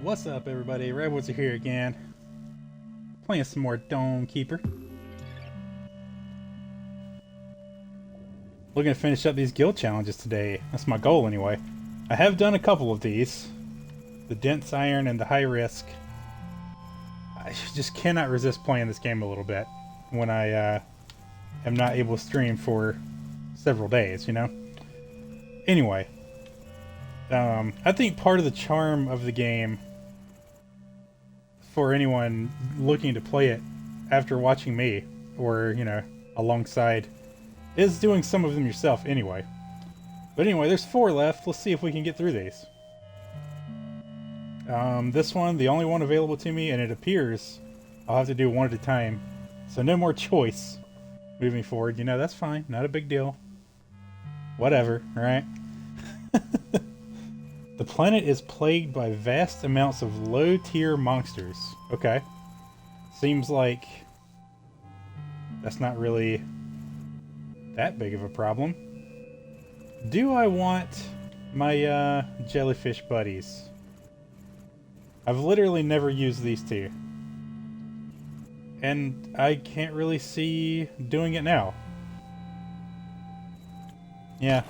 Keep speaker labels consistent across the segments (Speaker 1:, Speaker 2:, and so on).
Speaker 1: What's up, everybody? Redwoods are here again. Playing some more Dome Keeper. Looking to finish up these guild challenges today. That's my goal anyway. I have done a couple of these. The Dense Iron and the High Risk. I just cannot resist playing this game a little bit when I am not able to stream for several days, you know? Anyway. I think part of the charm of the game for anyone looking to play it after watching me, or, you know, alongside, is doing some of them yourself anyway. But anyway, there's 4 left. Let's see if we can get through these. This one, the only one available to me, and it appears I'll have to do one at a time. So no more choice moving forward. You know, that's fine. Not a big deal. Whatever, right? The planet is plagued by vast amounts of low-tier monsters. Okay. Seems like that's not really that big of a problem. Do I want my jellyfish buddies? I've literally never used these two. And I can't really see doing it now. Yeah.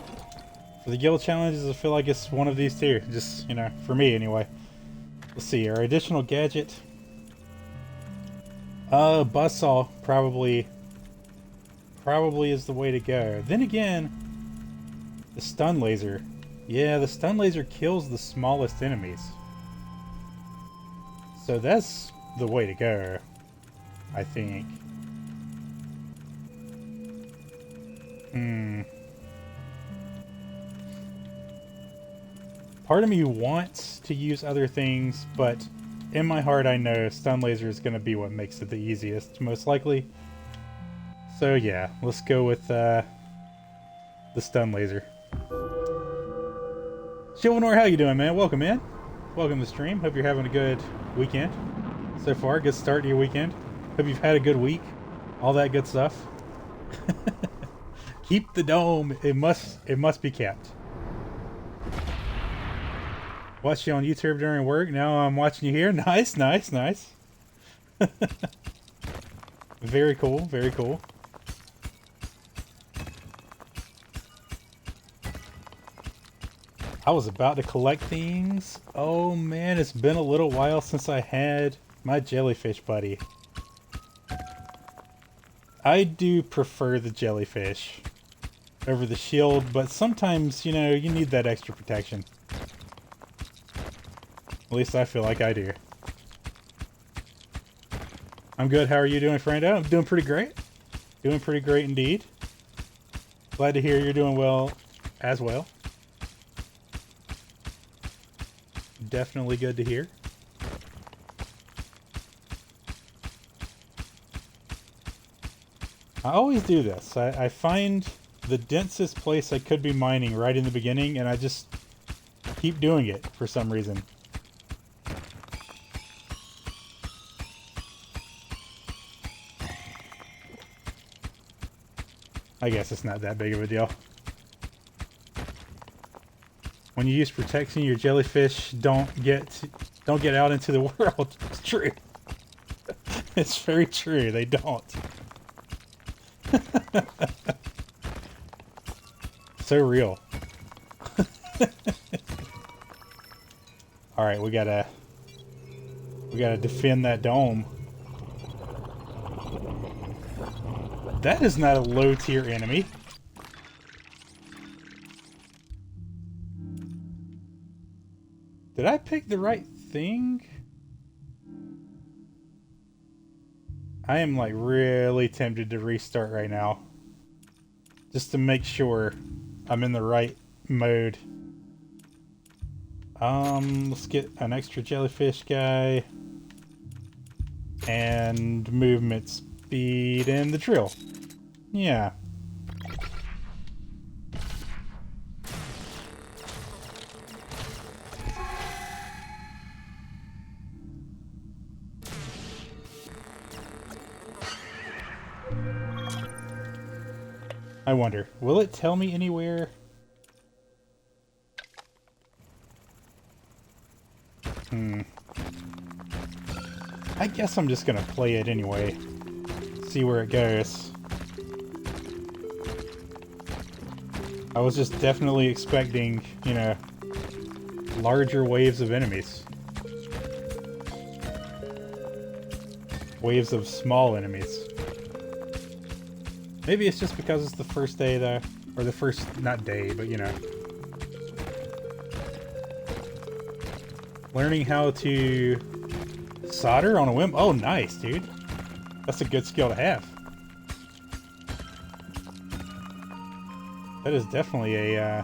Speaker 1: For the guild challenges, I feel like it's one of these two. Just, you know, for me anyway. Let's see, our additional gadget. Buzzsaw probably is the way to go. Then again, the stun laser. Yeah, the stun laser kills the smallest enemies. So that's the way to go, I think. Part of me wants to use other things, but in my heart I know stun laser is going to be what makes it the easiest, most likely. So yeah, let's go with the stun laser. Chilvanor, how you doing, man? Welcome in. Welcome to the stream. Hope you're having a good weekend so far. Good start to your weekend. Hope you've had a good week. All that good stuff. Keep the dome. It must be kept. Watch you on YouTube during work. Now I'm watching you here. Nice, nice, nice. Very cool, very cool. I was about to collect things. Oh man, it's been a little while since I had my jellyfish buddy. I do prefer the jellyfish over the shield, but sometimes, you know, you need that extra protection. At least I feel like I do. I'm good. How are you doing, friendo? I'm doing pretty great. Doing pretty great indeed. Glad to hear you're doing well as well. Definitely good to hear. I always do this. I find the densest place I could be mining right in the beginning, and I just keep doing it for some reason. I guess it's not that big of a deal. When you use protection, your jellyfish don't get out into the world. It's true. It's very true. They don't. So real. All right, we gotta defend that dome. That is not a low tier enemy. Did I pick the right thing? I am like really tempted to restart right now. Just to make sure I'm in the right mode. Let's get an extra jellyfish guy. And movement speed and the drill. Yeah. I wonder, will it tell me anywhere I guess I'm just gonna play it anyway. See where it goes. I was just definitely expecting, you know, larger waves of enemies. Waves of small enemies. Maybe it's just because it's the first day though. Or the first, not day, but you know. Learning how to solder on a whim. Oh, nice, dude. That's a good skill to have. That is definitely a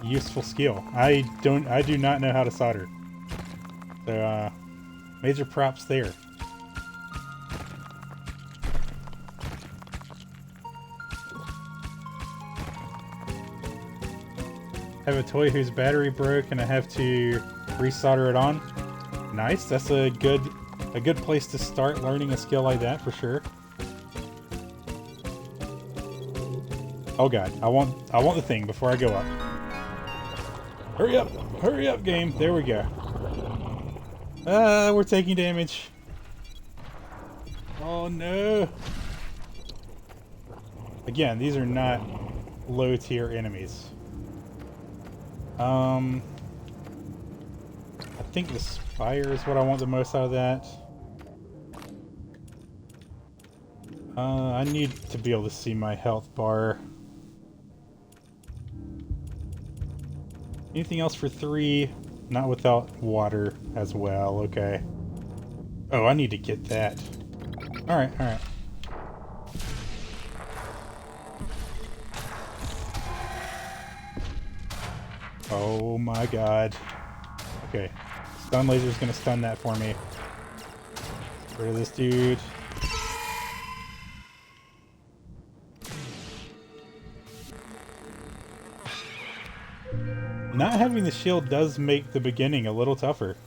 Speaker 1: useful skill. I do not know how to solder. So, major props there. Have a toy whose battery broke and I have to resolder it on. Nice, that's a good place to start learning a skill like that for sure. Oh god, I want the thing before I go up. Hurry up game, there we go. We're taking damage. Oh no. Again, these are not low tier enemies. I think the spire is what I want the most out of that. I need to be able to see my health bar. Anything else for 3? Not without water as well, okay. Oh, I need to get that. Alright, alright. Oh my god. Okay. Stun laser's gonna stun that for me. Get rid of this dude. Not having the shield does make the beginning a little tougher.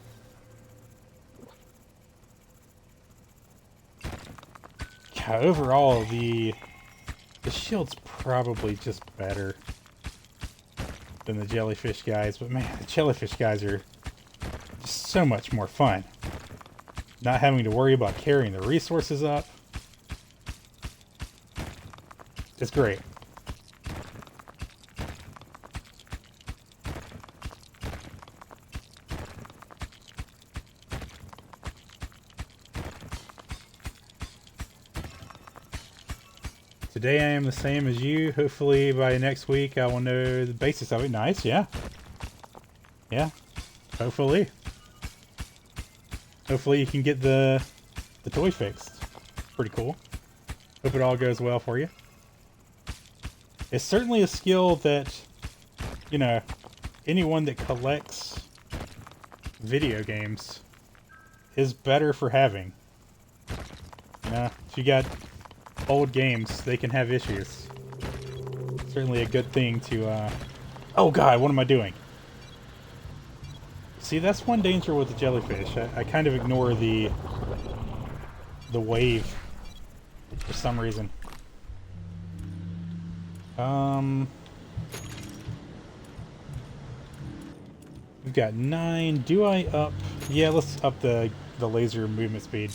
Speaker 1: Yeah, overall, the shield's probably just better than the jellyfish guys, but man, the jellyfish guys are just so much more fun. Not having to worry about carrying the resources up. It's great. Today I am the same as you. Hopefully by next week I will know the basics of it. Nice, yeah. Yeah. Hopefully. Hopefully you can get the toy fixed. Pretty cool. Hope it all goes well for you. It's certainly a skill that, you know, anyone that collects video games is better for having. You know, if you got old games, they can have issues. Certainly a good thing to, oh god, what am I doing? See, that's one danger with the jellyfish. I kind of ignore the wave for some reason. We've got 9. Do I up? Yeah, let's up the laser movement speed.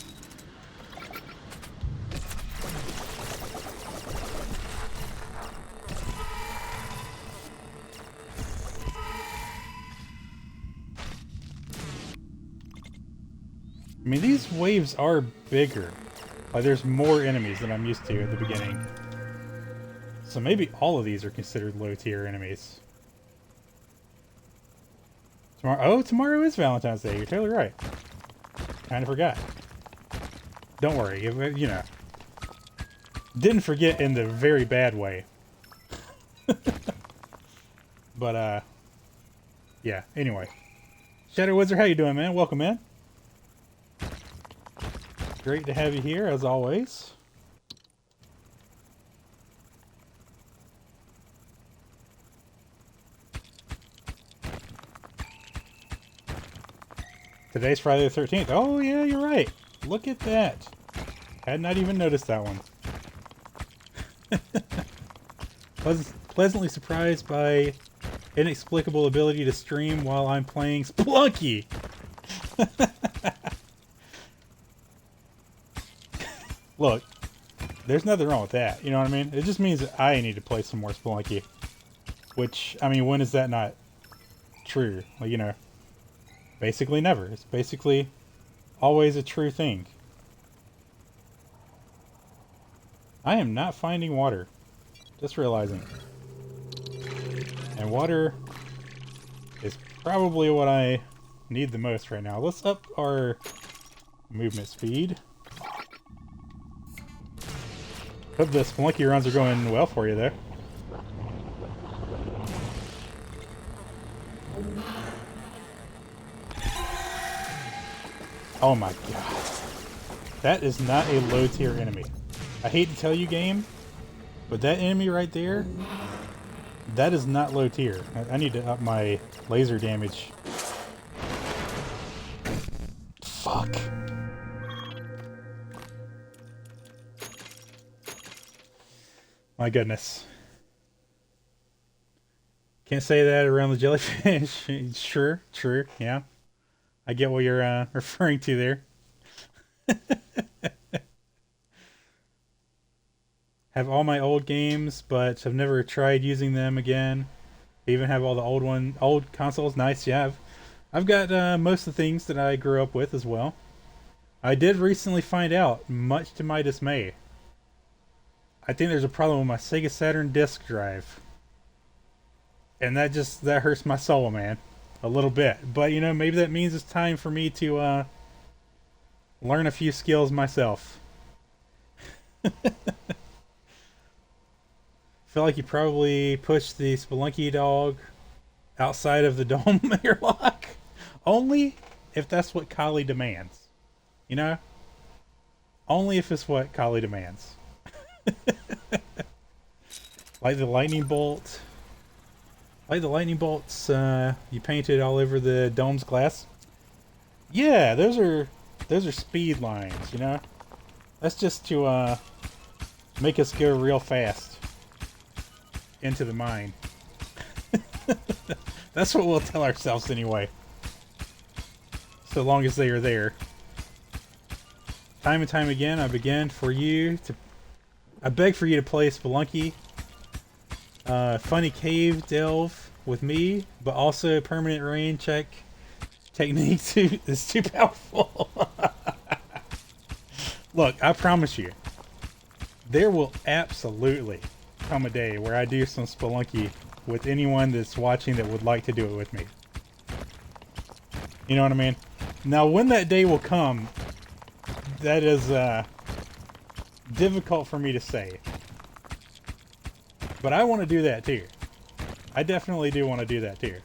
Speaker 1: I mean, these waves are bigger. Like, there's more enemies than I'm used to at the beginning. So maybe all of these are considered low-tier enemies. Tomorrow is Valentine's Day. You're totally right. Kind of forgot. Don't worry. You know. Didn't forget in the very bad way. But, yeah. Anyway. Shadow Wizrrd, how you doing, man? Welcome, man. Great to have you here, as always. Today's Friday the 13th. Oh, yeah, you're right. Look at that. Had not even noticed that one. Pleasantly surprised by inexplicable ability to stream while I'm playing Spelunky. Look, there's nothing wrong with that. You know what I mean? It just means that I need to play some more Spelunky. Which, I mean, when is that not true? Like, you know, basically never. It's basically always a true thing. I am not finding water. Just realizing. And water is probably what I need the most right now. Let's up our movement speed. Hope the Spelunky runs are going well for you there. Oh my god. That is not a low tier enemy. I hate to tell you, game, but that enemy right there, that is not low tier. I need to up my laser damage. Fuck. My goodness. Can't say that around the jellyfish. Sure, true, yeah. I get what you're referring to there. Have all my old games, but have never tried using them again. I even have all the old consoles. Nice, yeah. I've got most of the things that I grew up with as well. I did recently find out, much to my dismay, I think there's a problem with my Sega Saturn disk drive. And that hurts my soul, man. A little bit. But, you know, maybe that means it's time for me to learn a few skills myself. Feel like you probably pushed the Spelunky dog outside of the dome airlock. Only if that's what Kali demands. You know? Only if it's what Kali demands. Like the lightning bolt. Like the lightning bolts you painted all over the dome's glass. Yeah, those are speed lines, you know? That's just to make us go real fast into the mine. That's what we'll tell ourselves anyway. So long as they are there. Time and time again, I beg for you to play Spelunky. Funny cave delve with me, but also permanent rain check technique is too powerful. Look, I promise you, there will absolutely come a day where I do some Spelunky with anyone that's watching that would like to do it with me. You know what I mean? Now, when that day will come, that is difficult for me to say. But I want to do that too. I definitely do want to do that too.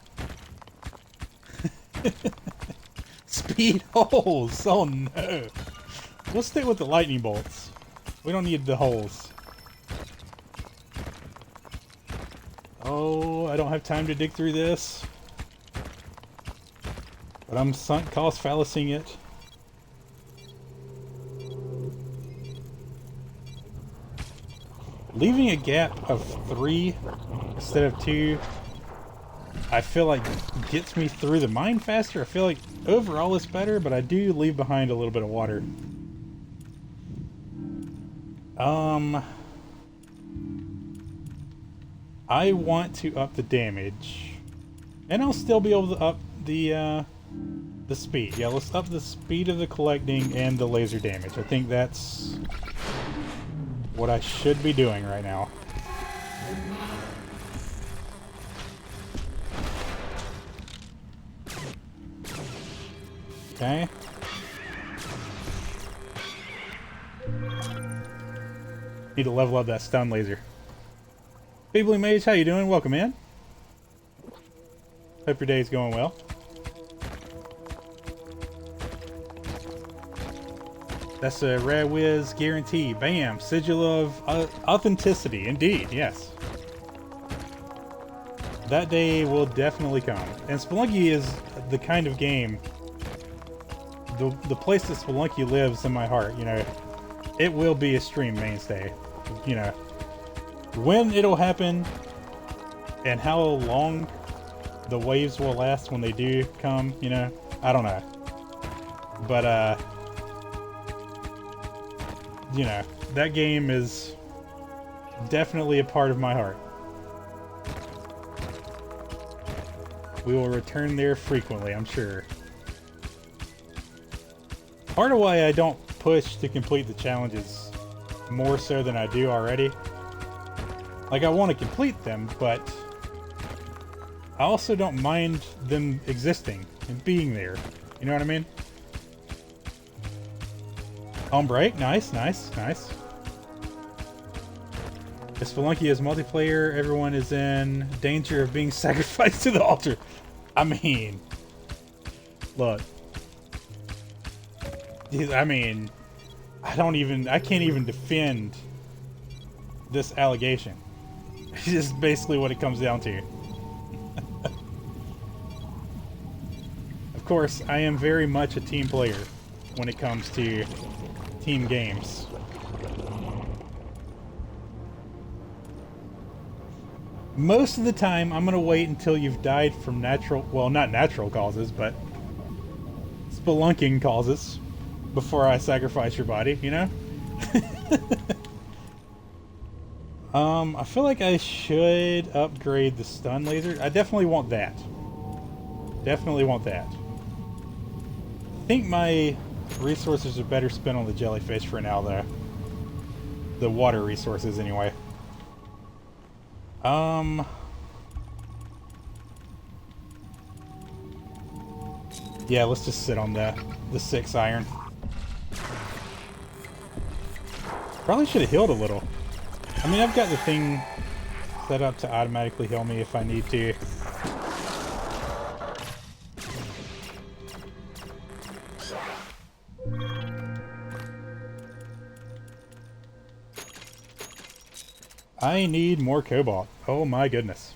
Speaker 1: Speed holes! Oh no! Let's stick with the lightning bolts. We don't need the holes. Oh, I don't have time to dig through this. But I'm sunk cost fallacying it. Leaving a gap of 3 instead of 2, I feel like gets me through the mine faster. I feel like overall it's better, but I do leave behind a little bit of water. I want to up the damage, and I'll still be able to up the speed. Yeah, let's up the speed of the collecting and the laser damage. I think that's what I should be doing right now. Okay. Need to level up that stun laser. Feebly Mage, how you doing? Welcome in. Hope your day's going well. That's a Rad Wiz guarantee. Bam! Sigil of authenticity. Indeed, yes. That day will definitely come. And Spelunky is the kind of game, the place that Spelunky lives in my heart, you know. It will be a stream mainstay. You know, when it'll happen and how long the waves will last when they do come, you know, I don't know. But, you know, that game is definitely a part of my heart. We will return there frequently, I'm sure. Part of why I don't push to complete the challenges more so than I do already. Like, I want to complete them, but I also don't mind them existing and being there. You know what I mean? On break, nice, nice, nice. If Spelunky is multiplayer, everyone is in danger of being sacrificed to the altar. I mean, look. I mean, I can't even defend this allegation. It's just basically what it comes down to. Of course, I am very much a team player when it comes to team games. Most of the time, I'm gonna wait until you've died from natural, well, not natural causes, but spelunking causes, before I sacrifice your body, you know? I feel like I should upgrade the stun laser. I definitely want that. Definitely want that. I think my resources are better spent on the jellyfish for now, though. The water resources, anyway. Yeah, let's just sit on the 6 iron. Probably should have healed a little. I mean, I've got the thing set up to automatically heal me if I need to. I need more cobalt. Oh my goodness.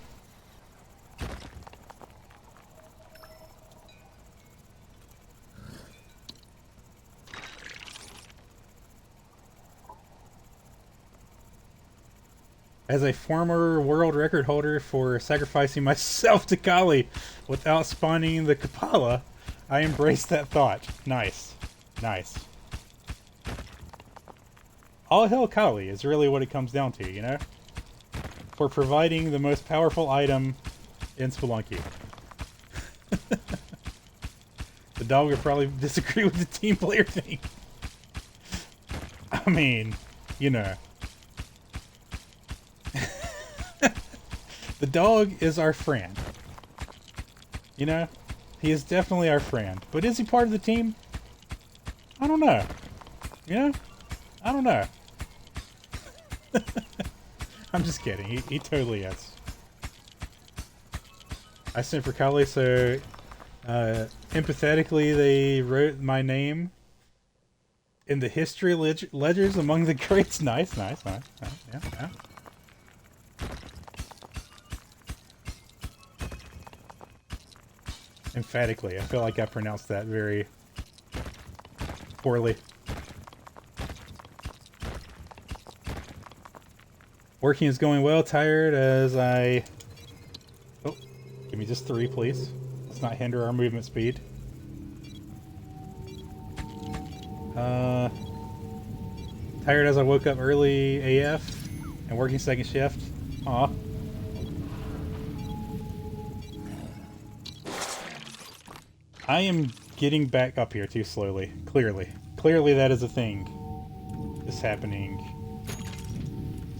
Speaker 1: As a former world record holder for sacrificing myself to Kali without spawning the Kapala, I embrace that thought. Nice. Nice. All hail Kali is really what it comes down to, you know? For providing the most powerful item in Spelunky. The dog would probably disagree with the team player thing. I mean, you know. The dog is our friend. You know? He is definitely our friend. But is he part of the team? I don't know. You know? I don't know. I'm just kidding. He totally is. I sent for Kali, so empathetically they wrote my name in the history ledgers among the greats. Nice, nice, nice. Yeah, yeah. Emphatically. I feel like I pronounced that very poorly. Working is going well. Tired as I... Oh, give me just 3, please. Let's not hinder our movement speed. Tired as I woke up early AF and working second shift. Aw. I am getting back up here too slowly. Clearly. Clearly that is a thing. Is happening.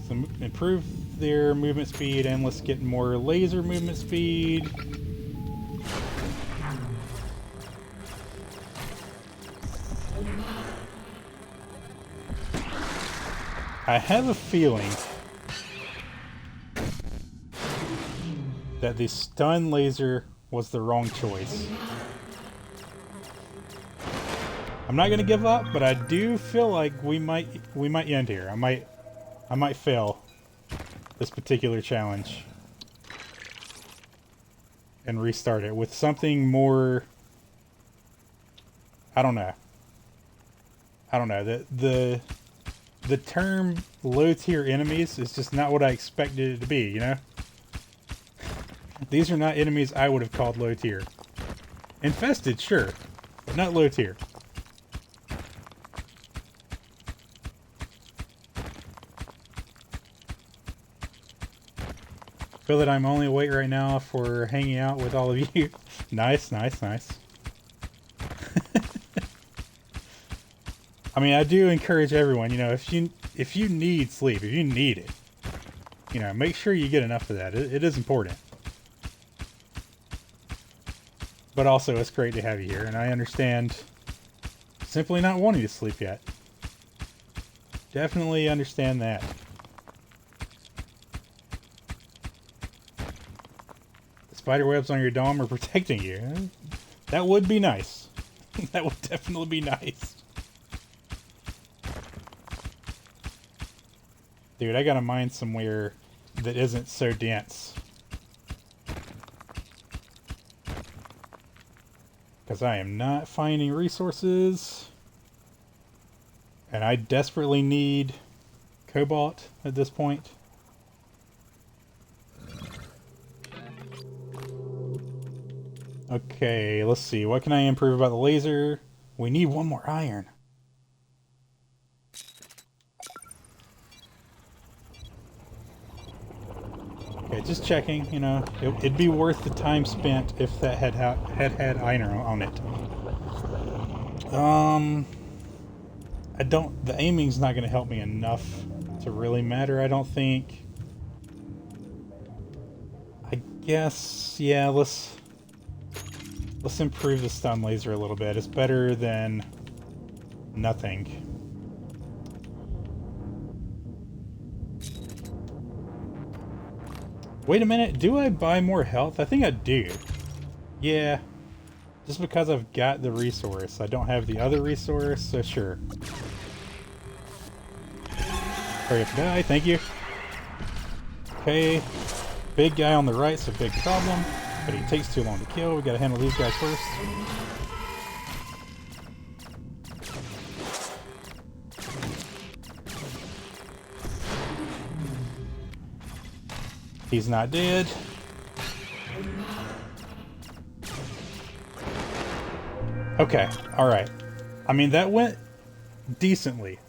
Speaker 1: So improve their movement speed and let's get more laser movement speed. I have a feeling that the stun laser was the wrong choice. I'm not gonna give up, but I do feel like we might end here. I might fail this particular challenge and restart it with something more. I don't know. I don't know. The term low tier enemies is just not what I expected it to be, you know? These are not enemies I would have called low tier. Infested, sure, but not low tier. Feel that I'm only awake right now for hanging out with all of you. Nice, nice, nice. I mean, I do encourage everyone, you know, if you need sleep, if you need it, you know, make sure you get enough of that. It is important. But also, it's great to have you here, and I understand simply not wanting to sleep yet. Definitely understand that. The spider webs on your dome are protecting you. That would be nice. That would definitely be nice. Dude, I gotta mine somewhere that isn't so dense. Because I am not finding resources. And I desperately need cobalt at this point. Okay, let's see. What can I improve about the laser? We need one more iron. Okay, just checking, you know. It'd be worth the time spent if that had iron on it. The aiming's not going to help me enough to really matter, I don't think. I guess, yeah, let's improve the stun laser a little bit. It's better than nothing. Wait a minute, do I buy more health? I think I do. Yeah. Just because I've got the resource. I don't have the other resource, so sure. Hurry up and die, thank you. Okay. Big guy on the right's a big problem, but he takes too long to kill. We gotta handle these guys first. He's not dead. Okay, alright. I mean, that went decently.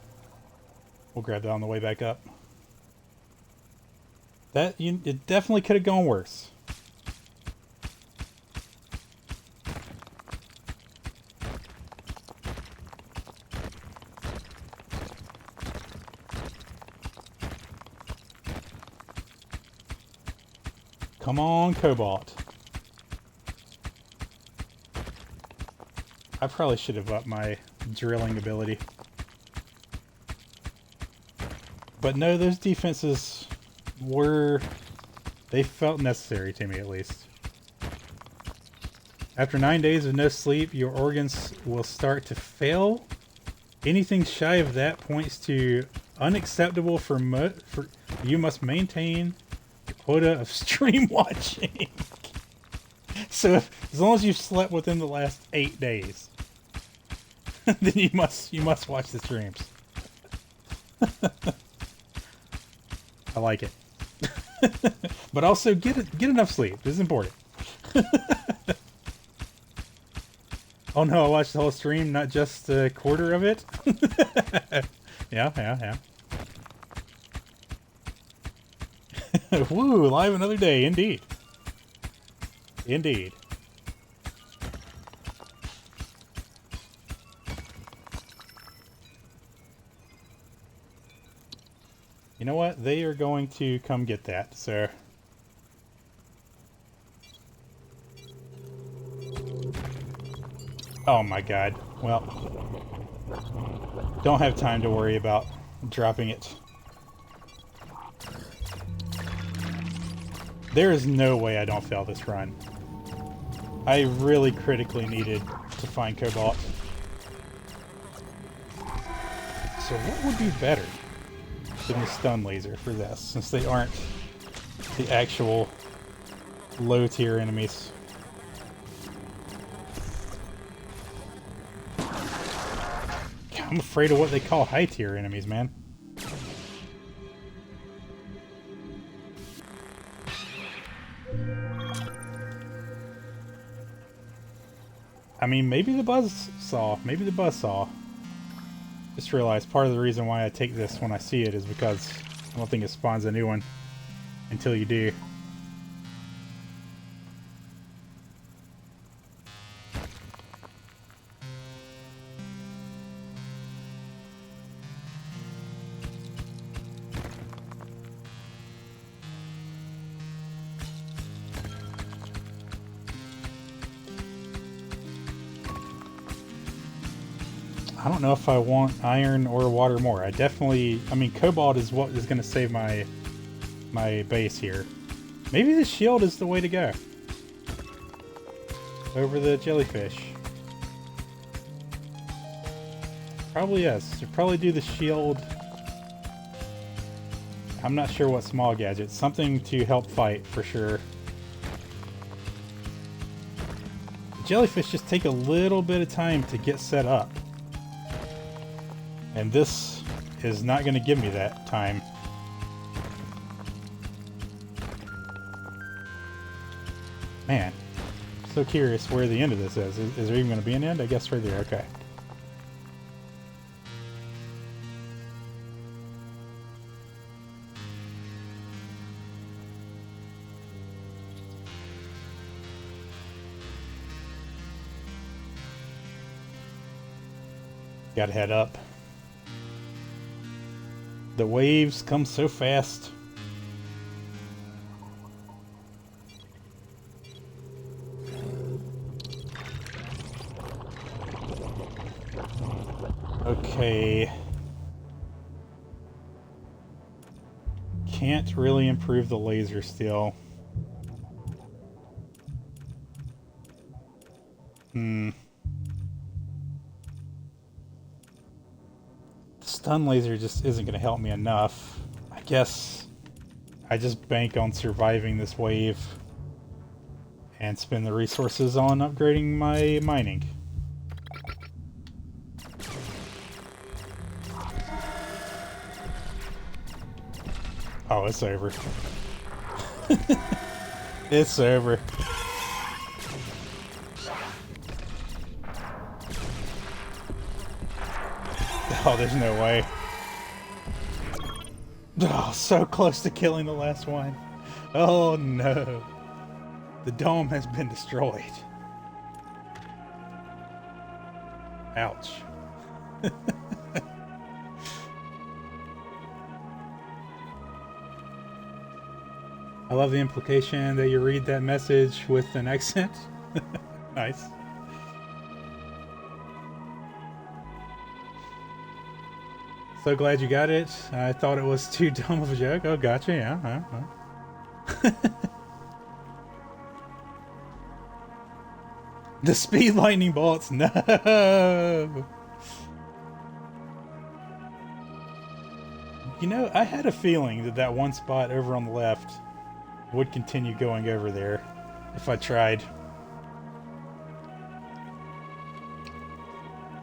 Speaker 1: We'll grab that on the way back up. It definitely could have gone worse. Come on, cobalt. I probably should have upped my drilling ability. But no, those defenses they felt necessary to me at least. After 9 days of no sleep, your organs will start to fail. Anything shy of that points to unacceptable for you must maintain the quota of stream watching. So as long as you've slept within the last 8 days, then you must watch the streams. I like it. But also get enough sleep. This is important. Oh no, I watched the whole stream, not just a quarter of it. Yeah. Woo, live another day, indeed. Indeed. You know what? They are going to come get that, so... Oh my god. Well... Don't have time to worry about dropping it. There is no way I don't fail this run. I really critically needed to find cobalt. So what would be better than the stun laser for this, since they aren't the actual low tier enemies? I'm afraid of what they call high tier enemies, man. I mean, maybe the buzzsaw. Just realized part of the reason why I take this when I see it is because I don't think it spawns a new one until you do. I don't know if I want iron or water more. I definitely... I mean, cobalt is what is going to save my base here. Maybe the shield is the way to go. Over the jellyfish. Probably is. Should probably do the shield. I'm not sure what small gadget. Something to help fight, for sure. The jellyfish just take a little bit of time to get set up. And this is not going to give me that time. Man, I'm so curious where the end of this is. Is there even going to be an end? I guess right there. Okay. Gotta head up. The waves come so fast. Okay. Can't really improve the laser still. Stun laser just isn't going to help me enough. I guess I just bank on surviving this wave and spend the resources on upgrading my mining. Oh, it's over. It's over. Oh, there's no way. Oh, so close to killing the last one. Oh no. The dome has been destroyed. Ouch. I love the implication that you read that message with an accent. Nice. So glad you got it. I thought it was too dumb of a joke. Oh, gotcha, yeah. The speed lightning bolts, no! You know, I had a feeling that that one spot over on the left would continue going over there if I tried.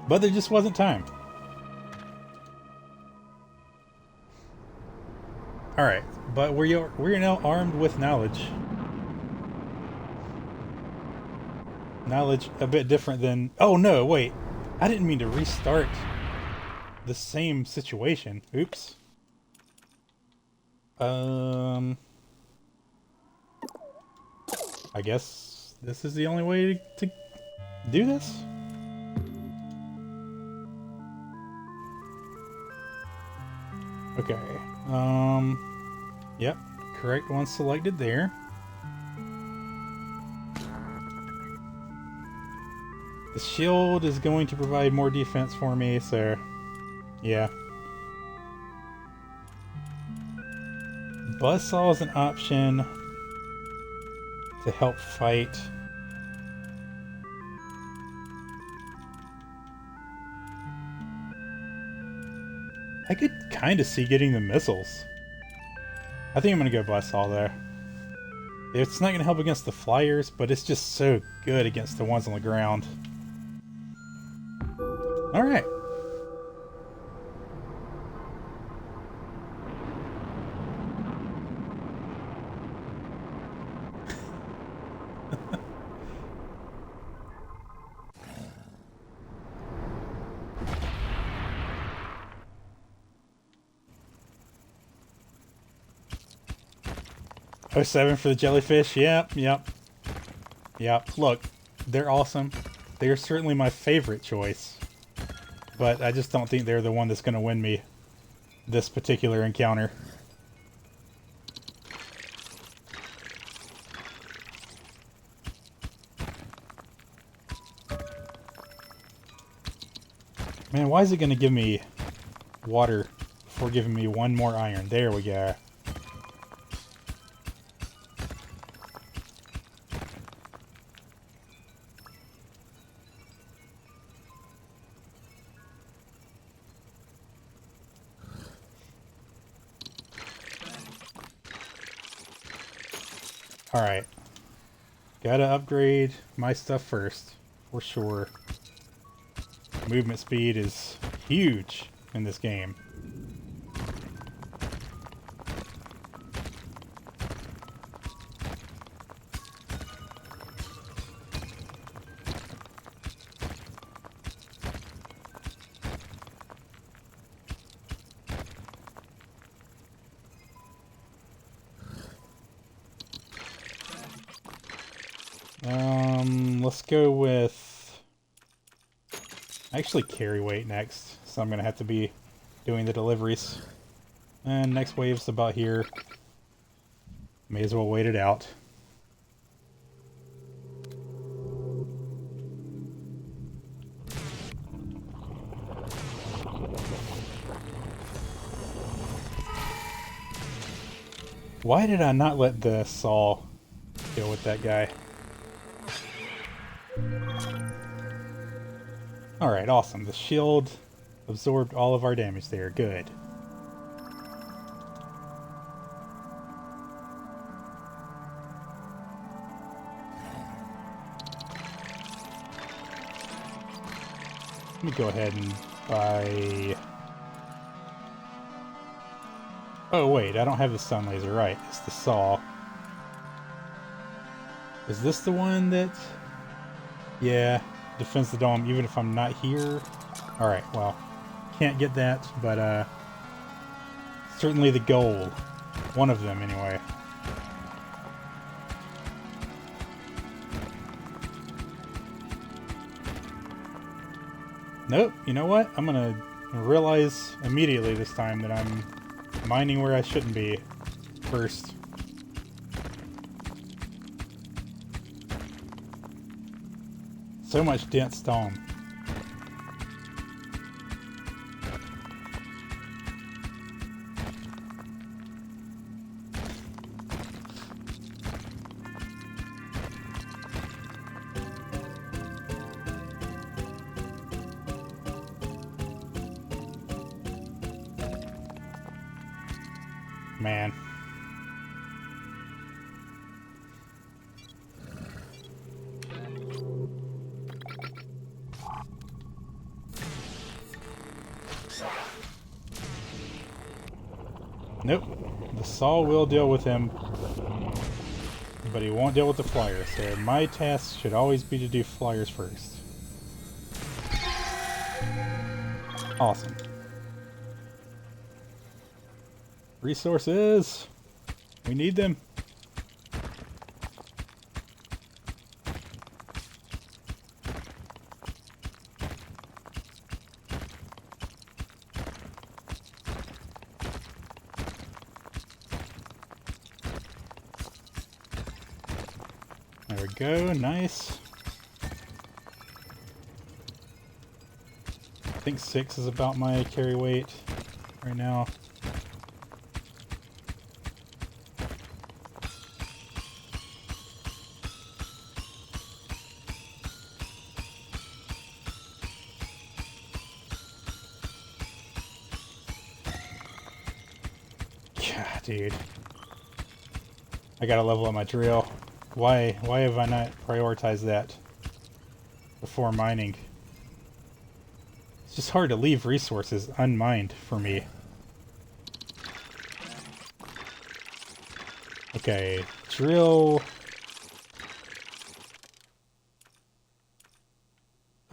Speaker 1: But there just wasn't time. Alright, but we're now armed with knowledge. Knowledge a bit different than... Oh no, wait. I didn't mean to restart the same situation. Oops. I guess this is the only way to do this? Okay. Yep. Correct one selected there. The shield is going to provide more defense for me, so yeah. Buzzsaw is an option to help fight. I could kind of see getting the missiles. I think I'm going to go Buzzsaw there. It's not going to help against the flyers, but it's just so good against the ones on the ground. Alright. Oh, 7 for the jellyfish. Yep. Look, they're awesome. They're certainly my favorite choice. But I just don't think they're the one that's going to win me this particular encounter. Man, why is it going to give me water before giving me one more iron? There we go. Alright. Gotta upgrade my stuff first, for sure. Movement speed is huge in this game. Let's go with actually carry weight next, so I'm gonna have to be doing the deliveries. And next wave's about here. May as well wait it out. Why did I not let the saw deal with that guy? Alright, awesome. The shield absorbed all of our damage there. Good. Let me go ahead and buy... Oh wait, I don't have the stun laser, right. It's the saw. Is this the one that... Yeah, defends the dome even if I'm not here? Alright, well, can't get that, but certainly the goal. One of them, anyway. Nope, you know what? I'm gonna realize immediately this time that I'm mining where I shouldn't be first. So much dense stone. Man. Nope. The saw will deal with him, but he won't deal with the flyers. So my task should always be to do flyers first. Awesome. Resources! We need them. There we go, nice. I think 6 is about my carry weight right now. God, dude. I gotta level up my drill. Why have I not prioritized that before mining? It's just hard to leave resources unmined for me. Okay, drill.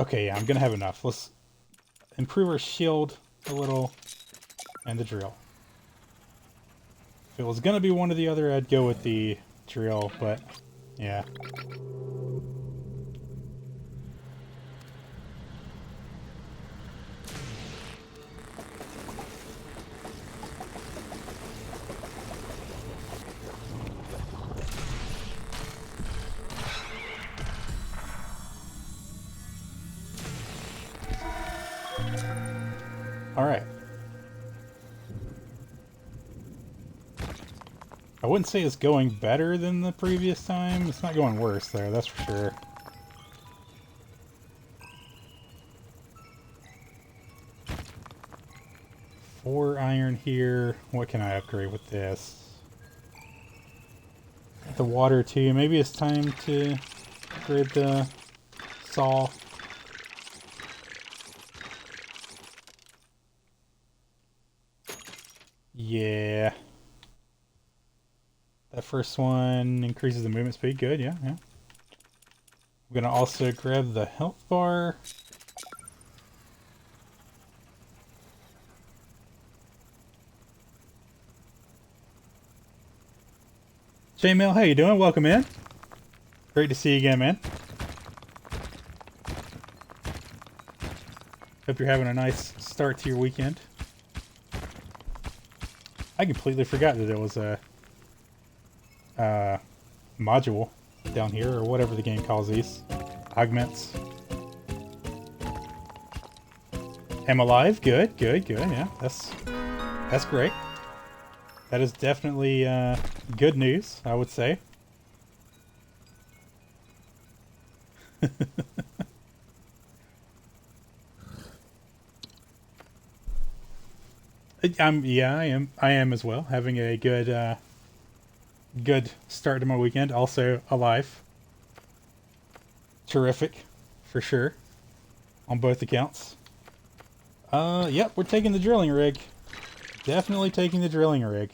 Speaker 1: Okay, yeah, I'm gonna have enough. Let's improve our shield a little and the drill. If it was gonna be one or the other, I'd go with the drill, but yeah. Alright. I wouldn't say it's going better than the previous time. It's not going worse, though, that's for sure. Four iron here. What can I upgrade with this? The water, too. Maybe it's time to upgrade the saw. Yeah. That first one increases the movement speed. Good, yeah, yeah. I'm gonna also grab the health bar. J-Mail, how you doing? Welcome in. Great to see you again, man. Hope you're having a nice start to your weekend. I completely forgot that there was a module down here, or whatever the game calls these. Augments. Am alive? Good, good, good, yeah. That's great. That is definitely good news, I would say. Yeah, I am as well. Having a good good start to my weekend. Also alive. Terrific, for sure. On both accounts. Yep, we're taking the drilling rig. Definitely taking the drilling rig.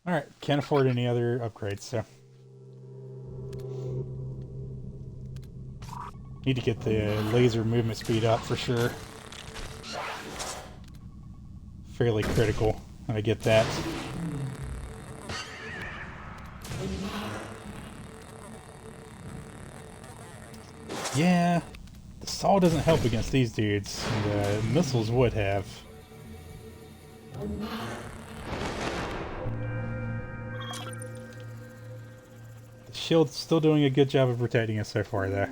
Speaker 1: Alright, can't afford any other upgrades, so. Need to get the laser movement speed up for sure. Fairly critical, I get that. Yeah, the saw doesn't help against these dudes. The missiles would have. The shield's still doing a good job of protecting us so far, though.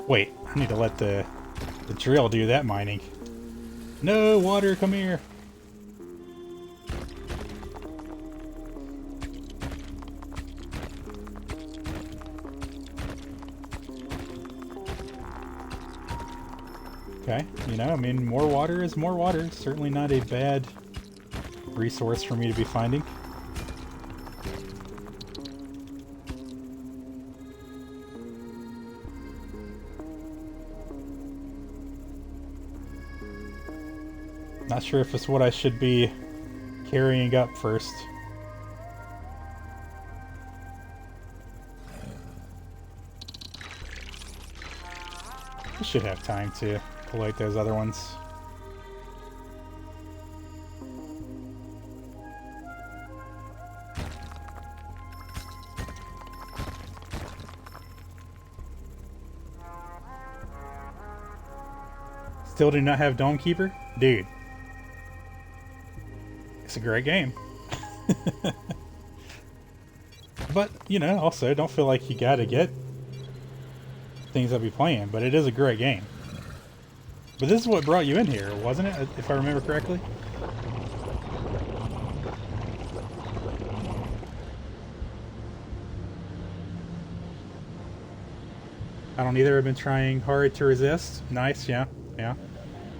Speaker 1: Wait, I need to let the drill do that mining. No, water, come here. Okay, you know, I mean, more water is more water. Certainly not a bad resource for me to be finding. Not sure if it's what I should be carrying up first. I should have time to collect those other ones. Still do not have Dome Keeper? Dude. It's a great game. But, you know, also don't feel like you gotta get things I'll be playing, but it is a great game. But this is what brought you in here, wasn't it? If I remember correctly? I don't either. I've been trying hard to resist. Nice, yeah, yeah.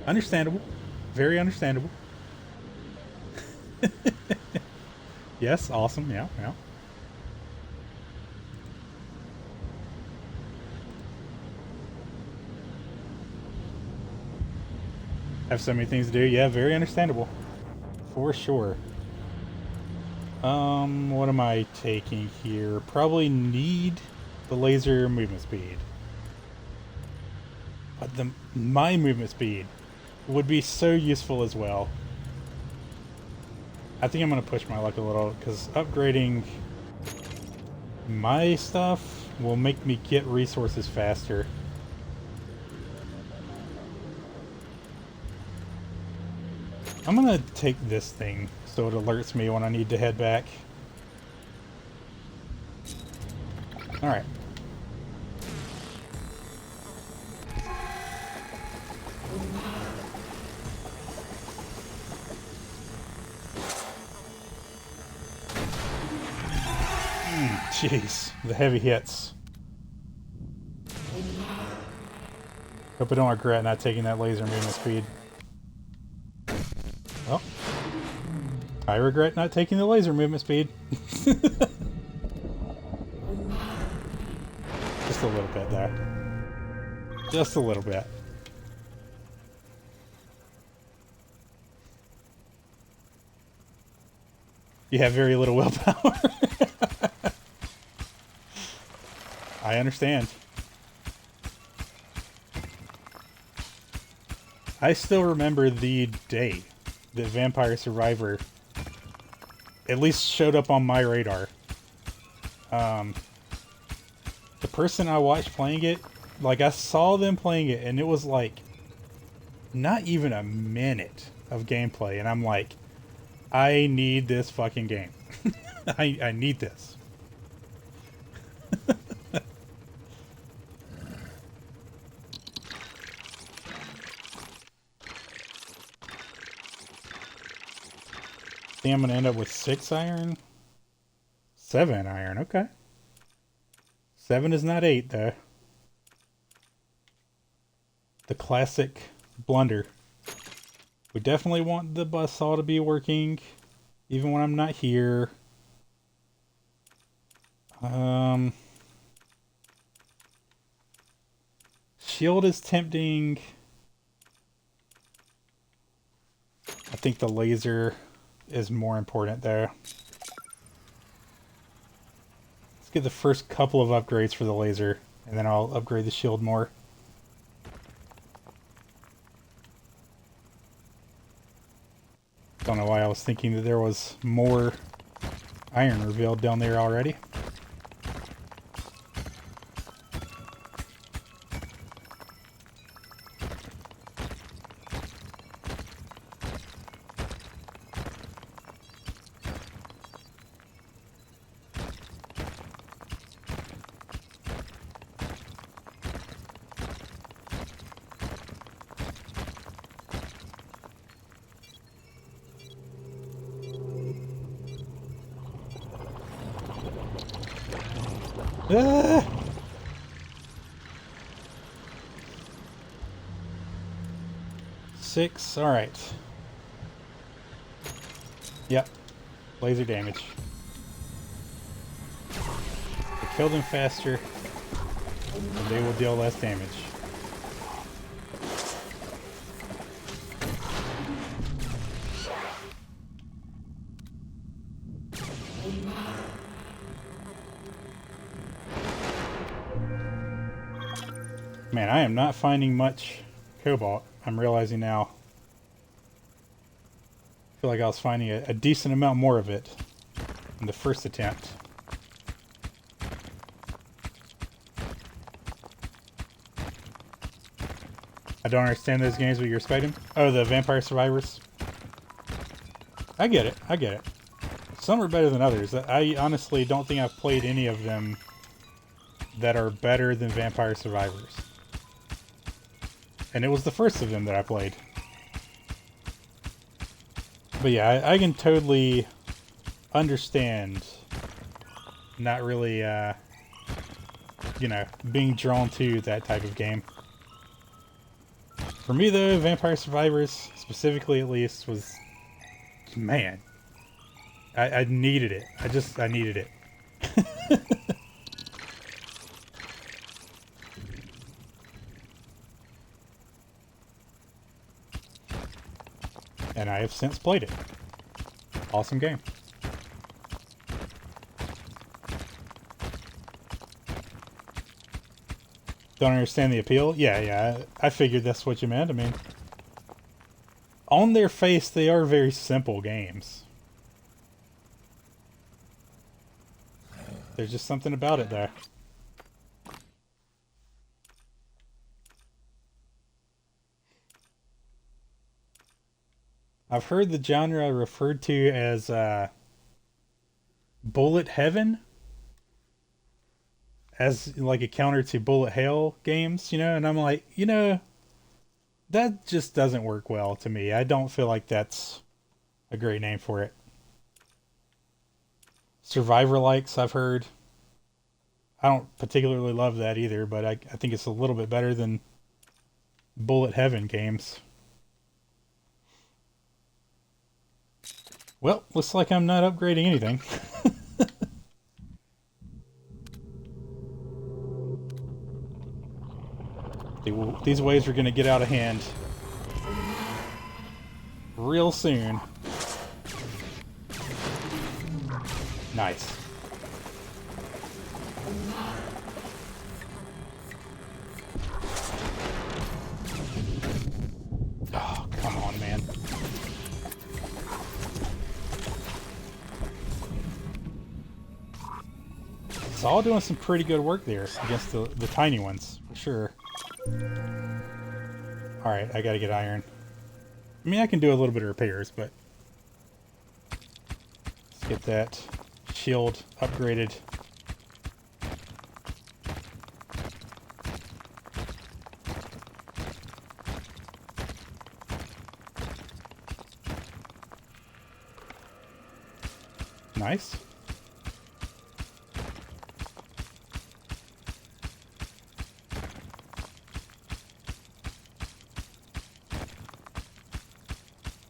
Speaker 1: Understandable. Very understandable. Yes, awesome, yeah, yeah. Have so many things to do. Yeah, very understandable. For sure. What am I taking here? Probably need the laser movement speed. But my movement speed would be so useful as well. I think I'm going to push my luck a little, because upgrading my stuff will make me get resources faster. I'm gonna take this thing so it alerts me when I need to head back. Alright. Jeez, the heavy hits. Hope I don't regret not taking that laser movement speed. Well, I regret not taking the laser movement speed. Just a little bit there. Just a little bit. You have very little willpower. I understand. I still remember the day that Vampire Survivor at least showed up on my radar. The person I watched playing it, like I saw them playing it and it was like not even a minute of gameplay and I'm like, I need this fucking game. I need this. I think I'm gonna end up with 6 iron. 7 iron, okay. 7 is not 8 though. The classic blunder. We definitely want the buzzsaw to be working even when I'm not here. Shield is tempting. I think the laser is more important there. Let's get the first couple of upgrades for the laser, and then I'll upgrade the shield more. Don't know why I was thinking that there was more iron revealed down there already. Ah! 6, alright. Yep, laser damage. To kill them faster, and they will deal less damage. Man, I am not finding much cobalt. I'm realizing now. I feel like I was finding a decent amount more of it in the first attempt. I don't understand those games where you're fighting. Oh, the Vampire Survivors. I get it. I get it. Some are better than others. I honestly don't think I've played any of them that are better than Vampire Survivors. And it was the first of them that I played. But yeah, I can totally understand not really, you know, being drawn to that type of game. For me though, Vampire Survivors, specifically at least, was... Man. I needed it. I needed it. And I have since played it. Awesome game. Don't understand the appeal? Yeah, I figured that's what you meant. I mean, on their face, they are very simple games. There's just something about it there. I've heard the genre referred to as bullet heaven, as like a counter to bullet hell games, and I'm like, that just doesn't work well to me. I don't feel like that's a great name for it. Survivor likes, I've heard. I don't particularly love that either, but I think it's a little bit better than bullet heaven games. Well, looks like I'm not upgrading anything. These waves are going to get out of hand real soon. Nice. Oh, come on, man. It's all doing some pretty good work there against the tiny ones, for sure. Alright, I gotta get iron. I mean, I can do a little bit of repairs, but... let's get that shield upgraded. Nice.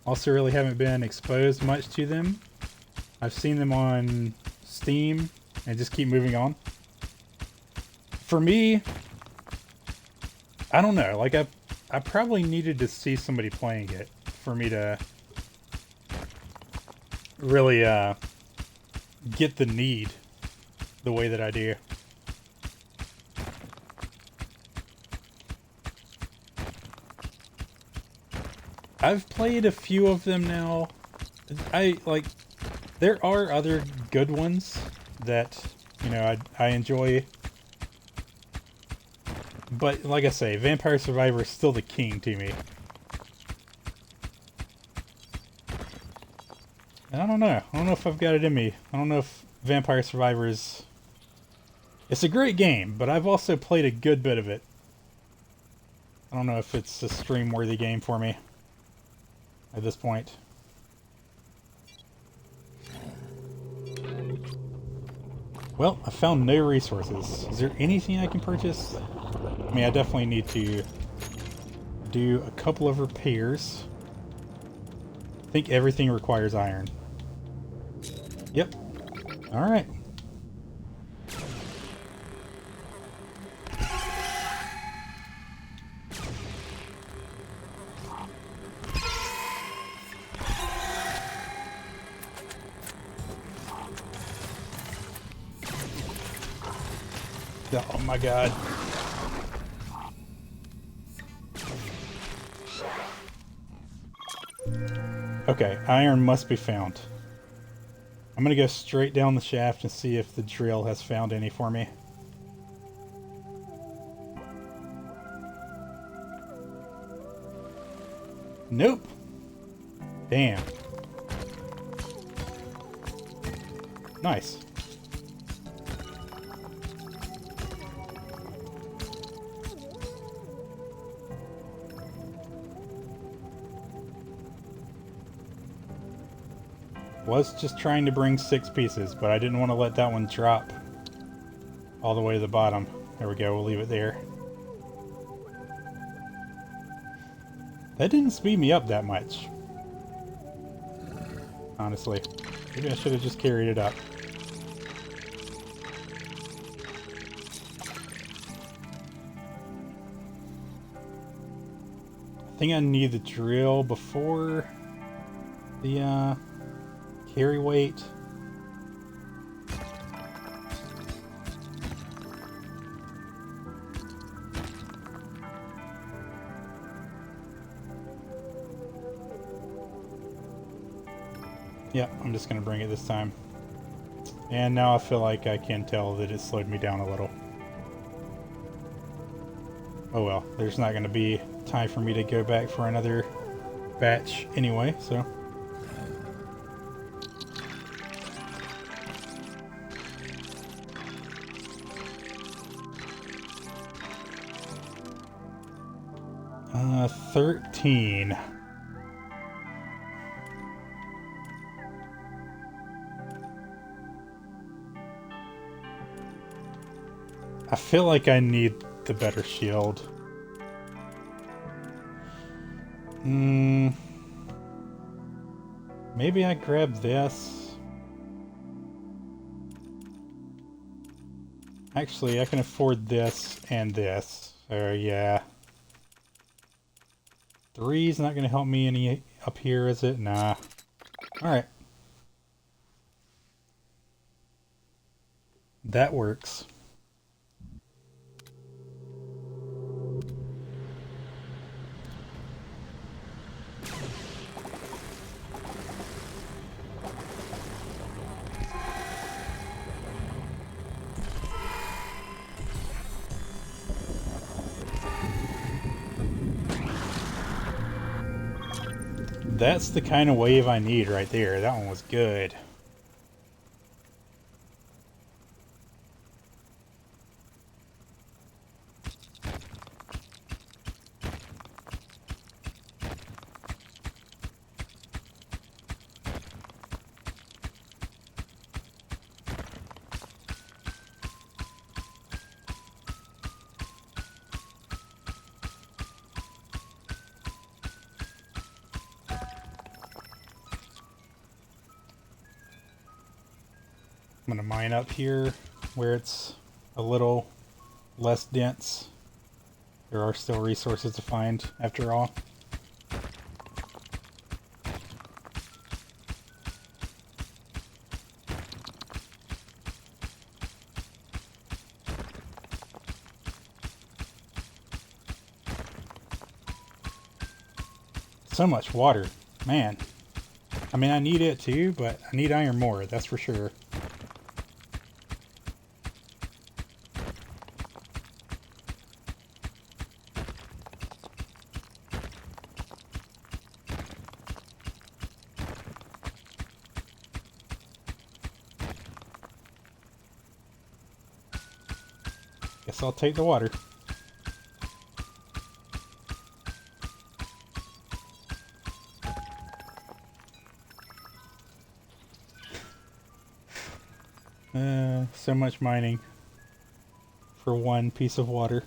Speaker 1: Also really haven't been exposed much to them. I've seen them on Steam and just keep moving on. For me, I don't know, like I probably needed to see somebody playing it for me to really get the need the way that I do. I've played a few of them now. There are other good ones that, I enjoy. But like I say, Vampire Survivor is still the king to me. And I don't know. I don't know if I've got it in me. I don't know if Vampire Survivor is... it's a great game, but I've also played a good bit of it. I don't know if it's a stream-worthy game for me at this point. Well, I found no resources. Is there anything I can purchase? I mean, I definitely need to do a couple of repairs. I think everything requires iron. Yep. Alright. Oh my god. Okay, iron must be found. I'm gonna go straight down the shaft and see if the drill has found any for me. Nope. Damn. Nice. Was just trying to bring 6 pieces, but I didn't want to let that one drop all the way to the bottom. There we go, we'll leave it there. That didn't speed me up that much. Honestly. Maybe I should have just carried it up. I think I need the drill before the carry weight. Yep, I'm just going to bring it this time. And now I feel like I can tell that it slowed me down a little. Oh well, there's not going to be time for me to go back for another batch anyway, so. 13. I feel like I need the better shield. Maybe I grab this. Actually, I can afford this and this. Yeah. 3's not going to help me any up here, is it? Nah. Alright. That works. That's the kind of wave I need right there. That one was good. I'm going to mine up here where it's a little less dense. There are still resources to find after all. So much water, man. I mean, I need it too, but I need iron more, that's for sure. Guess I'll take the water. So much mining for one piece of water.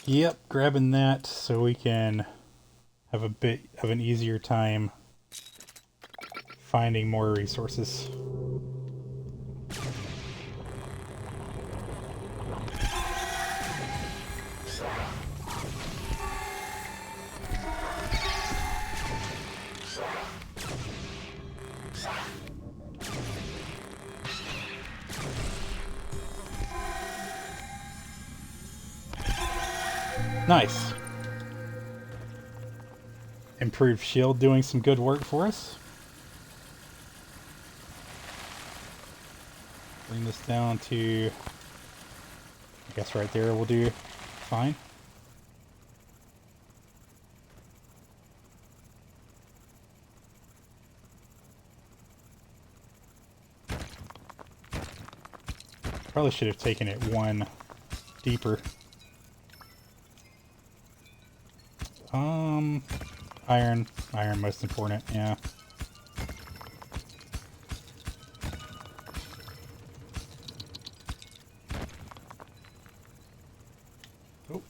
Speaker 1: Yep, grabbing that so we can have a bit of an easier time finding more resources. Nice. Improved shield doing some good work for us. Bring this down to, I guess right there will do fine. Probably should have taken it one deeper. Iron most important, yeah. Oh.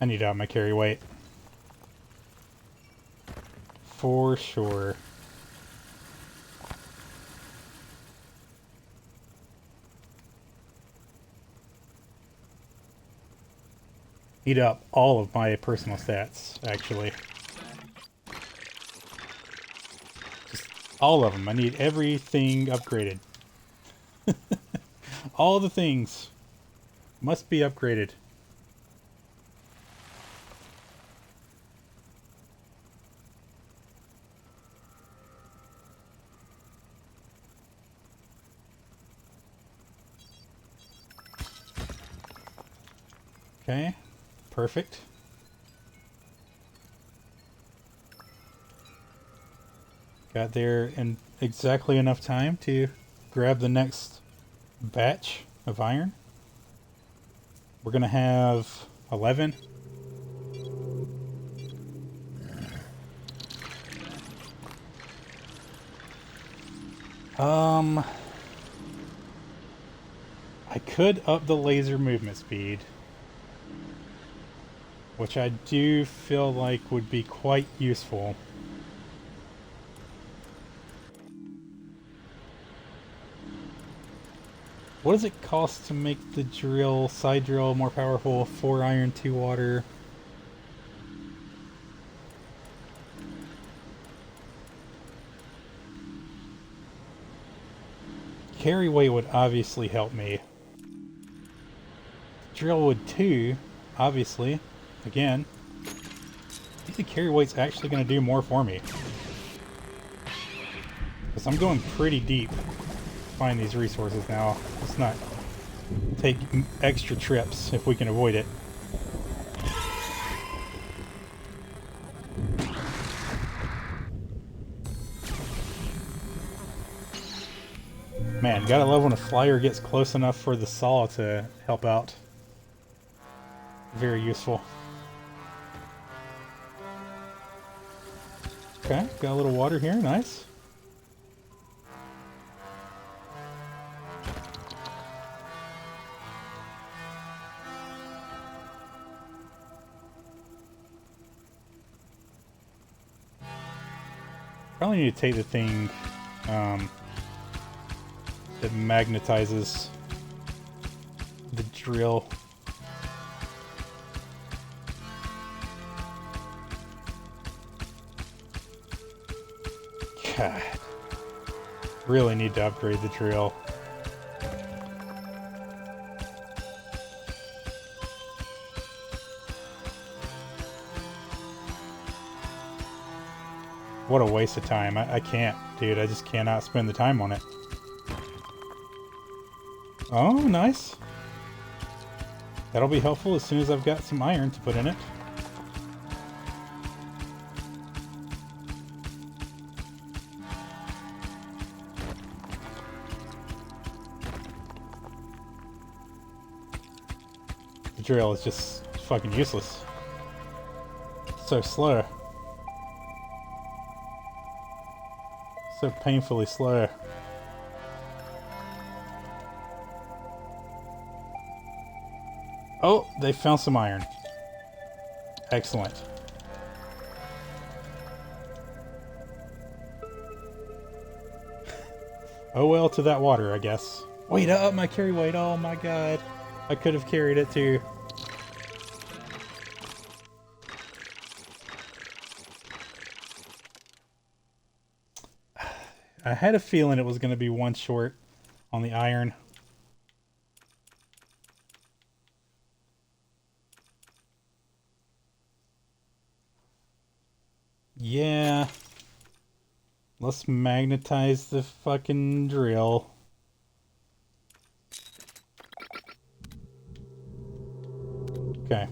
Speaker 1: I need to have my carry weight. For sure. Eat up all of my personal stats, actually. Just all of them. I need everything upgraded. All the things. Must be upgraded. Okay, perfect. Got there in exactly enough time to grab the next batch of iron. We're gonna have 11. I could up the laser movement speed, which I do feel like would be quite useful. What does it cost to make the drill, side drill more powerful? 4 iron, 2 water. Carry weight would obviously help me. Drill would too, obviously. Again, I think the carry weight's actually going to do more for me. Because I'm going pretty deep to find these resources now. Let's not take extra trips if we can avoid it. Man, gotta love when a flyer gets close enough for the saw to help out. Very useful. Okay, got a little water here, nice. Probably need to take the thing that magnetizes the drill. God. Really need to upgrade the drill. What a waste of time. I can't, dude. I just cannot spend the time on it. Oh, nice. That'll be helpful as soon as I've got some iron to put in it. The drill is just fucking useless. So slow. So painfully slow. Oh, they found some iron. Excellent. Oh well, to that water, I guess. Wait, up my carry weight. Oh my god. I could have carried it too. I had a feeling it was going to be one short on the iron. Yeah. Let's magnetize the fucking drill. Okay.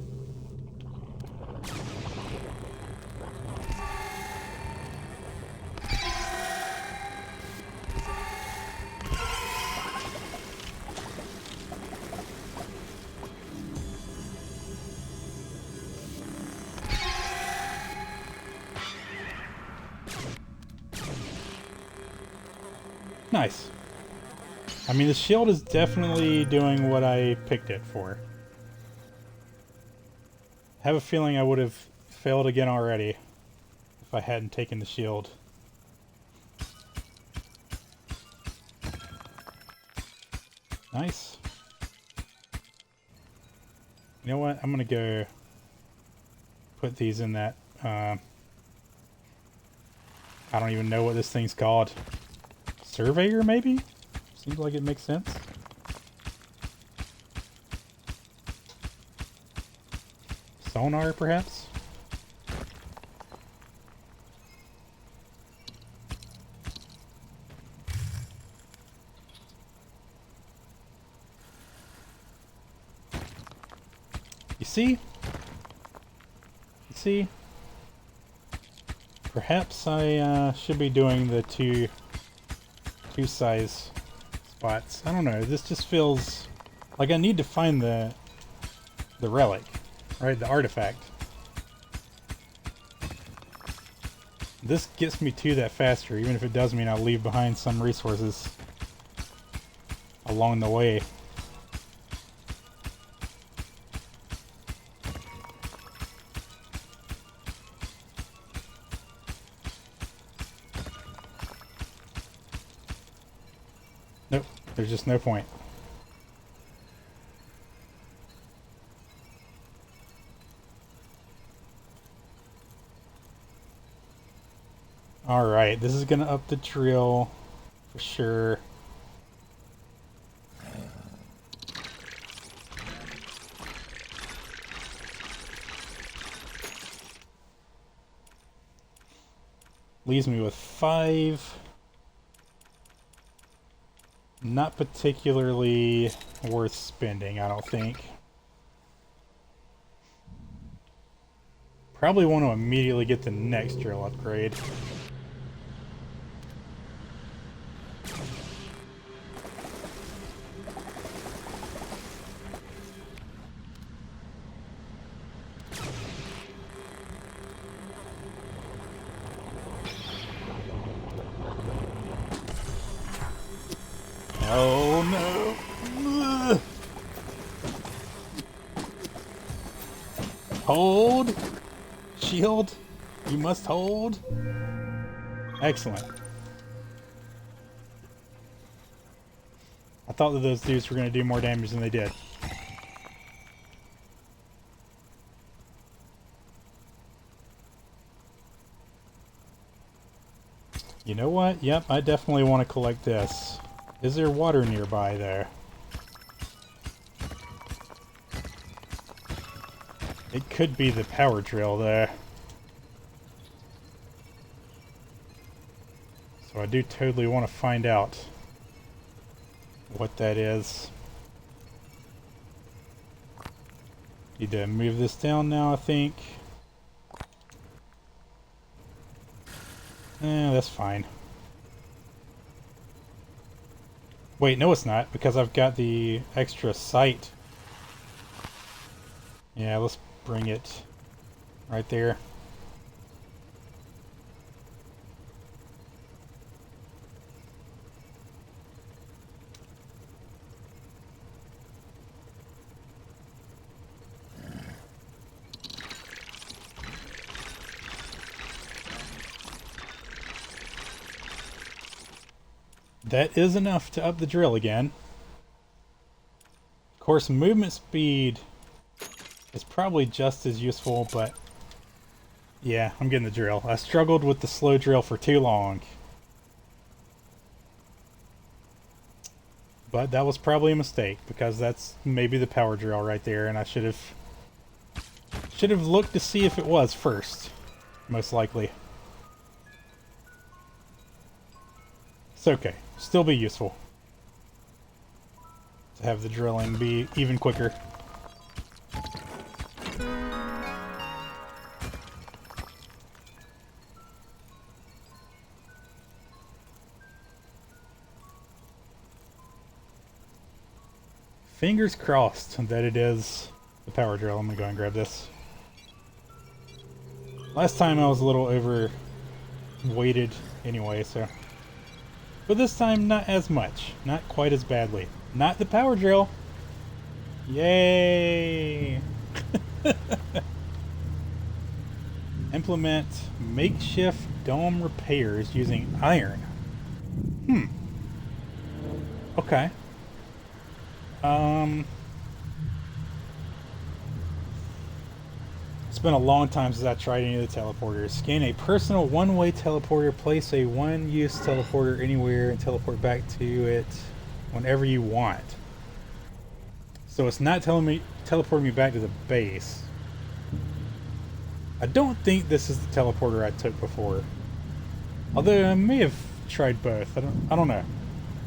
Speaker 1: Nice. I mean, the shield is definitely doing what I picked it for. I have a feeling I would have failed again already if I hadn't taken the shield. Nice. You know what? I'm gonna go put these in that, I don't even know what this thing's called. Surveyor, maybe? Seems like it makes sense. sonar, perhaps? You see? You see? Perhaps I should be doing the two size spots. I don't know. This just feels like I need to find the relic, right? The artifact. This gets me to that faster, even if it does mean I'll leave behind some resources along the way. Nope, there's just no point. Alright, this is gonna up the drill for sure. Leaves me with 5. Not particularly worth spending, I don't think. Probably want to immediately get the next drill upgrade. Oh no! Ugh. Hold! Shield! You must hold! Excellent. I thought that those dudes were going to do more damage than they did. You know what? Yep, I definitely want to collect this. Is there water nearby there? It could be the power drill there. So I do totally want to find out what that is. Need to move this down now, I think. That's fine. Wait, no it's not, because I've got the extra sight. Yeah, let's bring it right there. That is enough to up the drill again. Of course, movement speed is probably just as useful, but yeah, I'm getting the drill. I struggled with the slow drill for too long. But that was probably a mistake, because that's maybe the power drill right there, and I should have looked to see if it was first, most likely. It's okay. Still be useful to have the drilling be even quicker. Fingers crossed that it is the power drill. I'm gonna go and grab this. Last time I was a little overweighted anyway, so... But this time, not as much. Not quite as badly. Not the power drill! Yay! Implement makeshift dome repairs using iron. Okay. It's been a long time since I tried any of the teleporters. Scan a personal one-way teleporter, place a one-use teleporter anywhere, and teleport back to it whenever you want. So it's not telling me teleporting me back to the base. I don't think this is the teleporter I took before. Although I may have tried both. I don't know.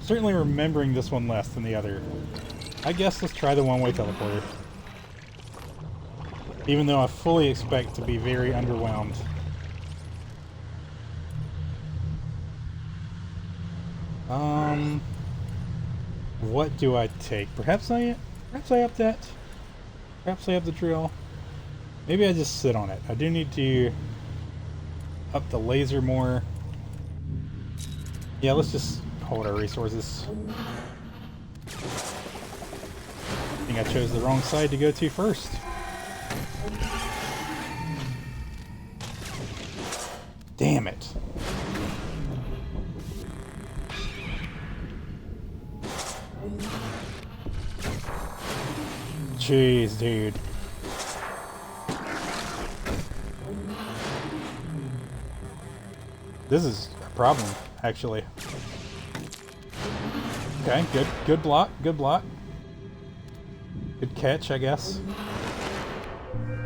Speaker 1: Certainly remembering this one less than the other. I guess let's try the one-way teleporter. Even though I fully expect to be very underwhelmed. What do I take? Perhaps I up that. Perhaps I up the drill. Maybe I just sit on it. I do need to up the laser more. Yeah, let's just hold our resources. I think I chose the wrong side to go to first. Damn it. Jeez, dude. This is a problem, actually. Okay, good block, good block. Good catch, I guess.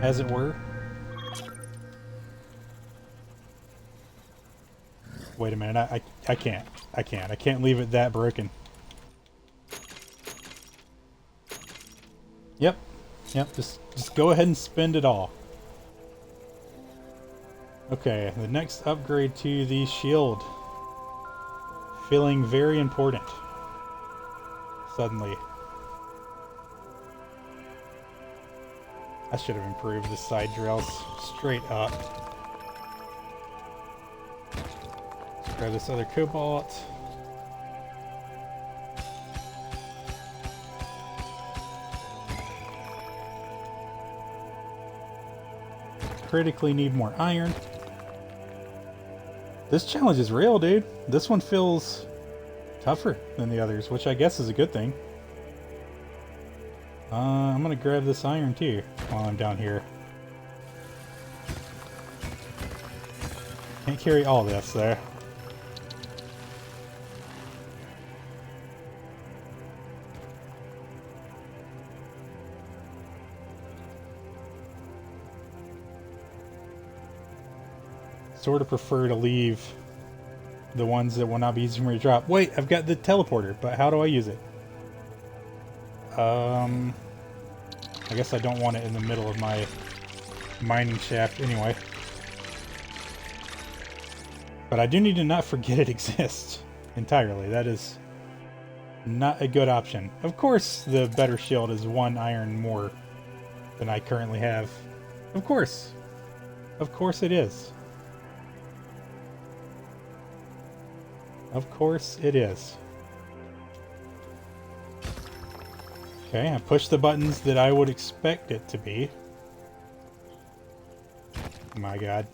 Speaker 1: As it were. Wait a minute, I can't. I can't leave it that broken. Yep, just go ahead and spend it all. Okay, the next upgrade to the shield. Feeling very important. Suddenly. I should have improved the side drills straight up. Let's grab this other cobalt. Critically need more iron. This challenge is real, dude. This one feels tougher than the others, which I guess is a good thing. I'm gonna grab this iron too while I'm down here. Can't carry all this though. Sort of prefer to leave the ones that will not be easy for me to drop. Wait, I've got the teleporter, but how do I use it? I guess I don't want it in the middle of my mining shaft anyway. But I do need to not forget it exists entirely. That is not a good option. Of course, the better shield is 1 iron more than I currently have. Of course. Of course it is. Of course it is. Okay, I push the buttons that I would expect it to be. My god.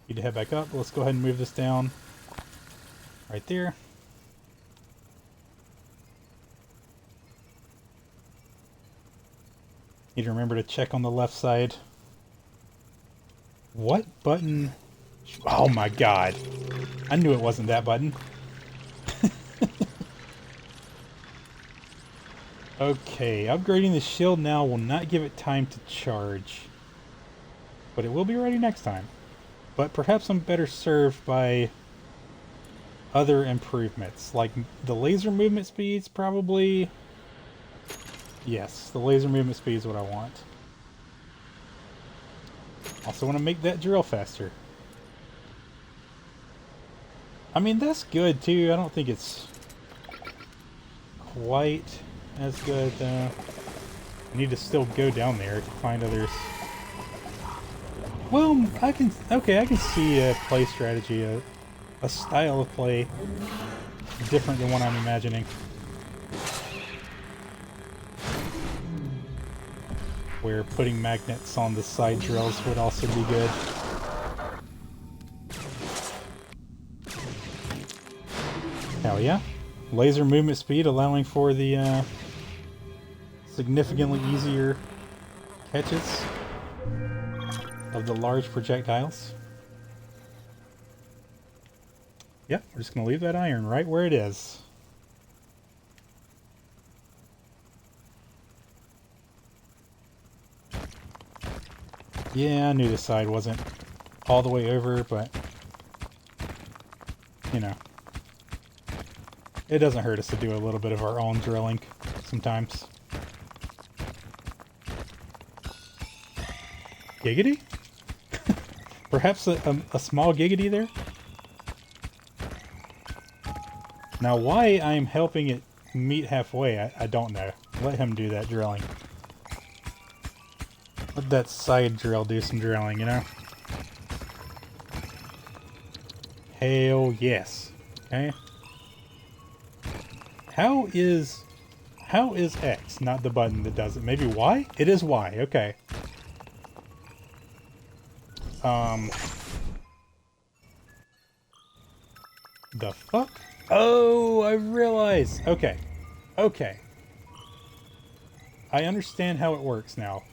Speaker 1: Need to head back up. Let's go ahead and move this down. Right there. Need to remember to check on the left side. What button? Oh my god. I knew it wasn't that button. Okay, upgrading the shield now will not give it time to charge. But it will be ready next time. But perhaps I'm better served by other improvements. Like the laser movement speeds, probably. Yes, the laser movement speed is what I want. Also want to make that drill faster. I mean, that's good too. I don't think it's quite as good though. I need to still go down there to find others. Well, I can see a play strategy, a style of play different than what I'm imagining. Where putting magnets on the side drills would also be good. Hell yeah. Laser movement speed allowing for the significantly easier catches of the large projectiles. Yep, we're just going to leave that iron right where it is. Yeah, I knew this side wasn't all the way over, but, you know, it doesn't hurt us to do a little bit of our own drilling sometimes. Giggity? Perhaps a small giggity there? Now why I'm helping it meet halfway, I don't know. Let him do that drilling. Let that side drill do some drilling, you know? Hell yes. Okay. How is X not the button that does it? Maybe Y? It is Y, okay. The fuck? Oh, I realize. Okay. Okay. I understand how it works now.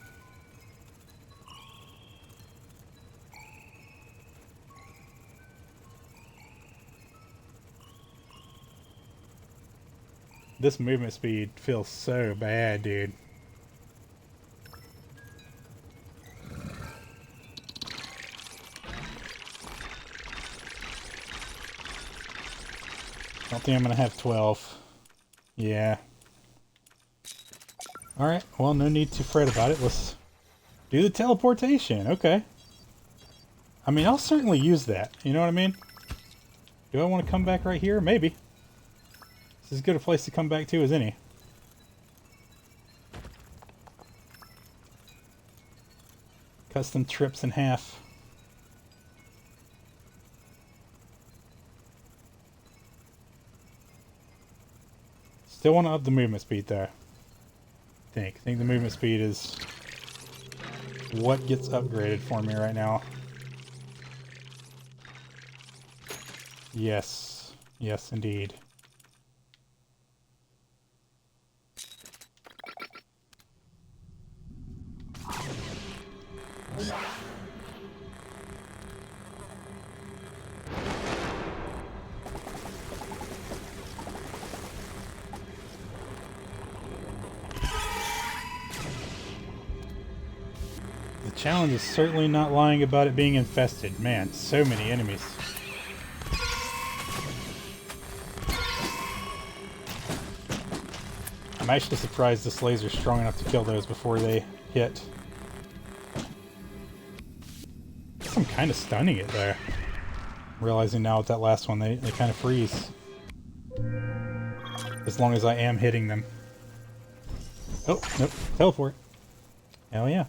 Speaker 1: This movement speed feels so bad, dude. Don't think I'm gonna have 12. Yeah. Alright, well, no need to fret about it. Let's do the teleportation. Okay. I mean, I'll certainly use that. You know what I mean? Do I want to come back right here? Maybe. This is as good a place to come back to as any. Cut some trips in half. Still want to up the movement speed though. I think the movement speed is what gets upgraded for me right now. Yes. Yes, indeed. The challenge is certainly not lying about it being infested. Man, so many enemies. I'm actually surprised this laser's strong enough to kill those before they hit. I guess I'm kind of stunning it there. Realizing now with that last one, they kind of freeze. As long as I am hitting them. Oh, nope. Teleport. Hell yeah.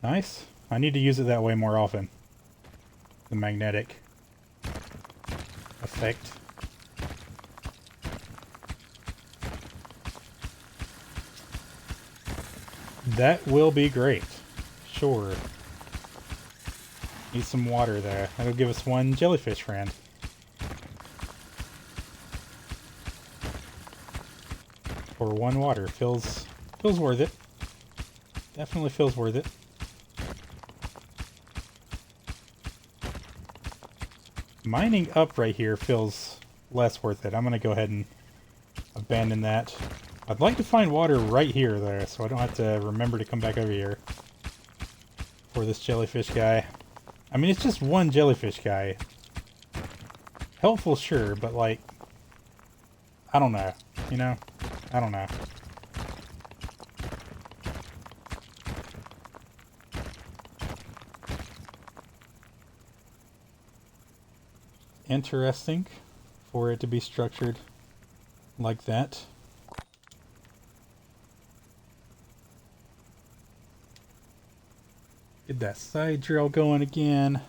Speaker 1: Nice. I need to use it that way more often. The magnetic effect. That will be great. Sure. Need some water there. That'll give us one jellyfish friend. For one water. Feels worth it. Definitely feels worth it. Mining up right here feels less worth it. I'm going to go ahead and abandon that. I'd like to find water right here, though, so I don't have to remember to come back over here for this jellyfish guy. I mean, it's just one jellyfish guy. Helpful, sure, but, like, I don't know. You know? I don't know. Interesting for it to be structured like that. Get that side drill going again.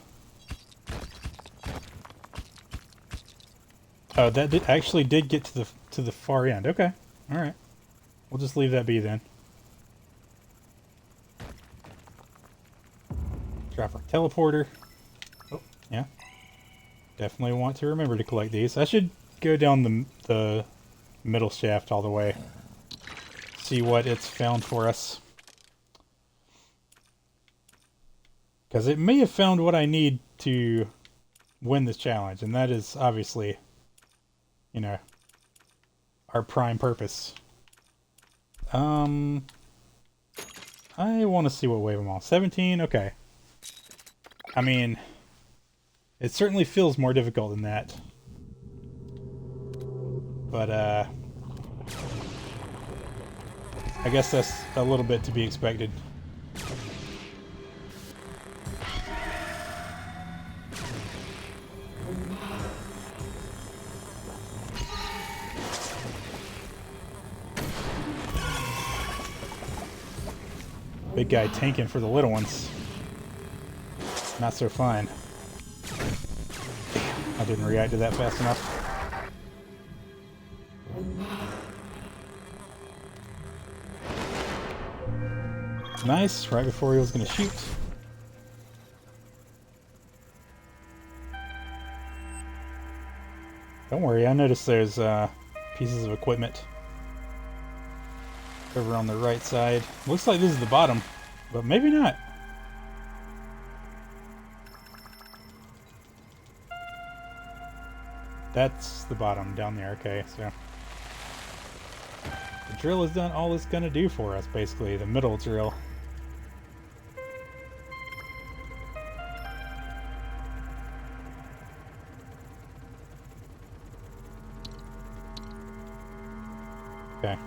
Speaker 1: Oh, that actually did get to the far end. Okay, all right. We'll just leave that be then. Drop our teleporter. Oh, yeah. Definitely want to remember to collect these. I should go down the middle shaft all the way. See what it's found for us. Because it may have found what I need to win this challenge, and that is obviously, you know, our prime purpose. I want to see what wave I'm on. 17? Okay. I mean, it certainly feels more difficult than that. But, I guess that's a little bit to be expected. Big guy tanking for the little ones. Not so fine. I didn't react to that fast enough. Nice, right before he was going to shoot. Don't worry, I noticed there's pieces of equipment over on the right side. Looks like this is the bottom, but maybe not. That's the bottom down there, okay, so. The drill has done all it's gonna do for us, basically, the middle drill. Okay.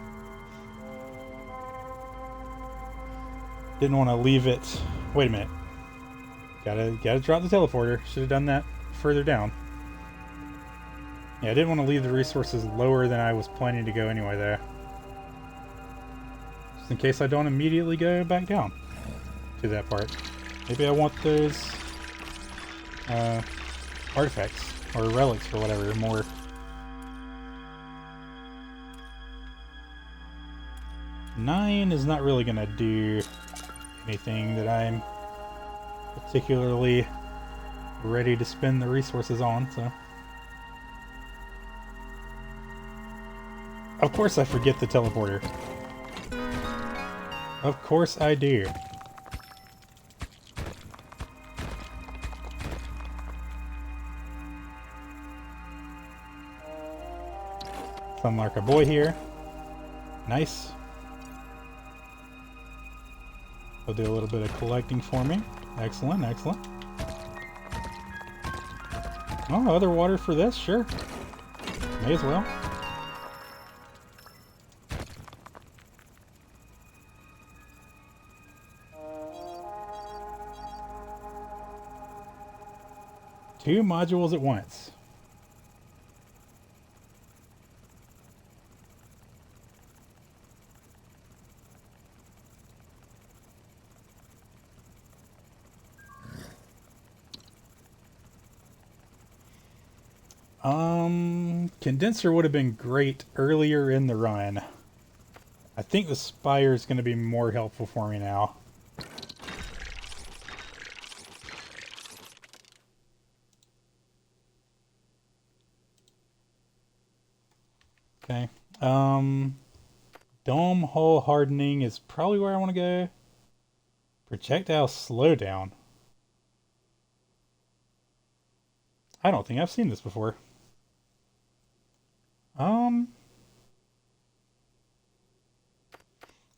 Speaker 1: Didn't want to leave it. Wait a minute. Gotta drop the teleporter. Should have done that further down. Yeah, I didn't want to leave the resources lower than I was planning to go anyway there. Just in case I don't immediately go back down to that part. Maybe I want those artifacts or relics or whatever more. Nine is not really gonna do anything that I'm particularly ready to spend the resources on, so. Of course I forget the teleporter. Of course I do. Some like a boy here. Nice. They'll do a little bit of collecting for me. Excellent, excellent. Oh, other water for this? Sure. May as well. Two modules at once. Condenser would have been great earlier in the run. I think the spire is going to be more helpful for me now. Okay. Dome hull hardening is probably where I want to go. Projectile slowdown. I don't think I've seen this before.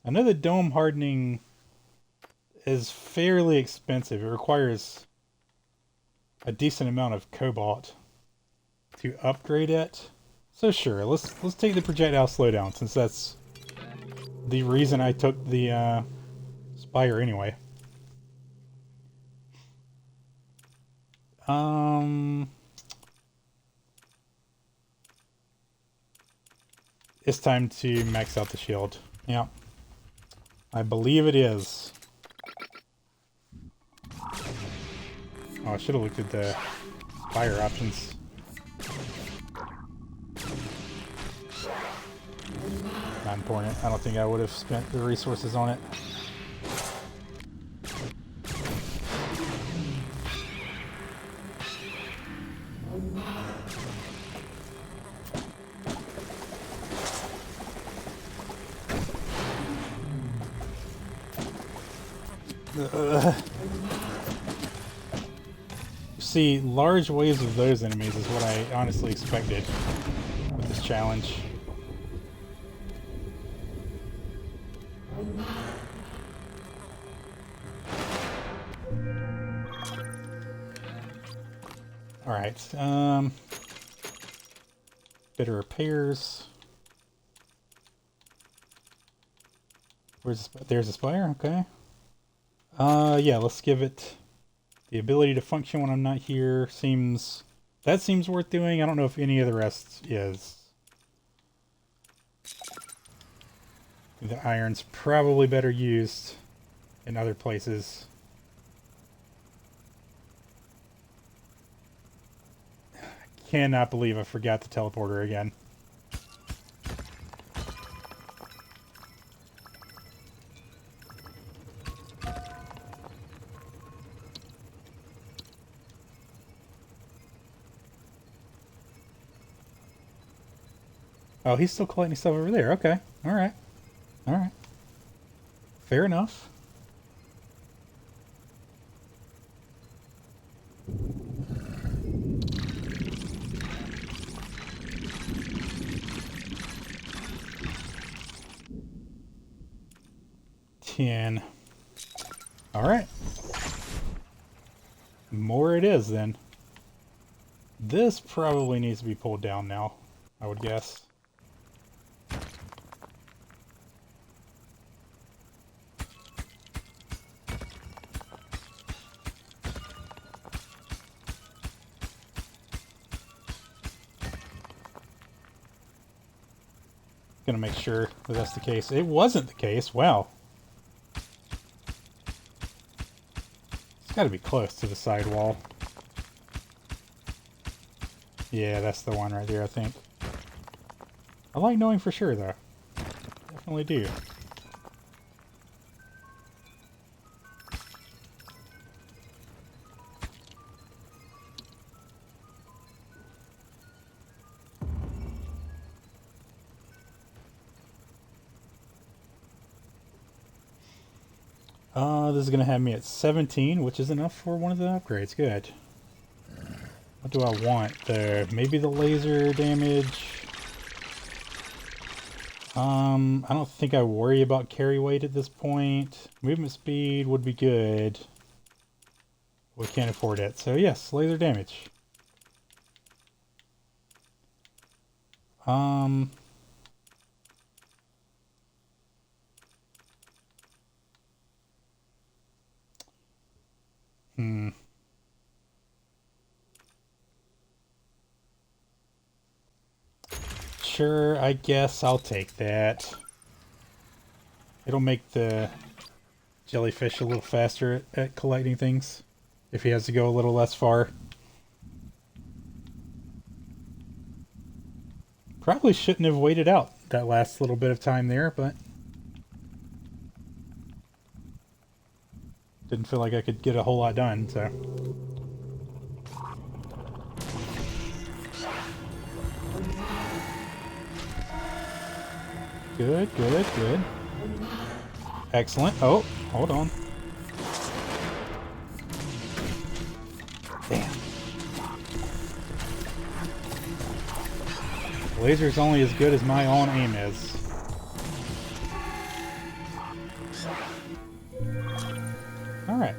Speaker 1: I know that dome hardening is fairly expensive. It requires a decent amount of cobalt to upgrade it. So sure, let's take the projectile slowdown, since that's the reason I took the spire anyway. It's time to max out the shield. Yeah. I believe it is. Oh, I should have looked at the spire options. Not important. I don't think I would have spent the resources on it. See, large waves of those enemies is what I honestly expected with this challenge. Alright, bit of repairs. There's a spire, okay. Yeah, let's give it the ability to function when I'm not here. That seems worth doing. I don't know if any of the rest is. The iron's probably better used in other places. Cannot believe I forgot the teleporter again. Oh, he's still collecting stuff over there. Okay. Alright. Alright. Fair enough. Alright. More it is then. This probably needs to be pulled down now, I would guess. Gonna make sure that that's the case. It wasn't the case. Wow. It's gotta be close to the side wall. Yeah, that's the one right there, I think. I like knowing for sure, though. Definitely do. This is going to have me at 17, which is enough for one of the upgrades. Good. What do I want there? Maybe the laser damage. I don't think I worry about carry weight at this point. Movement speed would be good. We can't afford it. So yes, laser damage. Sure, I guess I'll take that. It'll make the jellyfish a little faster at collecting things if he has to go a little less far. Probably shouldn't have waited out that last little bit of time there, but didn't feel like I could get a whole lot done, so. Good, good, good. Excellent. Oh, hold on. Damn. Laser's only as good as my own aim is. Alright.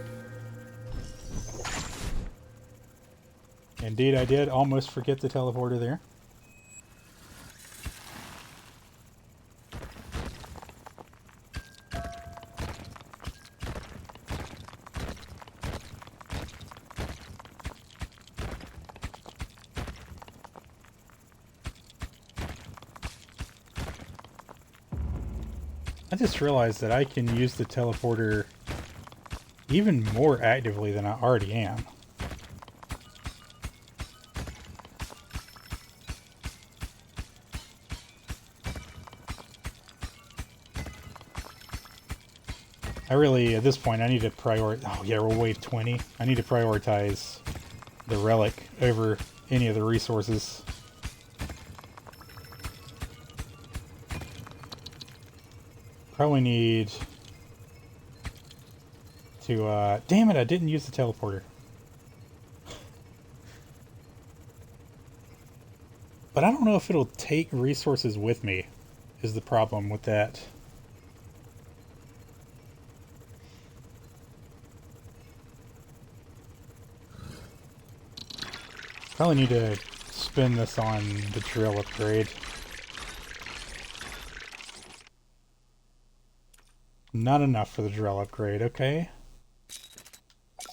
Speaker 1: Indeed, I did almost forget the teleporter there. I just realized that I can use the teleporter even more actively than I already am. I really, at this point, I need to prioritize... Oh yeah, we're wave 20. I need to prioritize the relic over any of the resources. Probably need to, damn it, I didn't use the teleporter. But I don't know if it'll take resources with me, is the problem with that. Probably need to spend this on the drill upgrade. Not enough for the drill upgrade, okay.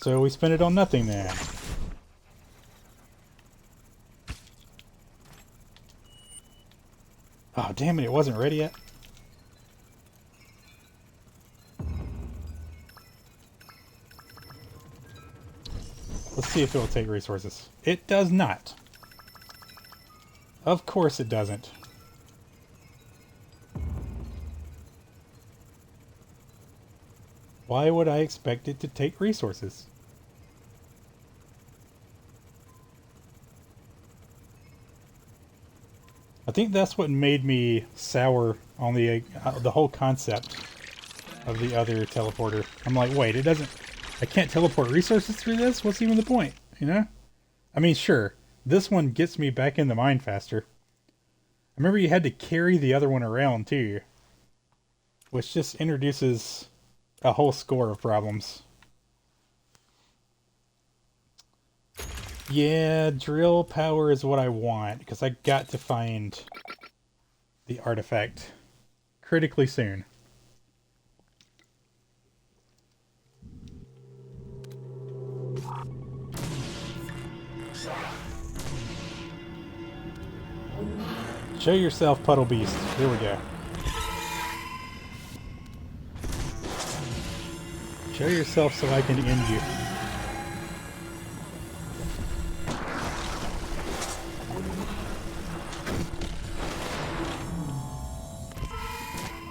Speaker 1: So we spend it on nothing then. Oh, damn it, it wasn't ready yet. Let's see if it will take resources. It does not. Of course it doesn't. Why would I expect it to take resources? I think that's what made me sour on the whole concept of the other teleporter. I'm like, wait, it doesn't... I can't teleport resources through this? What's even the point, you know? I mean, sure, this one gets me back in the mine faster. I remember you had to carry the other one around, too. Which just introduces a whole score of problems. Yeah, drill power is what I want, because I got to find the artifact critically soon. Show yourself, Puddle Beast. Here we go. Show yourself so I can end you.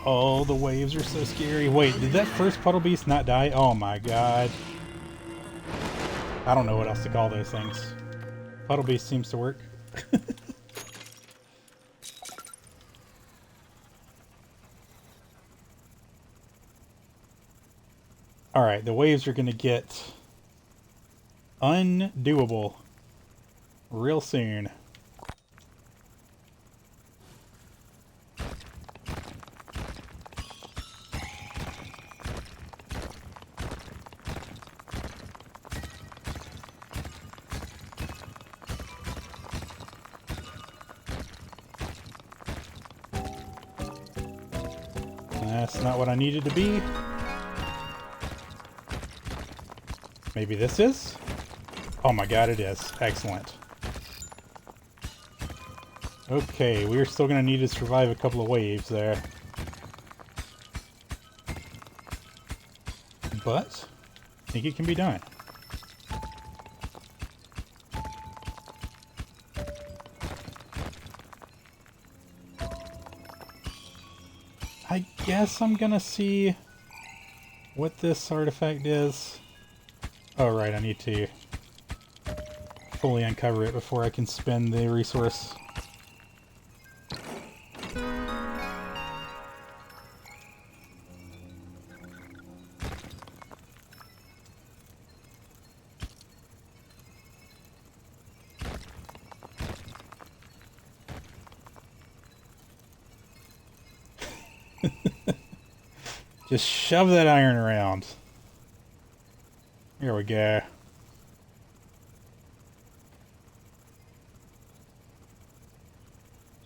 Speaker 1: Oh, the waves are so scary. Wait, did that first Puddle Beast not die? Oh my god. I don't know what else to call those things. Puddle Beast seems to work. Alright, the waves are going to get undoable real soon. That's not what I needed to be. Maybe this is? Oh my god, it is. Excellent. Okay, we're still going to need to survive a couple of waves there. But, I think it can be done. I guess I'm going to see what this artifact is. Oh, right, I need to fully uncover it before I can spend the resource. Just shove that iron around. Here we go.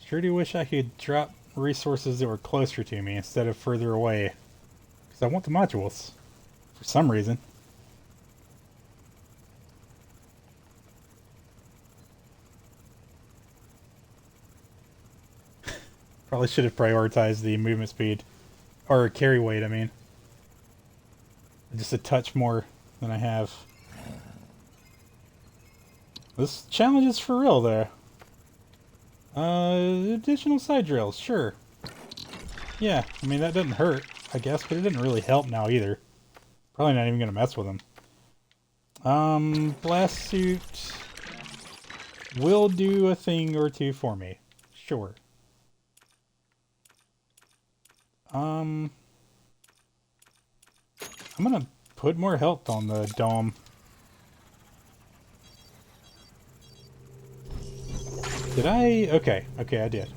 Speaker 1: Sure do wish I could drop resources that were closer to me instead of further away. Because I want the modules. For some reason. Probably should have prioritized the movement speed. Or carry weight, I mean. Just a touch more than I have. This challenge is for real there. Additional side drills, sure. Yeah, I mean that doesn't hurt, I guess, but it didn't really help now either. Probably not even gonna mess with them. Blast suit will do a thing or two for me. Sure. I'm gonna put more health on the dome. Did I? Okay. Okay, I did.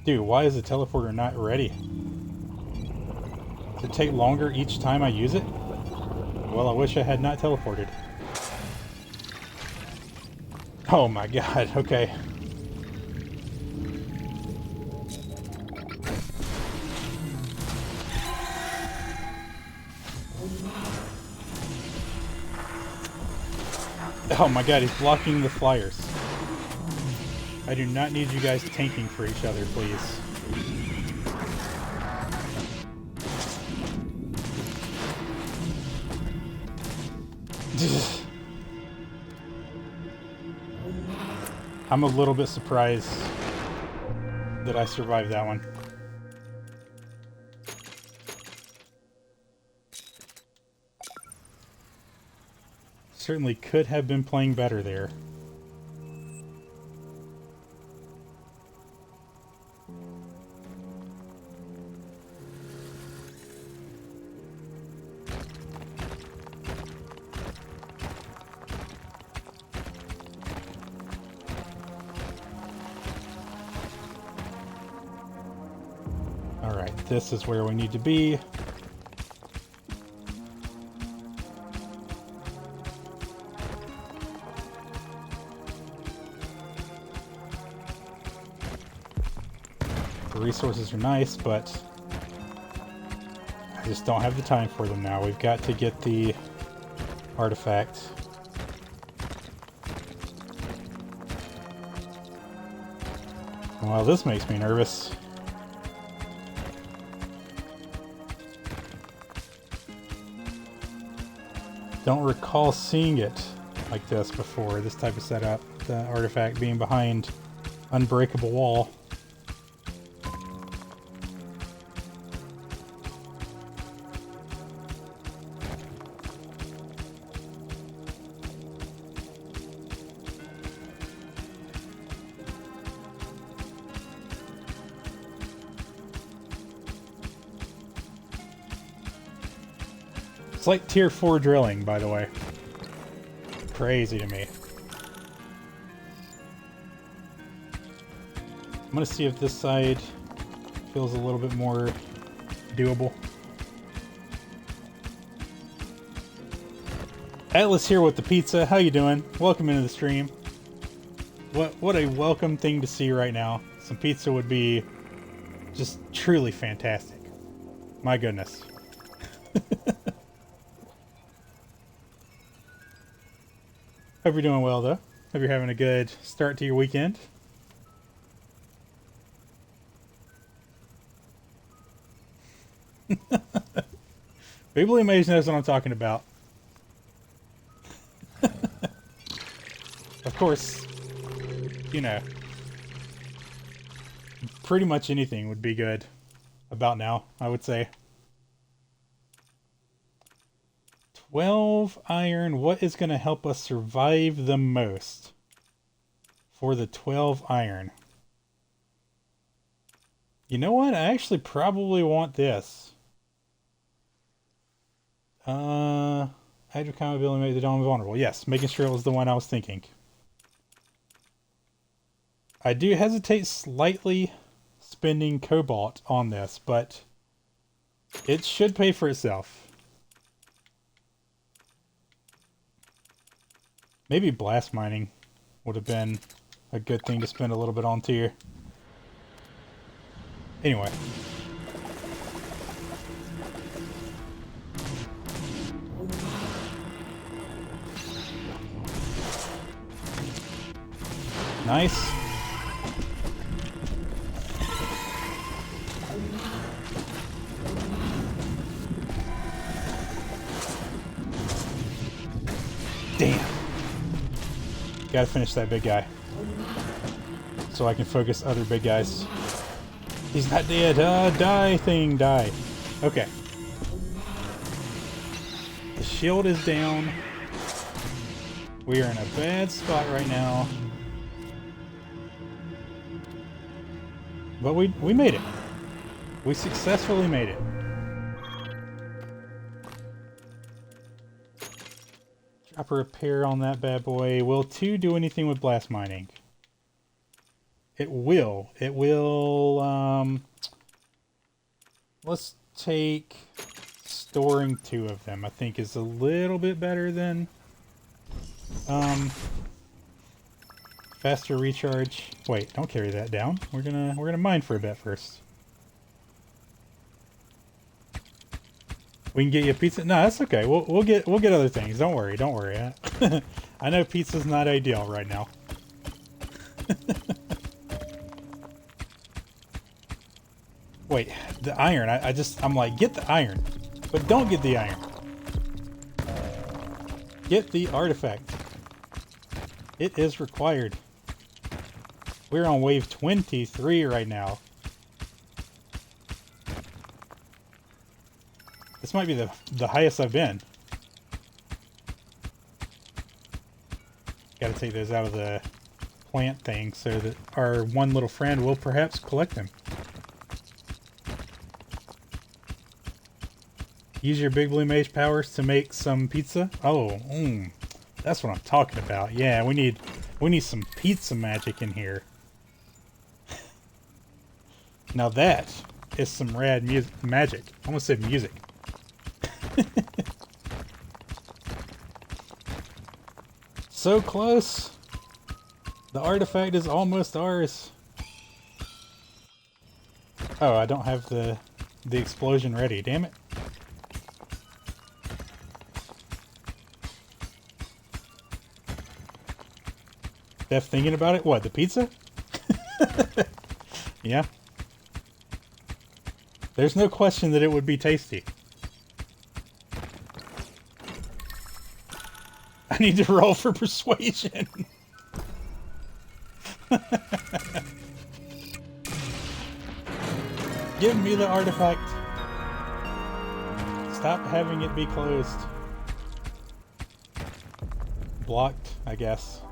Speaker 1: Dude, why is the teleporter not ready? Does it take longer each time I use it? Well, I wish I had not teleported. Oh my god, okay. Oh my god, he's blocking the flyers. I do not need you guys tanking for each other, please. I'm a little bit surprised that I survived that one. Certainly could have been playing better there. Alright, this is where we need to be. The resources are nice, but I just don't have the time for them now. We've got to get the artifact. Well, this makes me nervous. Don't recall seeing it like this before, this type of setup. The artifact being behind unbreakable wall. It's like tier 4 drilling, by the way. Crazy to me. I'm gonna see if this side feels a little bit more doable. Atlas here with the pizza. How you doing? Welcome into the stream. What a welcome thing to see right now. Some pizza would be just truly fantastic. My goodness. Hope you're doing well, though. Hope you're having a good start to your weekend. People Amazing knows what I'm talking about. Of course, you know, pretty much anything would be good about now, I would say. 12 iron, what is going to help us survive the most for the 12 iron? You know what? I actually probably want this. Hydrocom ability made the dome vulnerable. Yes, making sure it was the one I was thinking. I do hesitate slightly spending cobalt on this, but it should pay for itself. Maybe blast mining would have been a good thing to spend a little bit on too. Anyway. Nice. Damn. Gotta finish that big guy. So I can focus other big guys. He's not dead. Die thing, die. Okay. The shield is down. We are in a bad spot right now. But we made it. We successfully made it. Drop a repair on that bad boy. Will 2 do anything with blast mining? It will. It will, let's take storing 2 of them. I think is a little bit better than, faster recharge. Wait, don't carry that down. We're gonna mine for a bit first. We can get you a pizza. No, that's okay. We'll get other things. Don't worry. Don't worry. I know pizza's not ideal right now. Wait, the iron. I'm like, get the iron, but don't get the iron. Get the artifact. It is required. We're on wave 23 right now. This might be the highest I've been. Gotta take those out of the plant thing so that our one little friend will perhaps collect them. Use your big blue mage powers to make some pizza. Oh, that's what I'm talking about. Yeah, we need some pizza magic in here. Now that is some rad magic. I almost said music. So close. The artifact is almost ours. Oh, I don't have the explosion ready. Damn it. Steph thinking about it? What, the pizza? Yeah. There's no question that it would be tasty. I need to roll for persuasion. Give me the artifact. Stop having it be closed. Blocked, I guess.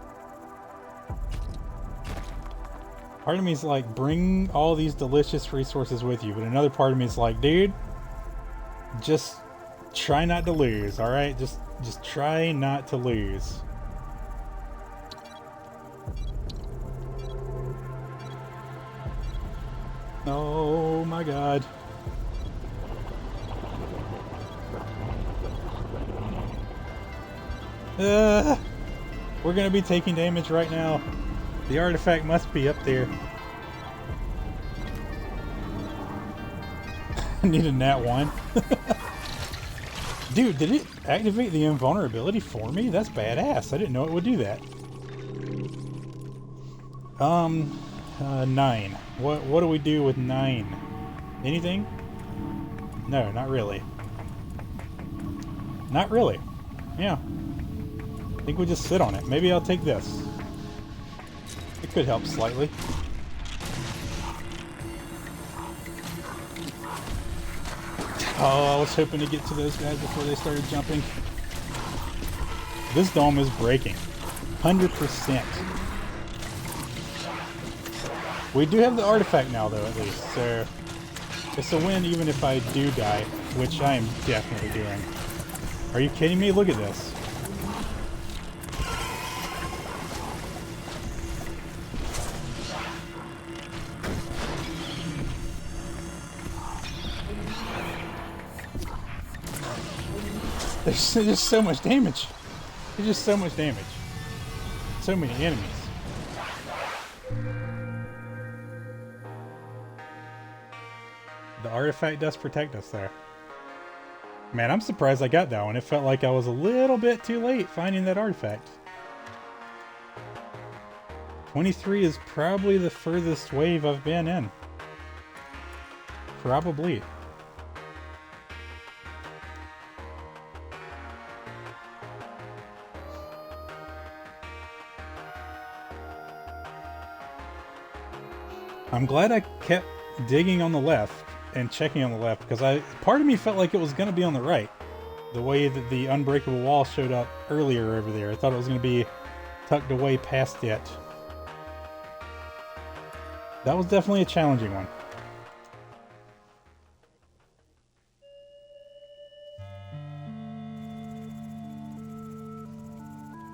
Speaker 1: Part of me is like, bring all these delicious resources with you, but another part of me is like, dude, just try not to lose, alright? Just try not to lose. Oh my god. We're gonna be taking damage right now. The artifact must be up there. I need a nat 1. Dude, did it activate the invulnerability for me? That's badass. I didn't know it would do that. 9. What do we do with 9? Anything? No, not really. Not really. Yeah. I think we just sit on it. Maybe I'll take this. It could help slightly. Oh, I was hoping to get to those guys before they started jumping. This dome is breaking. 100%. We do have the artifact now, though, at least. So it's a win even if I do die, which I am definitely doing. Are you kidding me? Look at this. There's just so much damage. There's just so much damage. So many enemies. The artifact does protect us there. Man, I'm surprised I got that one. It felt like I was a little bit too late finding that artifact. 23 is probably the furthest wave I've been in. Probably. I'm glad I kept digging on the left and checking on the left, because part of me felt like it was going to be on the right. The way that the unbreakable wall showed up earlier over there. I thought it was going to be tucked away past it. That was definitely a challenging one.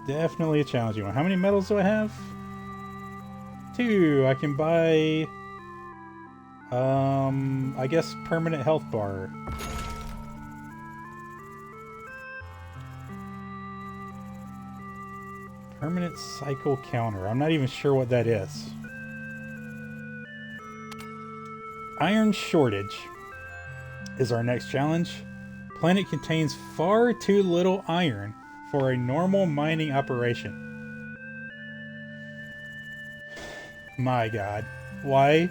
Speaker 1: definitely a challenging one. How many medals do I have? 2. I can buy... I guess permanent health bar. Permanent cycle counter. I'm not even sure what that is. Iron shortage is our next challenge. Planet contains far too little iron for a normal mining operation. My god. Why?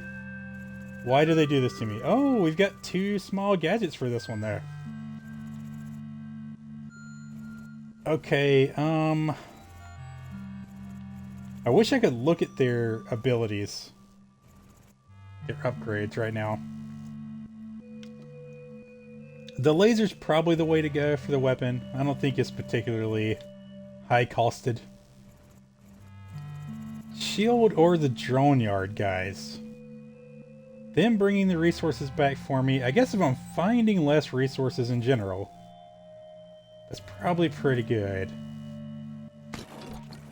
Speaker 1: Why do they do this to me? Oh, we've got 2 small gadgets for this one there. Okay, I wish I could look at their abilities. Their upgrades right now. The laser's probably the way to go for the weapon. I don't think it's particularly high costed. Shield or the drone yard, guys. Them bringing the resources back for me. I guess if I'm finding less resources in general, that's probably pretty good.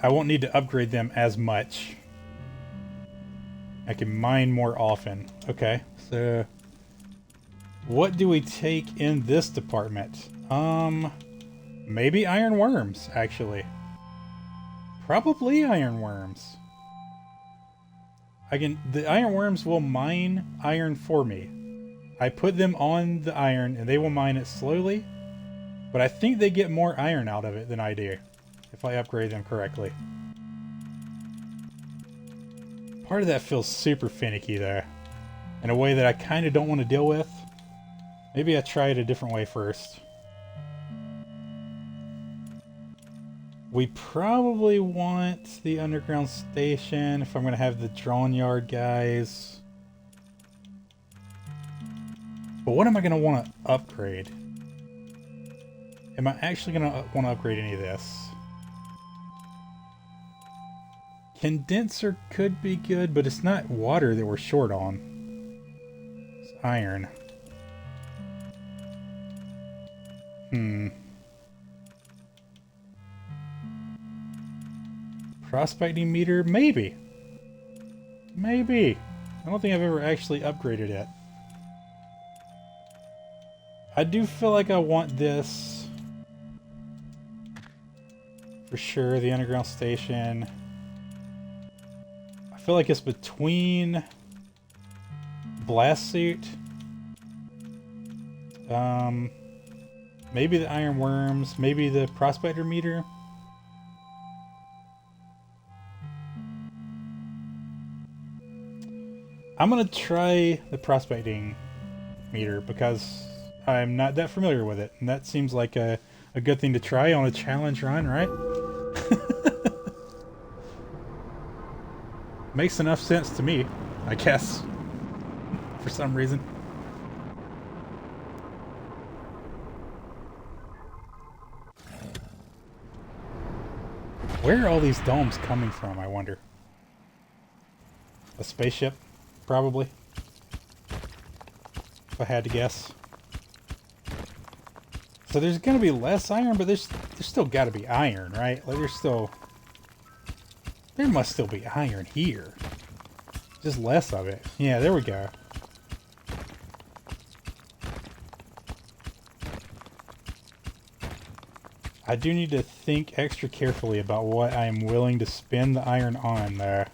Speaker 1: I won't need to upgrade them as much. I can mine more often. Okay, so what do we take in this department? Maybe iron worms, actually. Probably iron worms. The iron worms will mine iron for me. I put them on the iron and they will mine it slowly, but I think they get more iron out of it than I do, if I upgrade them correctly. Part of that feels super finicky though, in a way that I kind of don't want to deal with. Maybe I try it a different way first. We probably want the underground station if I'm going to have the drone yard guys. But what am I going to want to upgrade? Am I actually going to want to upgrade any of this? Condenser could be good, but it's not water that we're short on. It's iron. Prospecting meter? Maybe. Maybe. I don't think I've ever actually upgraded it. I do feel like I want this. For sure, the underground station. I feel like it's between blast suit. Maybe the iron worms, maybe the prospector meter. I'm gonna try the prospecting meter because I'm not that familiar with it, and that seems like a good thing to try on a challenge run, right? Makes enough sense to me, I guess, for some reason. Where are all these domes coming from, I wonder? A spaceship? Probably. If I had to guess. So there's gonna be less iron, but there's still gotta be iron, right? Like there must still be iron here. Just less of it. Yeah, there we go. I do need to think extra carefully about what I am willing to spend the iron on there.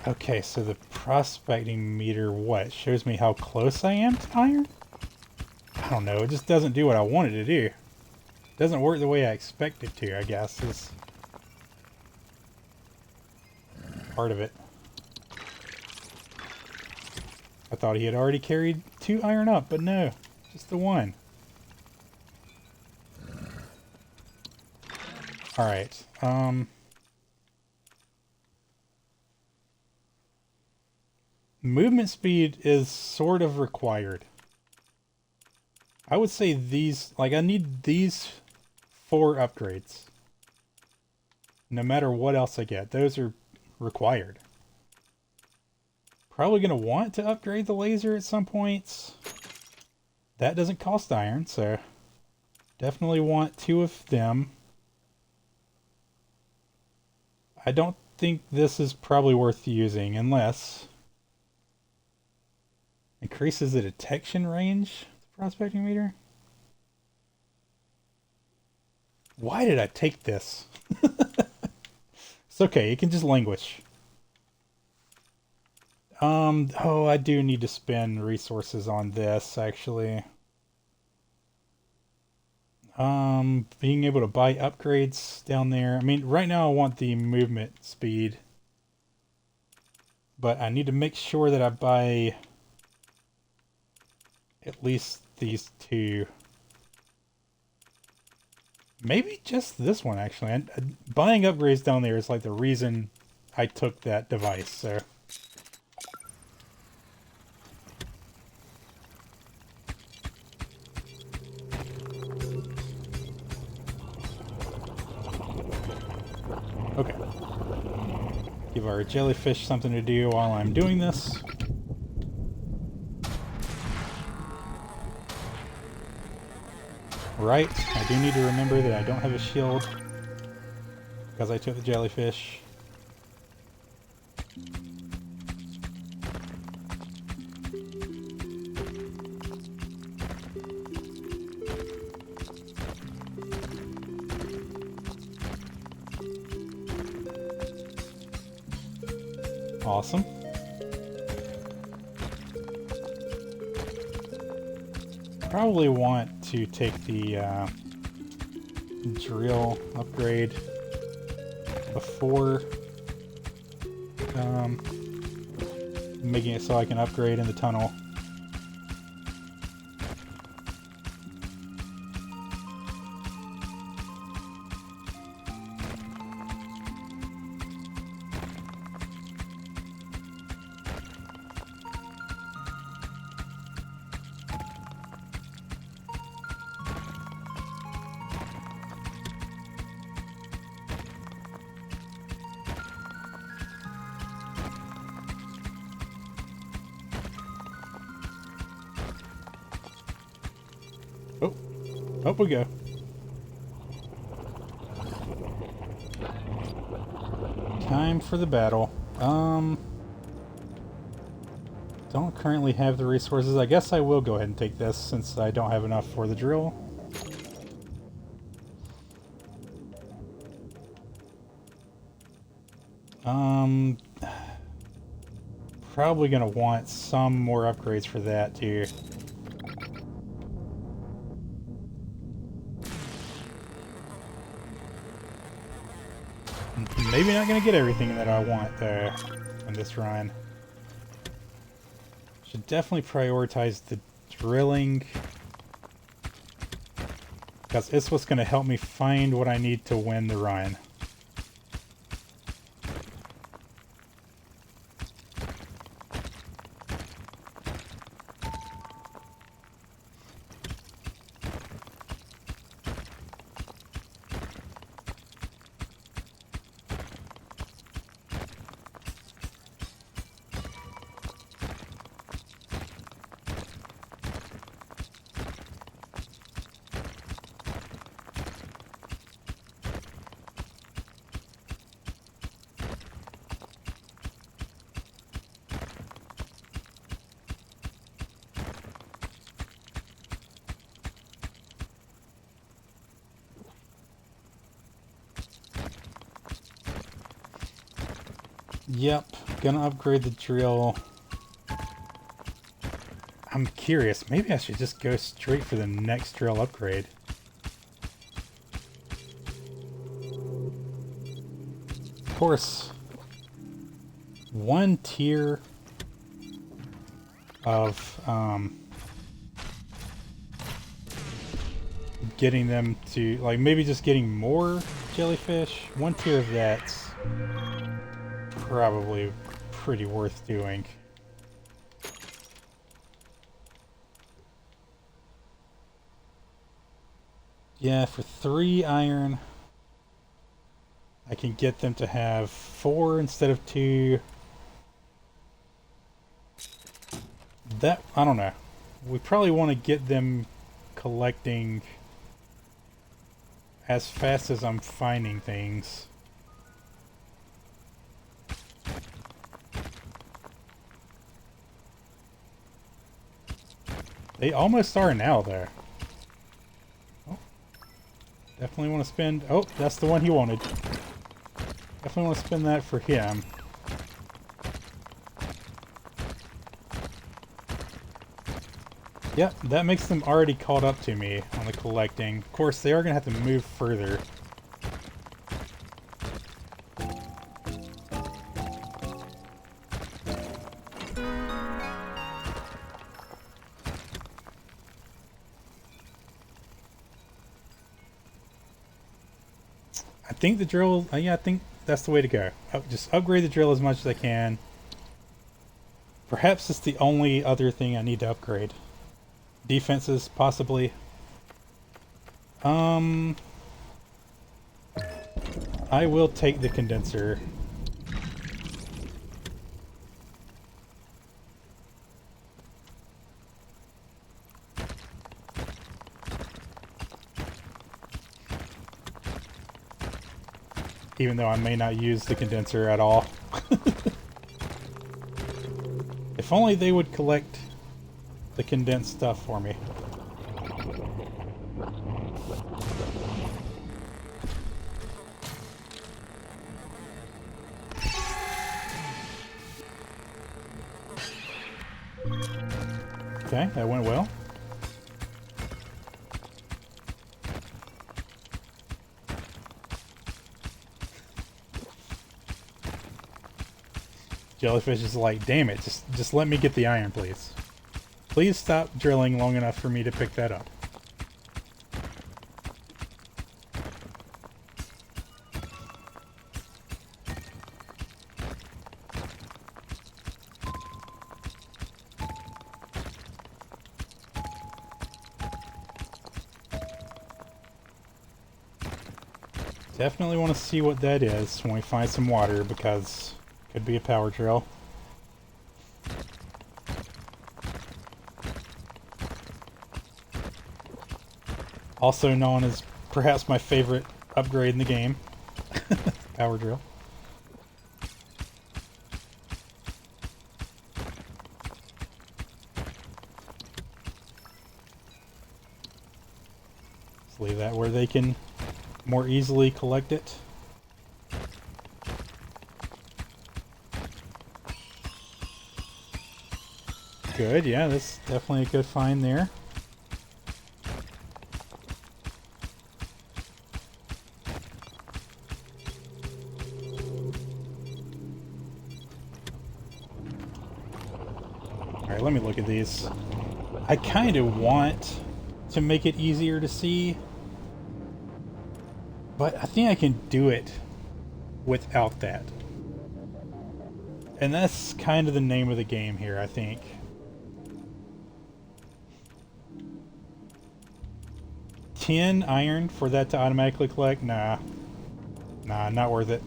Speaker 1: Okay, so the prospecting meter, what? Shows me how close I am to iron? I don't know, it just doesn't do what I wanted to do. It doesn't work the way I expect it to, I guess, is part of it. I thought he had already carried 2 iron up, but no, just the 1. Alright, movement speed is sort of required. I would say these, like I need these 4 upgrades. No matter what else I get, those are required. Probably going to want to upgrade the laser at some points. That doesn't cost iron, so definitely want 2 of them. I don't think this is probably worth using unless increases the detection range of the prospecting meter. Why did I take this? It's okay, it can just languish. Oh, I do need to spend resources on this, actually. Being able to buy upgrades down there. I mean, right now I want the movement speed. But I need to make sure that I buy at least these 2. Maybe just this one, actually. And buying upgrades down there is like the reason I took that device, so... Okay. Give our jellyfish something to do while I'm doing this. Right, I do need to remember that I don't have a shield because I took the jellyfish. Awesome. Probably want to take the drill upgrade before making it so I can upgrade in the tunnel. Oh, up we go. Time for the battle. Don't currently have the resources. I guess I will go ahead and take this since I don't have enough for the drill. Probably gonna want some more upgrades for that too. Maybe not gonna get everything that I want though in this run. Should definitely prioritize the drilling because it's what's gonna help me find what I need to win the run. Yep, gonna upgrade the drill. I'm curious, maybe I should just go straight for the next drill upgrade. Of course, one tier of getting them to, like, maybe just getting more jellyfish, one tier of that's probably pretty worth doing. Yeah, for 3 iron, I can get them to have 4 instead of 2. That, I don't know. We probably want to get them collecting as fast as I'm finding things. They almost are now, though. Oh, definitely want to spend... Oh, that's the one he wanted. Definitely want to spend that for him. Yep, that makes them already caught up to me on the collecting. Of course, they are going to have to move further. I think the drill... yeah, I think that's the way to go. Just upgrade the drill as much as I can. Perhaps it's the only other thing I need to upgrade. Defenses, possibly. I will take the condenser. Even though I may not use the condenser at all. If only they would collect the condensed stuff for me. Okay, that went well. Jellyfish is like, damn it, just let me get the iron, please. Please stop drilling long enough for me to pick that up. Definitely want to see what that is when we find some water, because it could be a power drill. Also known as perhaps my favorite upgrade in the game. Power drill. Let's leave that where they can more easily collect it. Good, yeah, that's definitely a good find there. Alright, let me look at these. I kind of want to make it easier to see, but I think I can do it without that. And that's kind of the name of the game here, I think. $10 iron for that to automatically collect? Nah. Nah, not worth it.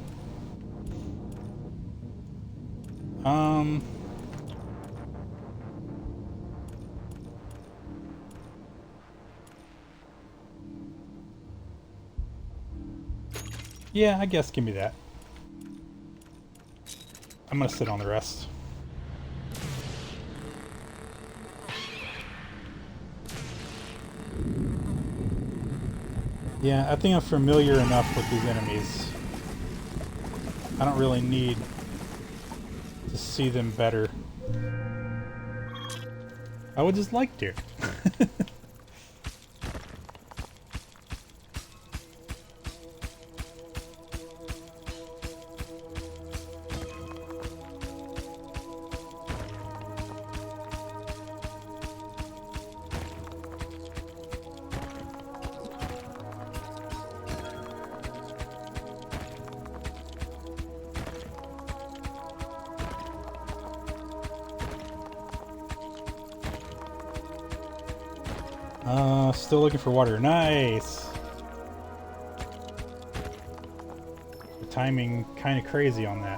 Speaker 1: Yeah, I guess give me that. I'm gonna sit on the rest. Yeah, I think I'm familiar enough with these enemies. I don't really need to see them better. I would just like to. Still looking for water. Nice! timing kind of crazy on that.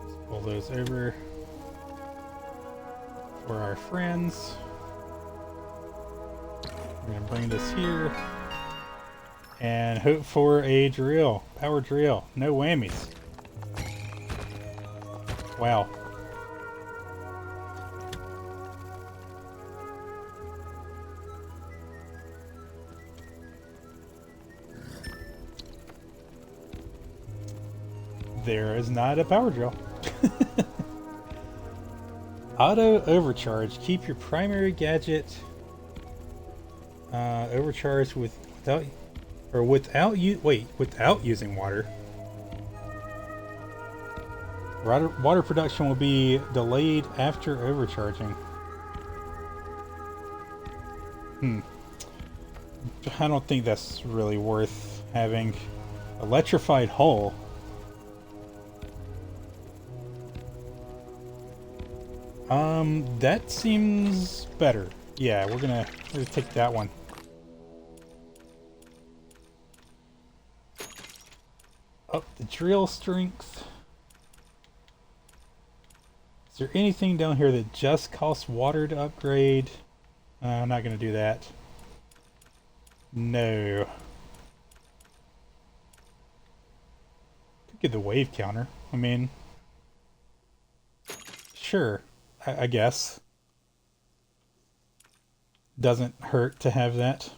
Speaker 1: Let's pull those over for our friends. We're gonna bring this here and hope for a drill. Power drill. No whammies. Wow. There is not a power drill. Auto overcharge. Keep your primary gadget overcharged without using water. Water production will be delayed after overcharging. I don't think that's really worth having. Electrified hull. That seems better. Yeah, we're gonna take that one. Up the drill strength. Is there anything down here that just costs water to upgrade? I'm not gonna do that. No. Could get the wave counter. I mean, sure. I guess. Doesn't hurt to have that.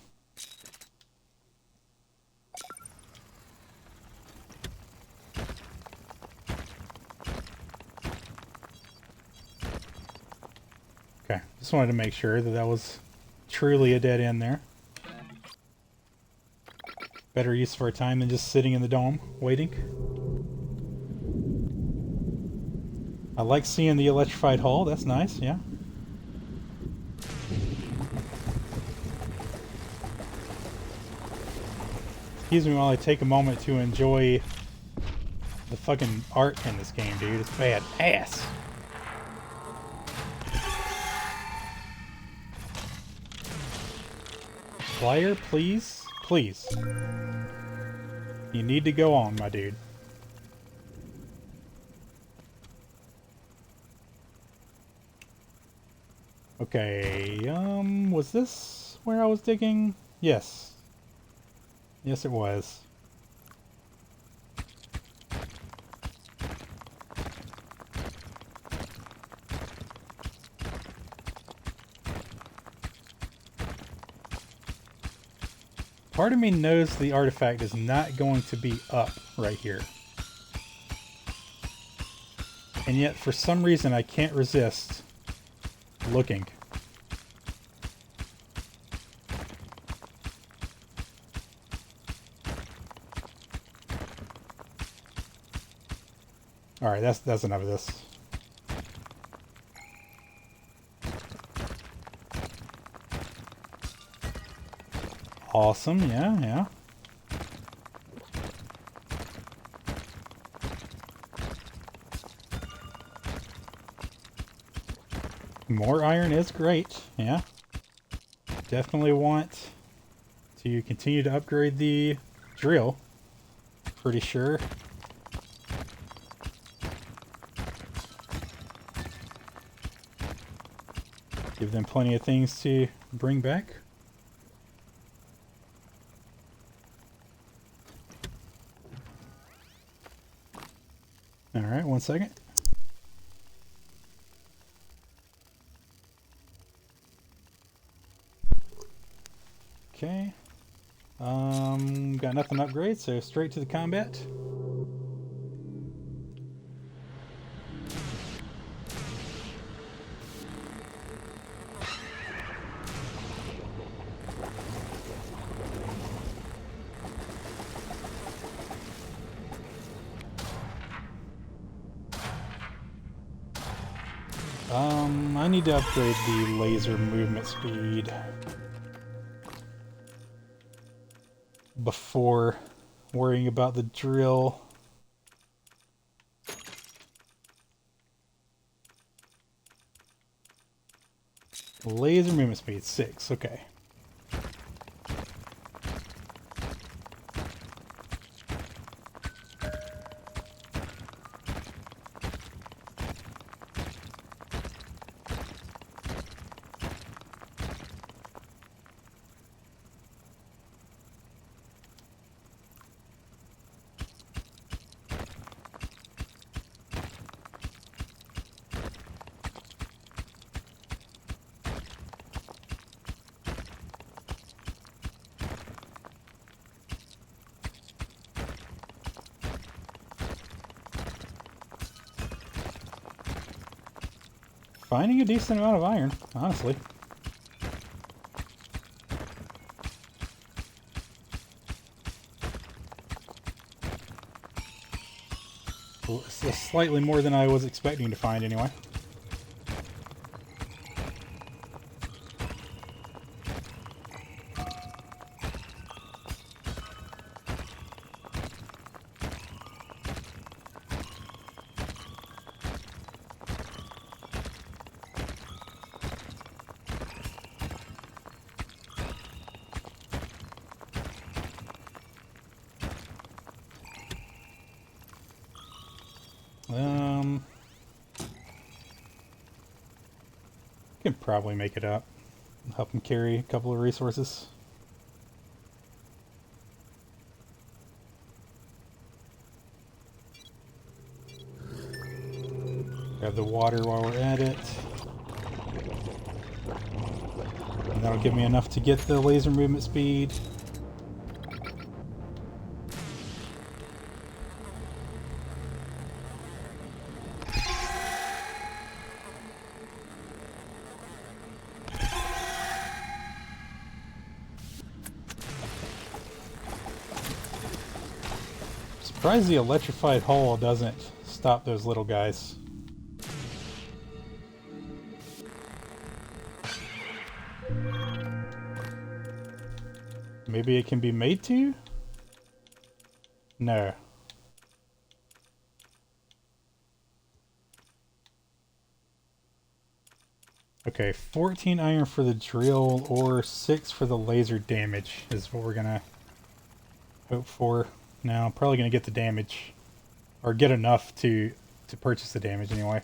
Speaker 1: Okay, just wanted to make sure that that was truly a dead end there. Better use of our time than just sitting in the dome, waiting. I like seeing the electrified hull, that's nice, yeah. Excuse me while I take a moment to enjoy the fucking art in this game, dude. It's bad ass. Flyer, please? Please. You need to go on, my dude. Okay, was this where I was digging? Yes. Yes, it was. Part of me knows the artifact is not going to be up right here. And yet, for some reason, I can't resist looking. Alright, that's enough of this. Awesome, yeah. More iron is great, yeah. Definitely want to continue to upgrade the drill. Pretty sure. Give them plenty of things to bring back. Alright, 1 second. Okay. Got nothing to upgrade, so straight to the combat. I need to upgrade the laser movement speed before worrying about the drill. Laser movement speed 6, okay. finding a decent amount of iron, honestly. Slightly more than I was expecting to find, anyway. Can probably make it up. Help him carry a couple of resources. Grab the water while we're at it. And that'll give me enough to get the laser movement speed. Surprised the electrified hull doesn't stop those little guys. Maybe it can be made to? No. Okay, 14 iron for the drill or 6 for the laser damage is what we're gonna hope for. Now, I'm probably gonna get the damage, or get enough to purchase the damage anyway.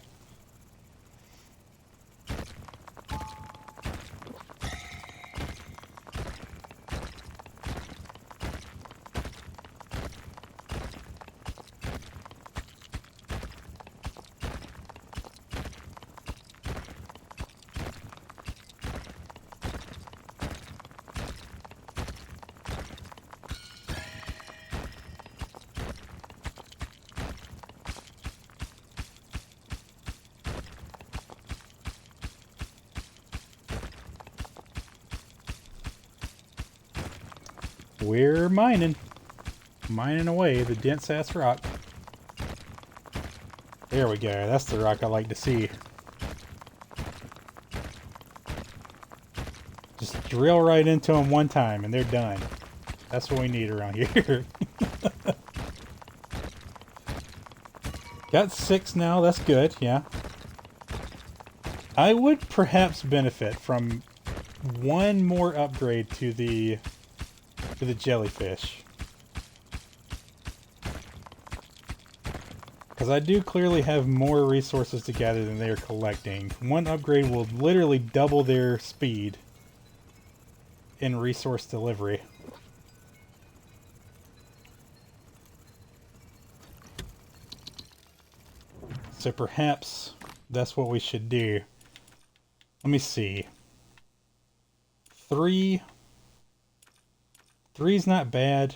Speaker 1: We're mining. Mining away the dense ass rock. There we go. That's the rock I like to see. Just drill right into them one time and they're done. That's what we need around here. Got 6 now. That's good. Yeah. I would perhaps benefit from one more upgrade to the jellyfish. Because I do clearly have more resources to gather than they are collecting. One upgrade will literally double their speed in resource delivery. So perhaps that's what we should do. Let me see. 3. 3's not bad.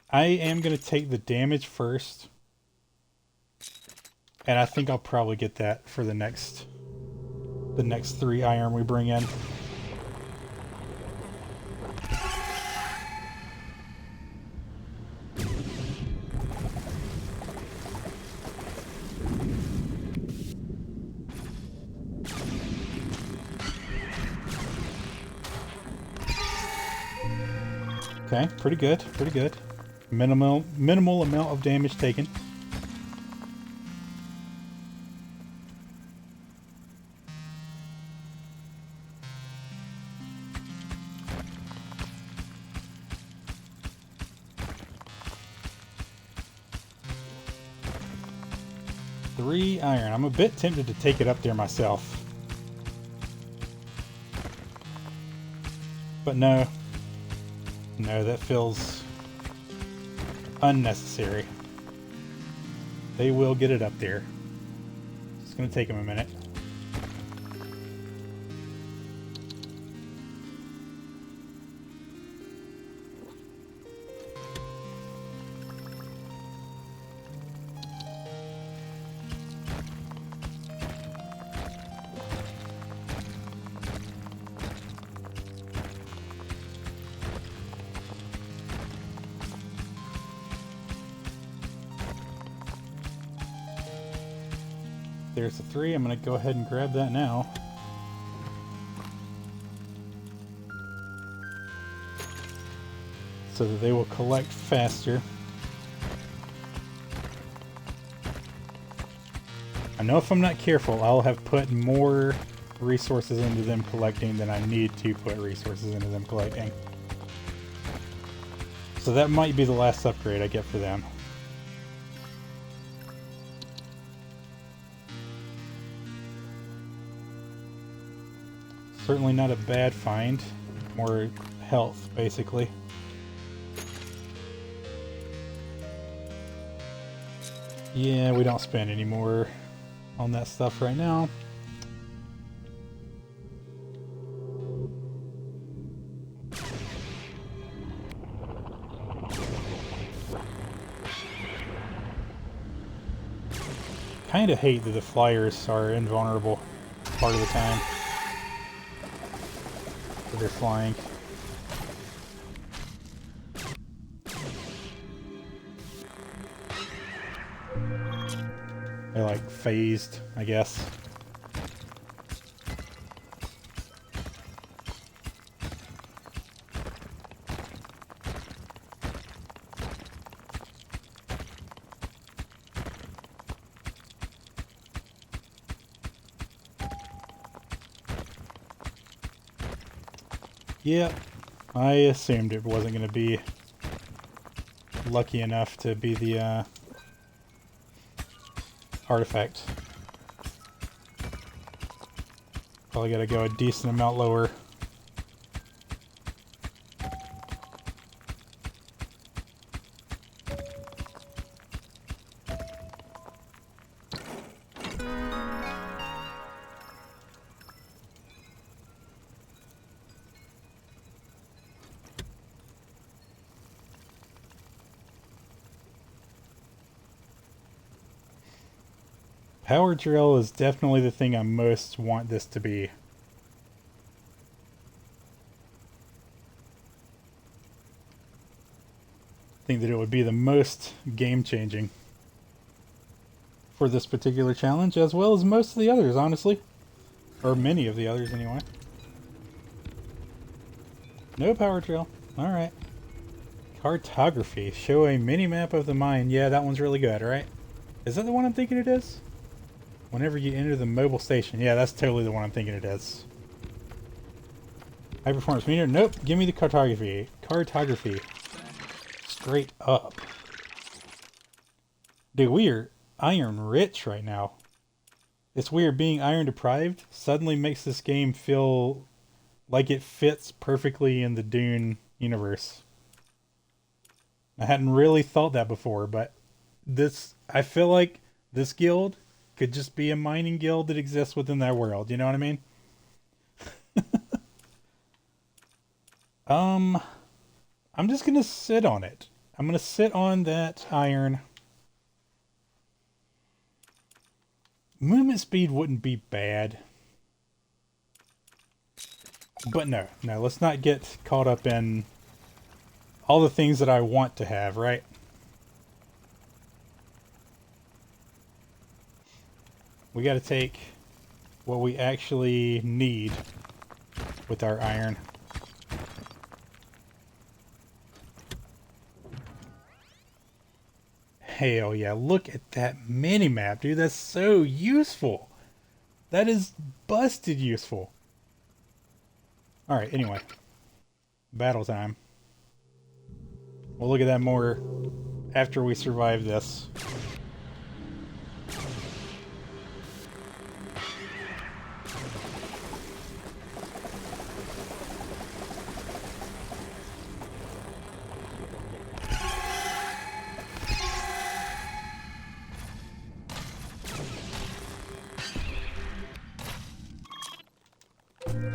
Speaker 1: I am going to take the damage first. And I think I'll probably get that for the next 3 iron we bring in. Okay, pretty good, pretty good. Minimal amount of damage taken. Three iron. I'm a bit tempted to take it up there myself. But no. No, that feels unnecessary. They will get it up there. It's going to take them a minute. There's the 3. I'm going to go ahead and grab that now. So that they will collect faster. I know if I'm not careful, I'll have put more resources into them collecting than I need to put resources into them collecting. So that might be the last upgrade I get for them. Certainly not a bad find. More health, basically. Yeah, we don't spend any more on that stuff right now. Kinda hate that the flyers are invulnerable part of the time. So they're flying. They're like phased, I guess. Yep, I assumed it wasn't going to be lucky enough to be the artifact. Probably got to go a decent amount lower. Power drill is definitely the thing I most want this to be. I think that it would be the most game-changing for this particular challenge, as well as most of the others, honestly. Or many of the others, anyway. No power drill. Alright. Cartography. Show a mini-map of the mine. Yeah, that one's really good, right? Is that the one I'm thinking it is? Whenever you enter the mobile station. Yeah, that's totally the one I'm thinking it is. High performance meter? Nope. Give me the cartography. Cartography. Straight up. Dude, we are iron rich right now. It's weird, being iron deprived suddenly makes this game feel like it fits perfectly in the Dune universe. I hadn't really thought that before, but I feel like this guild could just be a mining guild that exists within that world, you know what I mean? I'm just gonna sit on it. I'm gonna sit on that iron. Movement speed wouldn't be bad. But no, let's not get caught up in all the things that I want to have, right? We gotta take what we actually need with our iron. Hell yeah, look at that mini-map, dude. That's so useful. That is busted useful. Alright, anyway. Battle time. We'll look at that more after we survive this.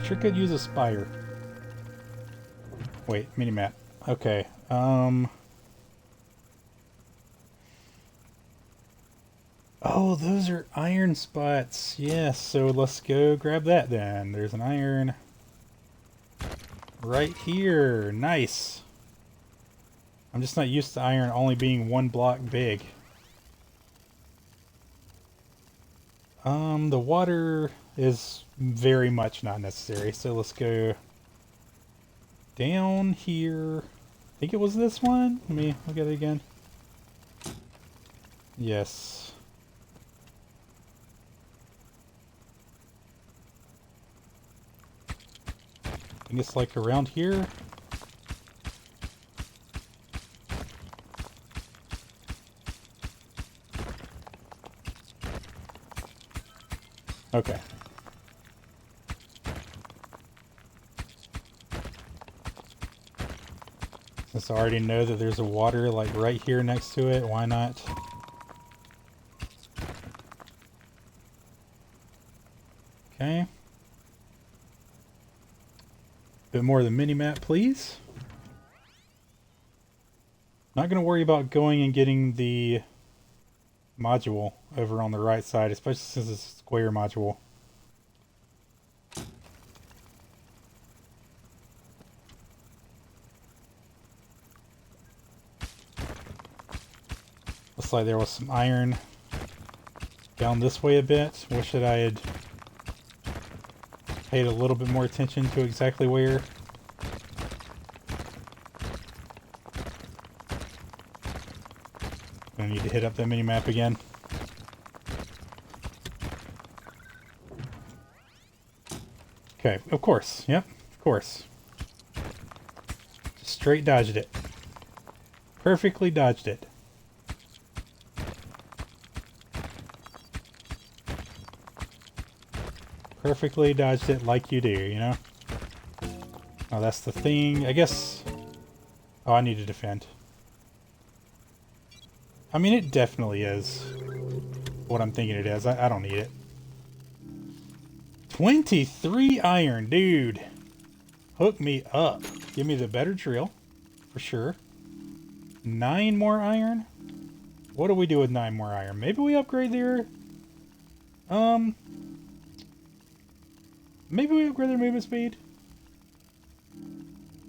Speaker 1: Sure could use a spire. Wait, minimap. Okay, oh, those are iron spots. Yes, so let's go grab that then. There's an iron right here. Nice. I'm just not used to iron only being one block big. The water is very much not necessary, so let's go down here. I think it was this one. Let me look at it again. Yes. I think it's like around here. Okay. Since I already know that there's a water like right here next to it, why not? Okay. Bit more of the mini-map, please. Not going to worry about going and getting the module over on the right side, especially since it's a square module. Looks like there was some iron down this way a bit. Wish that I had paid a little bit more attention to exactly where. I need to hit up that mini-map again. Okay, of course. Yep, of course. Just straight dodged it. Perfectly dodged it. Perfectly dodged it like you do, you know? Oh, that's the thing. I guess... Oh, I need to defend. I mean, it definitely is what I'm thinking it is. I don't need it. 23 iron, dude. Hook me up. Give me the better drill, for sure. 9 more iron? What do we do with 9 more iron? Maybe we upgrade their... Maybe we upgrade their movement speed?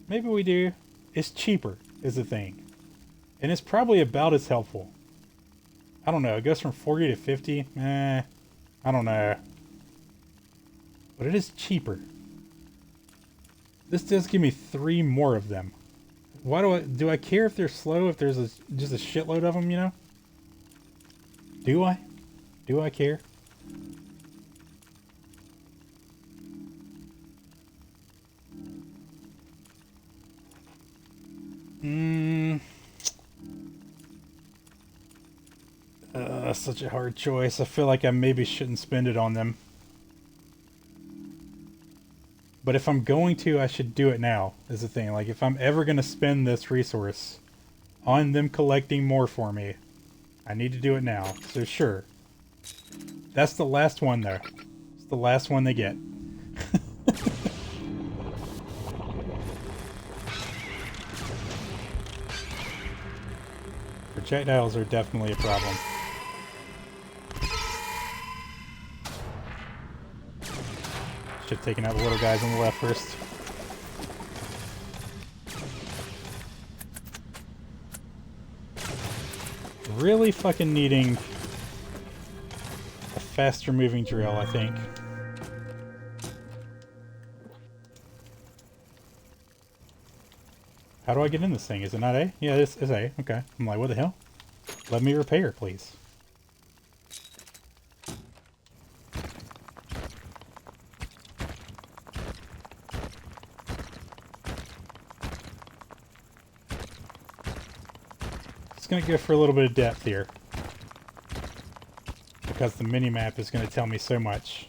Speaker 1: Maybe we do. It's cheaper, is the thing. And it's probably about as helpful. I don't know, it goes from 40 to 50. I don't know. But it is cheaper. This does give me 3 more of them. Why do I care if they're slow, if there's just a shitload of them, you know? Do I? Do I care? Such a hard choice. I feel like I maybe shouldn't spend it on them. But if I'm going to, I should do it now, is the thing. Like, if I'm ever going to spend this resource on them collecting more for me, I need to do it now. So sure. That's the last one, though. It's the last one they get. Projectiles are definitely a problem. Should have taken out the little guys on the left first. Really fucking needing a faster moving drill, I think. How do I get in this thing? Is it not A? Yeah, it's A. Okay. I'm like, what the hell? Let me repair, please. Just gonna go for a little bit of depth here. Because the mini-map is gonna tell me so much.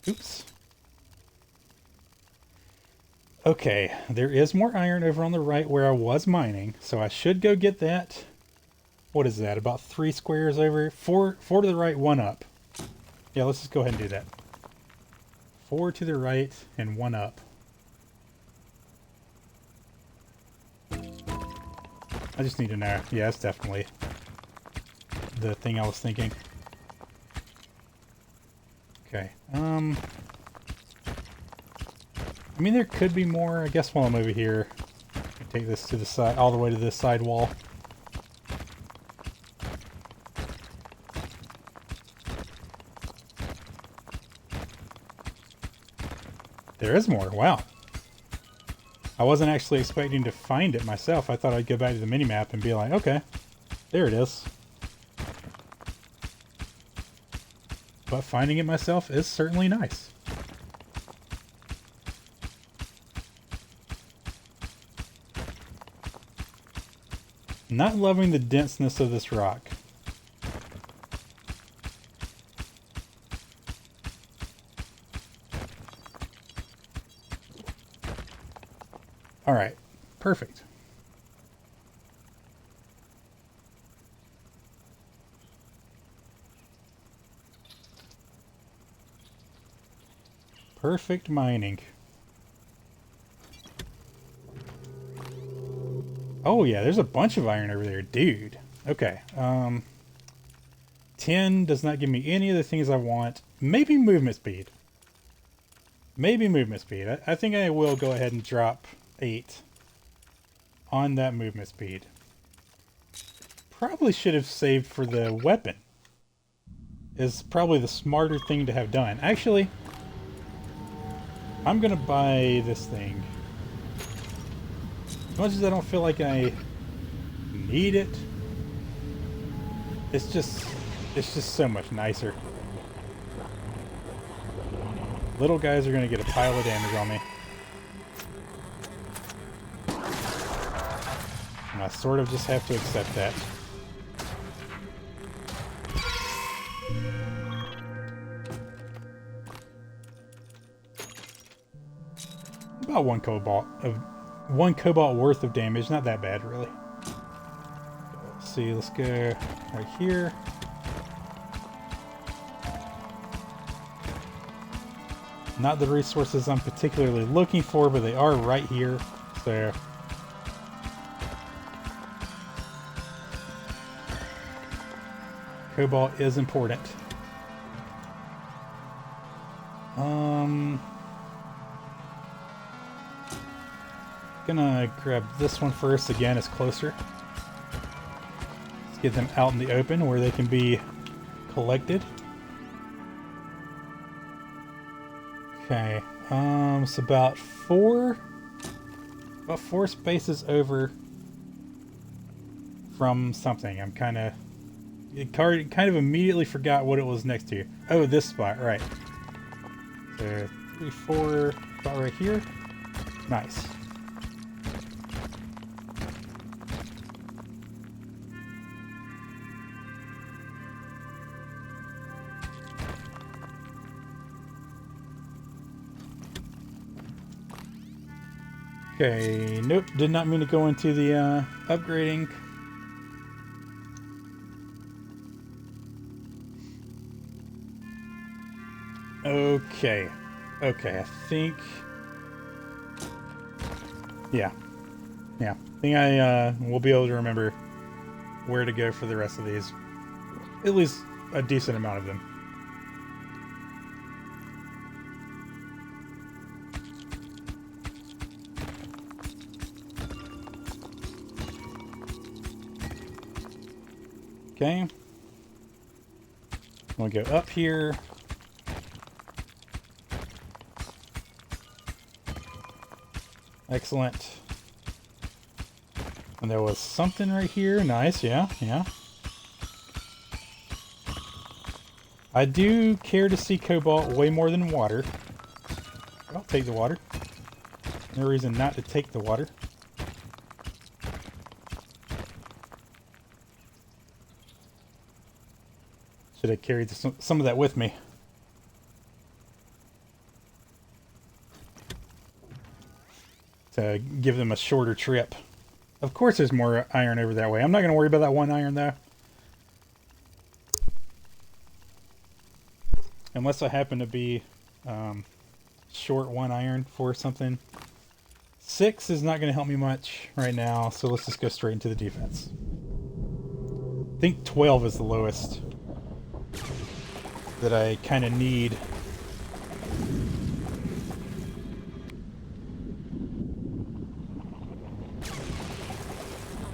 Speaker 1: Oops. Okay, there is more iron over on the right where I was mining, so I should go get that. What is that? About 3 squares over? 4 to the right, 1 up. Yeah, let's just go ahead and do that. 4 to the right and 1 up. I just need to know. Yeah, that's definitely the thing I was thinking. Okay. I mean, there could be more. I guess while I'm over here, I take this to the side, all the way to this side wall. There is more. Wow. I wasn't actually expecting to find it myself. I thought I'd go back to the minimap and be like, okay, there it is. But finding it myself is certainly nice. Not loving the denseness of this rock. Alright, perfect. Perfect mining. Oh yeah, there's a bunch of iron over there, dude. Okay, 10 does not give me any of the things I want. Maybe movement speed. Maybe movement speed. I think I will go ahead and drop 8 on that movement speed. Probably should have saved for the weapon. Is probably the smarter thing to have done. Actually, I'm gonna buy this thing. As much as I don't feel like I need it, it's just so much nicer. Little guys are gonna get a pile of damage on me. And I sort of just have to accept that. About one cobalt worth of damage, not that bad really. Let's see, let's go right here. Not the resources I'm particularly looking for, but they are right here. So cobalt is important. Gonna grab this one first. Again, it's closer. Let's get them out in the open where they can be collected. Okay, it's about four spaces over from something. I'm kind of immediately forgot what it was next to. Oh, this spot, right. So 3, 4, about right here. Nice. Okay, nope, did not mean to go into the upgrading. Okay, I think... Yeah, I think I will be able to remember where to go for the rest of these. At least a decent amount of them. Okay. We'll go up here. Excellent. And there was something right here. Nice, yeah. I do care to see cobalt way more than water. I'll take the water. No reason not to take the water. Should have carried some of that with me. To give them a shorter trip. Of course there's more iron over that way. I'm not going to worry about that one iron though. Unless I happen to be short one iron for something. 6 is not going to help me much right now, so let's just go straight into the defense. I think 12 is the lowest that I kind of need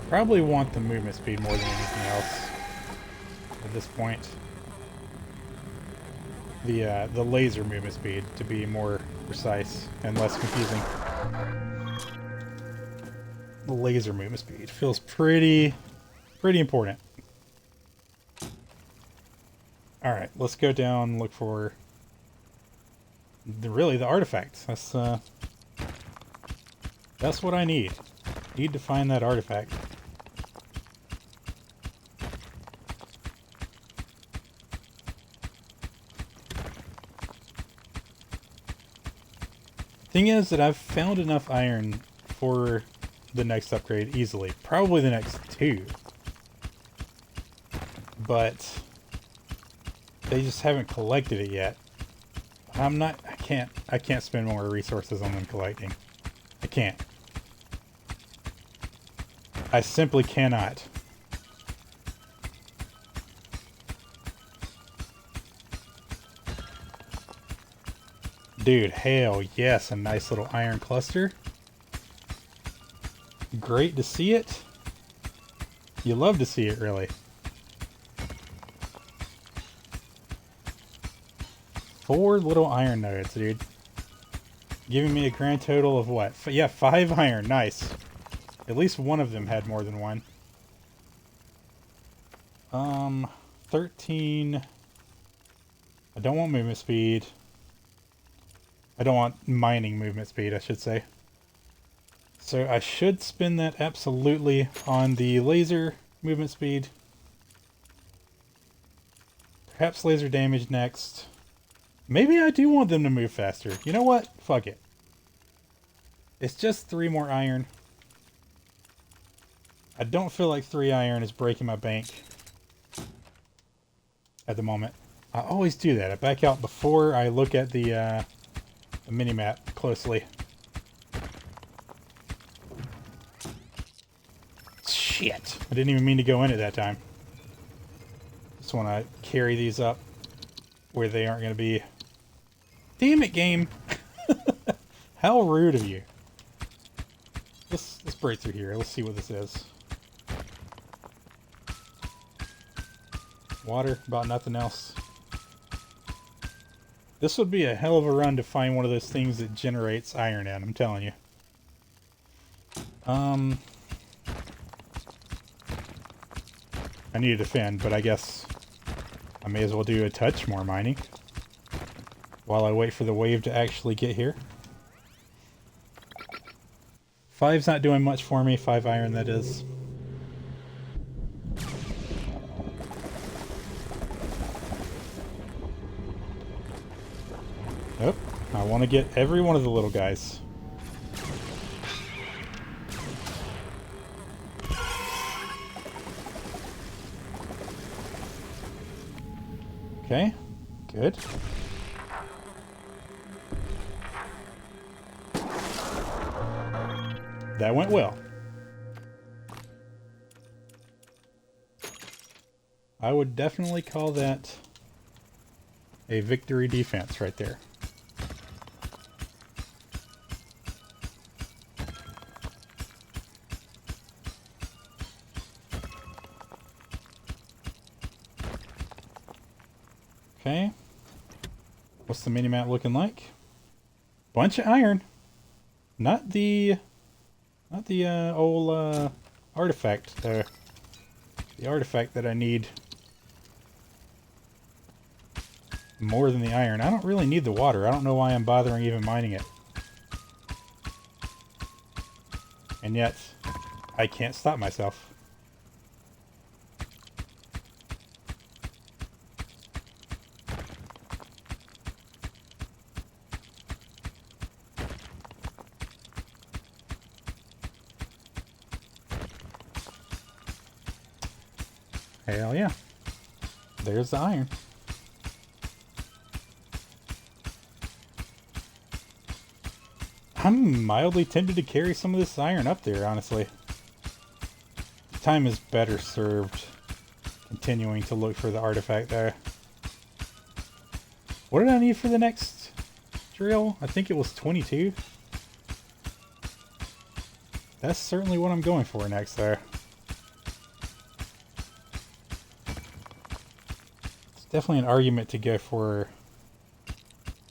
Speaker 1: Probably want the movement speed more than anything else at this point. The laser movement speed, to be more precise and less confusing. The laser movement speed feels pretty important. Alright, let's go down and look for the artifact. That's what I need. Need to find that artifact. Thing is that I've found enough iron for the next upgrade easily. Probably the next two. But they just haven't collected it yet. I can't spend more resources on them collecting. I can't. I simply cannot. Dude, hell yes, a nice little iron cluster. Great to see it. You love to see it, really. 4 little iron nodes, dude. Giving me a grand total of what? Yeah, 5 iron. Nice. At least one of them had more than one. 13. I don't want movement speed. I don't want mining movement speed, I should say. So I should spend that absolutely on the laser movement speed. Perhaps laser damage next. Maybe I do want them to move faster. You know what? Fuck it. It's just 3 more iron. I don't feel like 3 iron is breaking my bank at the moment. I always do that. I back out before I look at the mini-map closely. Shit! I didn't even mean to go in at that time. Just want to carry these up where they aren't going to be. Damn it, game! How rude of you. Let's break through here. Let's see what this is. Water, about nothing else. This would be a hell of a run to find one of those things that generates iron in, I'm telling you. I need to defend, but I guess I may as well do a touch more mining while I wait for the wave to actually get here. 5's not doing much for me. 5 iron, that is. Nope. I want to get every one of the little guys. Okay. Good. That went well. I would definitely call that a victory defense right there. Okay. What's the mini-map looking like? Bunch of iron. Not the old artifact there. The artifact that I need more than the iron. I don't really need the water. I don't know why I'm bothering even mining it. And yet, I can't stop myself. Hell yeah. There's the iron. I'm mildly tempted to carry some of this iron up there, honestly. Time is better served continuing to look for the artifact there. What did I need for the next drill? I think it was 22. That's certainly what I'm going for next there. definitely an argument to go for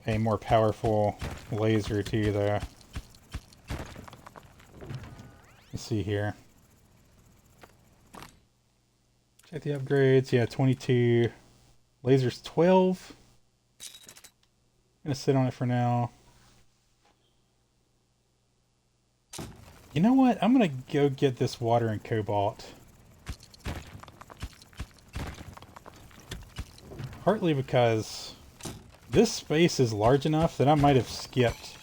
Speaker 1: a more powerful laser too, though. Let's see here. Check the upgrades. Yeah, 22. Laser's 12. I'm gonna sit on it for now. You know what? I'm gonna go get this water and cobalt. Partly because this space is large enough that I might have skipped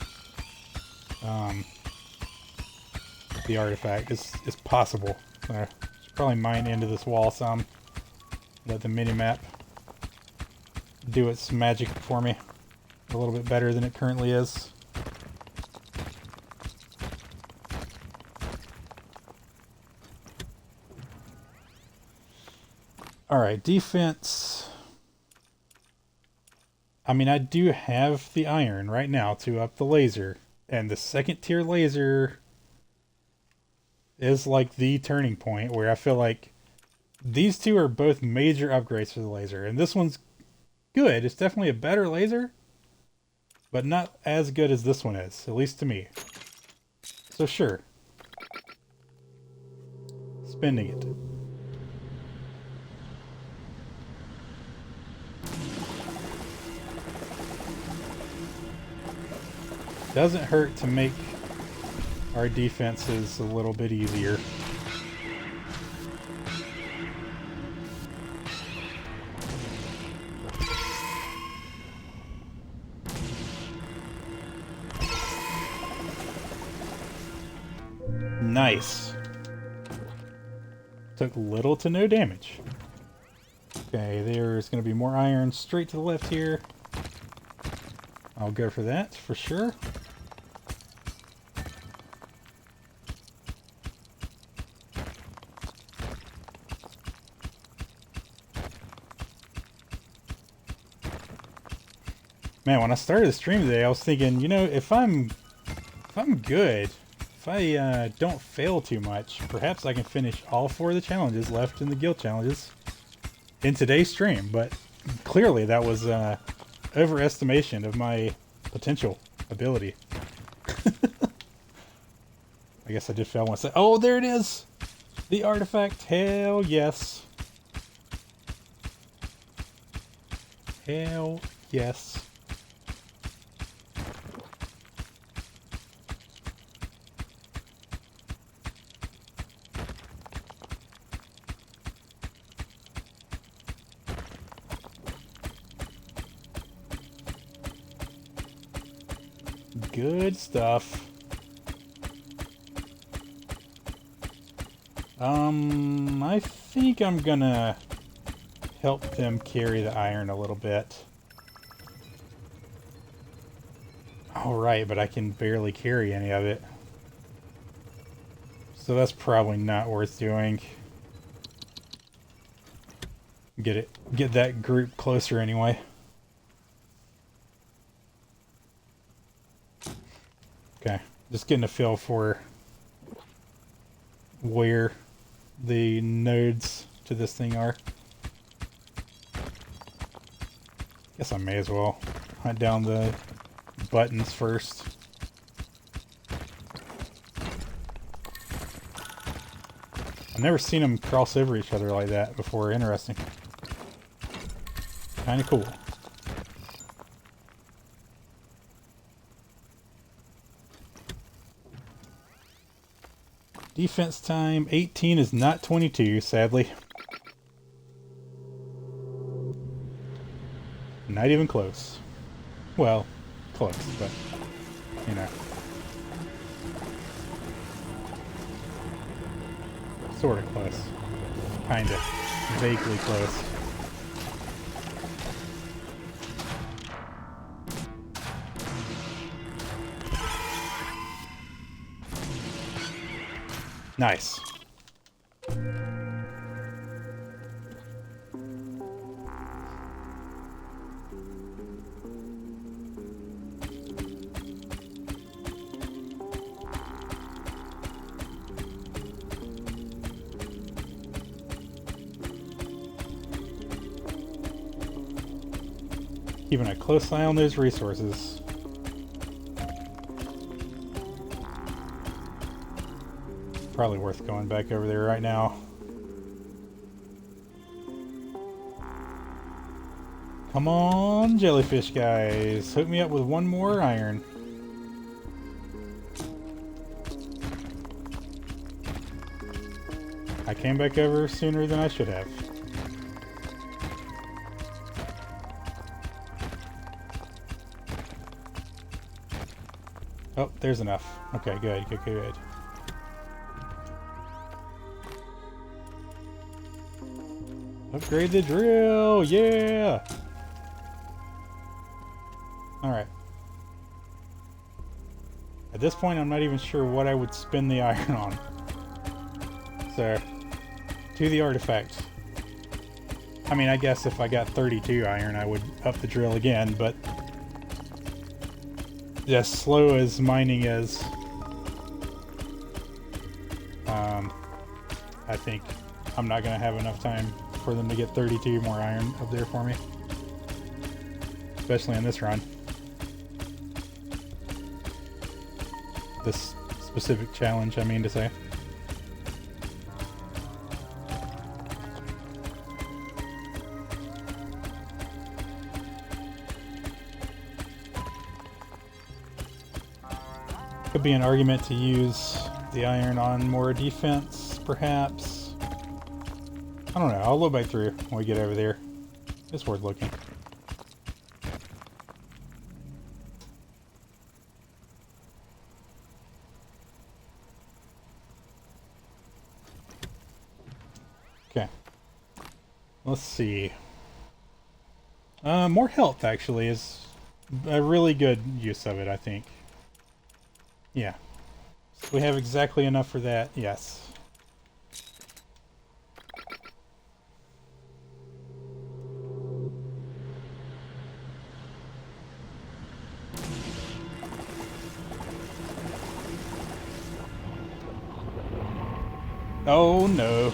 Speaker 1: the artifact. It's possible. So I should probably mine into this wall some. Let the minimap do its magic for me a little bit better than it currently is. Alright, defense. I mean, I do have the iron right now to up the laser. And the second tier laser is like the turning point where I feel like these two are both major upgrades for the laser. And this one's good. It's definitely a better laser, but not as good as this one is, at least to me. So sure. Spending it. Doesn't hurt to make our defenses a little bit easier. Nice. Took little to no damage. Okay, there's going to be more iron straight to the left here. I'll go for that, for sure. Man, when I started the stream today, I was thinking, you know, if I'm good, if I don't fail too much, perhaps I can finish all 4 of the challenges left in the guild challenges in today's stream. But clearly that was overestimation of my potential ability. I guess I did fail once. Oh, there it is! The artifact! Hell yes. Hell yes. Good stuff. I think I'm gonna help them carry the iron a little bit. Alright, but I can barely carry any of it. So that's probably not worth doing. Get that group closer anyway. Okay, just getting a feel for where the nodes to this thing are. Guess I may as well hunt down the buttons first. I've never seen them cross over each other like that before. Interesting. Kinda cool. Defense time, 18 is not 22, sadly. Not even close. Well, close, but, you know. Sort of close. Kinda. Vaguely close. Nice. Keeping a close eye on those resources. Probably worth going back over there right now. Come on, jellyfish guys. Hook me up with one more iron. I came back over sooner than I should have. Oh, there's enough. Okay, good, good, good. Upgrade the drill! Yeah! Alright. At this point, I'm not even sure what I would spend the iron on. So, to the artifact. I mean, I guess if I got 32 iron, I would up the drill again, but as slow as mining is, I think I'm not going to have enough time for them to get 32 more iron up there for me. Especially in this run. This specific challenge, I mean to say. Could be an argument to use the iron on more defense, perhaps. I don't know. I'll look back through when we get over there. It's worth looking. Okay. Let's see. More health, actually, is a really good use of it, I think. Yeah. So we have exactly enough for that. Yes. Oh no.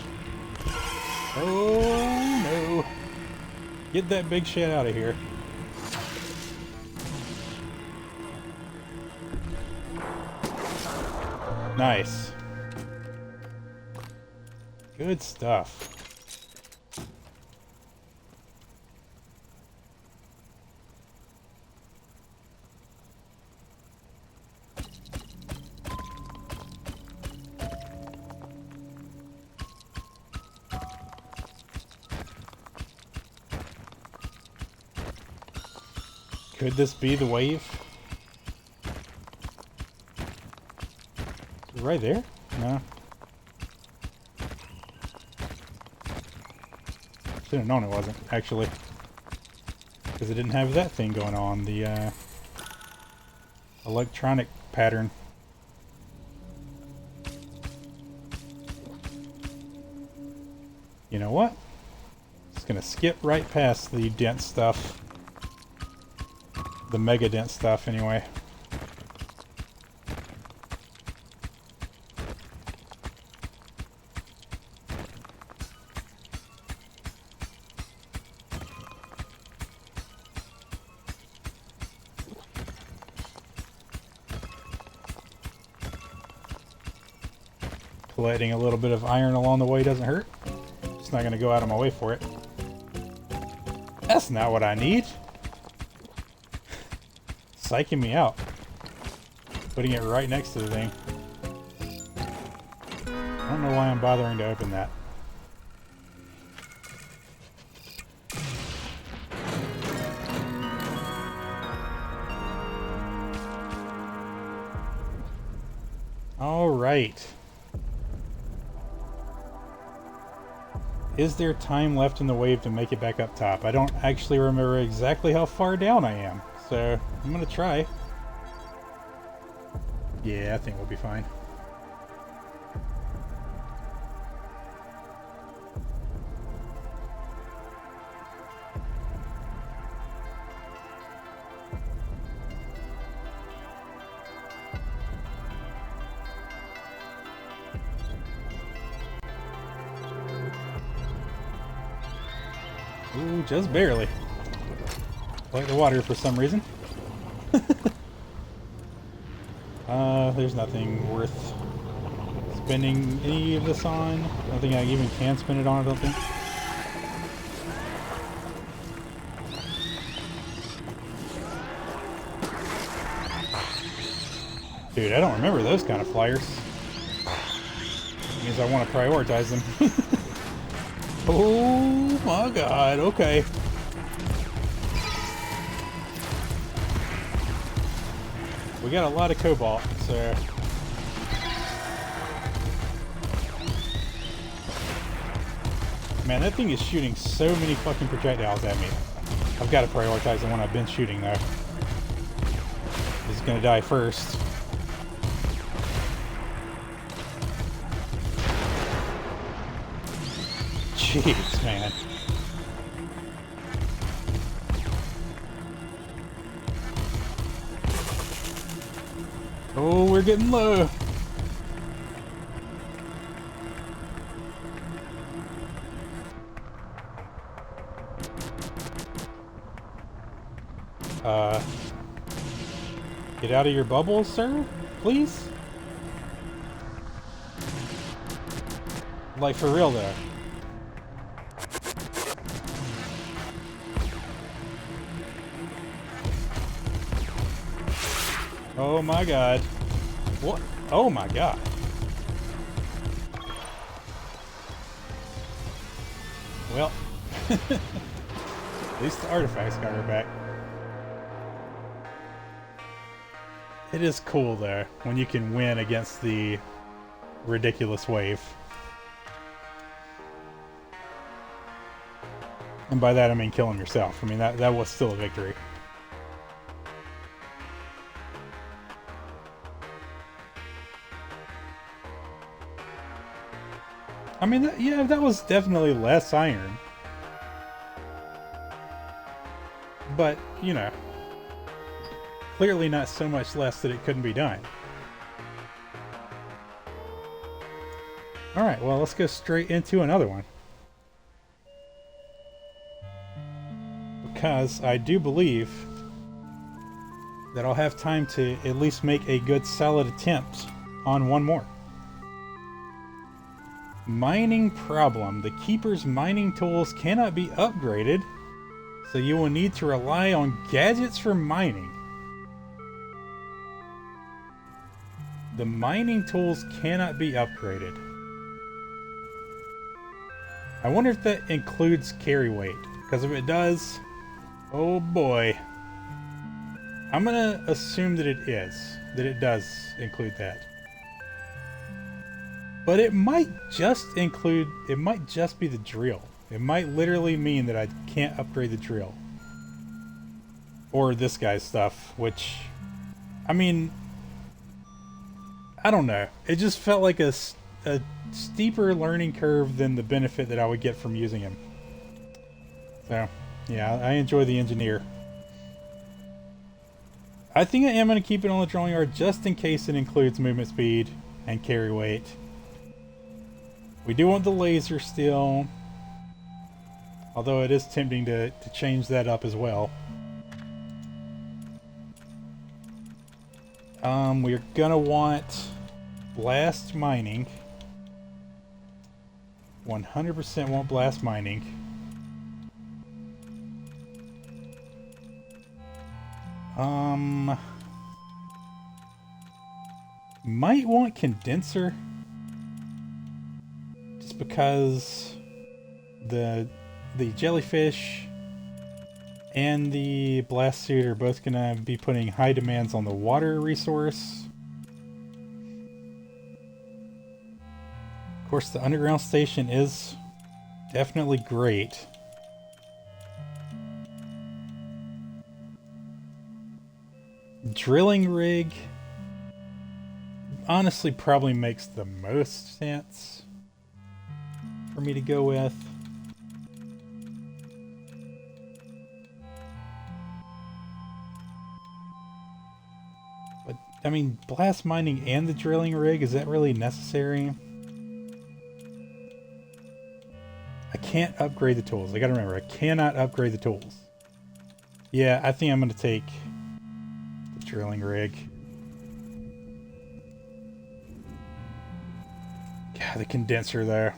Speaker 1: Oh no. Get that big shit out of here. Nice. Good stuff. Could this be the wave? Right there? No. Should have known it wasn't, actually. Because it didn't have that thing going on, the electronic pattern. You know what? Just gonna skip right past the dense stuff. The mega dense stuff, anyway. Collecting a little bit of iron along the way doesn't hurt. It's not going to go out of my way for it. That's not what I need. Psyching me out. Putting it right next to the thing. I don't know why I'm bothering to open that. All right. Is there time left in the wave to make it back up top? I don't actually remember exactly how far down I am, so I'm gonna try. Yeah, I think we'll be fine. Ooh, just barely. like the water for some reason. There's nothing worth spending any of this on. I don't think I even can spend it on, I don't think. Dude, I don't remember those kind of flyers. That means I want to prioritize them. Oh my god, okay. We got a lot of cobalt, so... Man, that thing is shooting so many fucking projectiles at me. I've got to prioritize the one I've been shooting, though. This is gonna die first. Jeez, man. Oh, we're getting low. Get out of your bubble, sir, please? Like, for real, though. Oh my god. What? Oh my god. Well, at least the artifacts got her back. It is cool though, when you can win against the ridiculous wave. And by that I mean kill him yourself. I mean, that was still a victory. I mean, yeah, that was definitely less iron. But, you know, clearly not so much less that it couldn't be done. Alright, well, let's go straight into another one. Because I do believe that I'll have time to at least make a good solid attempt on one more. Mining problem. The Keeper's mining tools cannot be upgraded, so you will need to rely on gadgets for mining. The mining tools cannot be upgraded. I wonder if that includes carry weight, because if it does, oh boy. I'm gonna assume that it does include that. But it might just be the drill. It might literally mean that I can't upgrade the drill. Or this guy's stuff, which, I mean, I don't know. It just felt like a steeper learning curve than the benefit that I would get from using him. So, yeah, I enjoy the engineer. I think I am going to keep it on the drawing yard just in case it includes movement speed and carry weight. We do want the laser still, although it is tempting to change that up as well. We're gonna want blast mining. 100% want blast mining. Might want condenser. Because the jellyfish and the blast suit are both gonna be putting high demands on the water resource. Of course, the underground station is definitely great. Drilling rig honestly probably makes the most sense for me to go with. But, I mean, blast mining and the drilling rig, is that really necessary? I can't upgrade the tools. I gotta remember, I cannot upgrade the tools. Yeah, I think I'm going to take the drilling rig. God, the condenser there.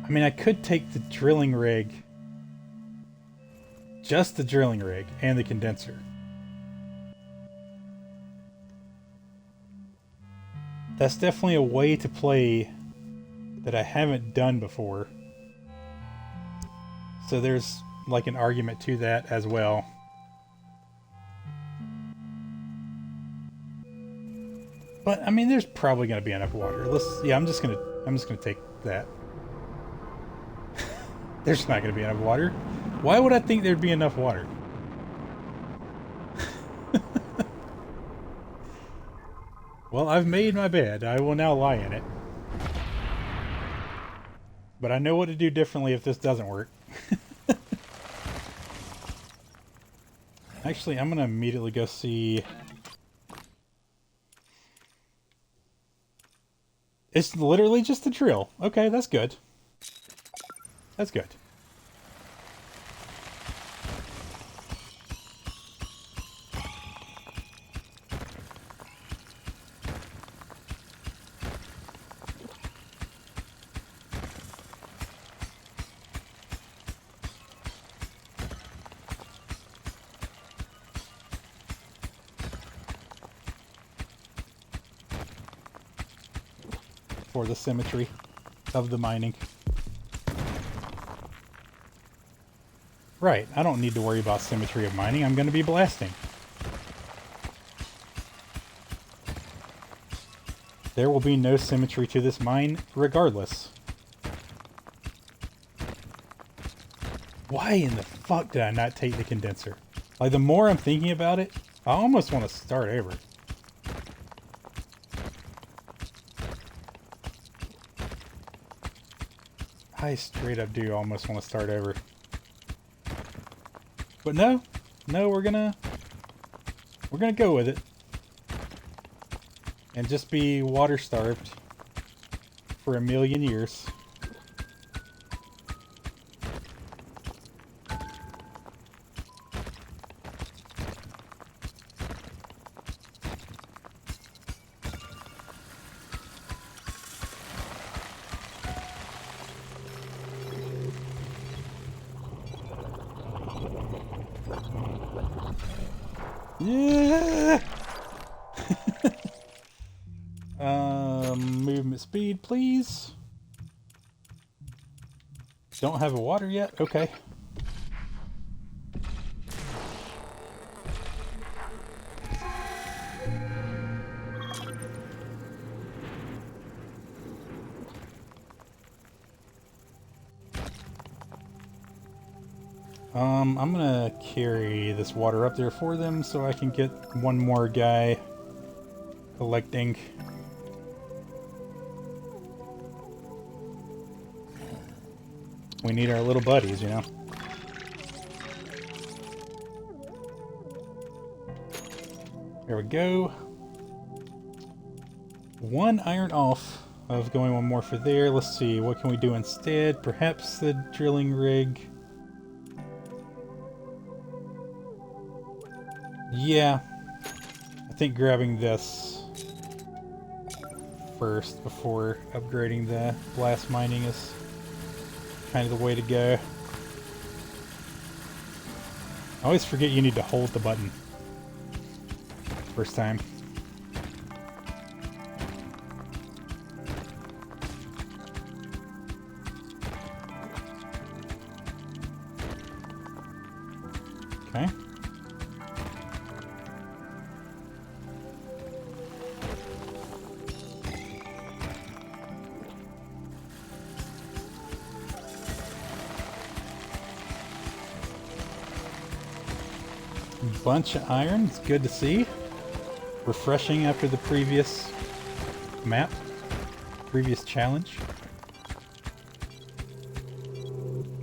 Speaker 1: I mean, I could take the drilling rig. Just the drilling rig and the condenser. That's definitely a way to play that I haven't done before. So there's like an argument to that as well. But I mean, there's probably going to be enough water. Yeah, I'm just gonna take that. There's not going to be enough water. Why would I think there'd be enough water? Well, I've made my bed. I will now lie in it. But I know what to do differently if this doesn't work. Actually, I'm going to immediately go see... It's literally just a drill. Okay, that's good. That's good. For the symmetry of the mining. Right, I don't need to worry about symmetry of mining. I'm going to be blasting. There will be no symmetry to this mine regardless. Why in the fuck did I not take the condenser? Like, the more I'm thinking about it, I almost want to start over. I straight up do almost want to start over. But no, we're gonna go with it. And just be water starved for a million years. Yeah. Movement speed, please. Don't have a water yet? Okay. I'm gonna carry this water up there for them so I can get one more guy collecting. We need our little buddies, you know? There we go. One iron off of going one more for there. Let's see, what can we do instead? Perhaps the drilling rig. Yeah, I think grabbing this first before upgrading the blast mining is kind of the way to go. I always forget you need to hold the button first time. Okay. Bunch of iron, it's good to see. Refreshing after the previous map, previous challenge.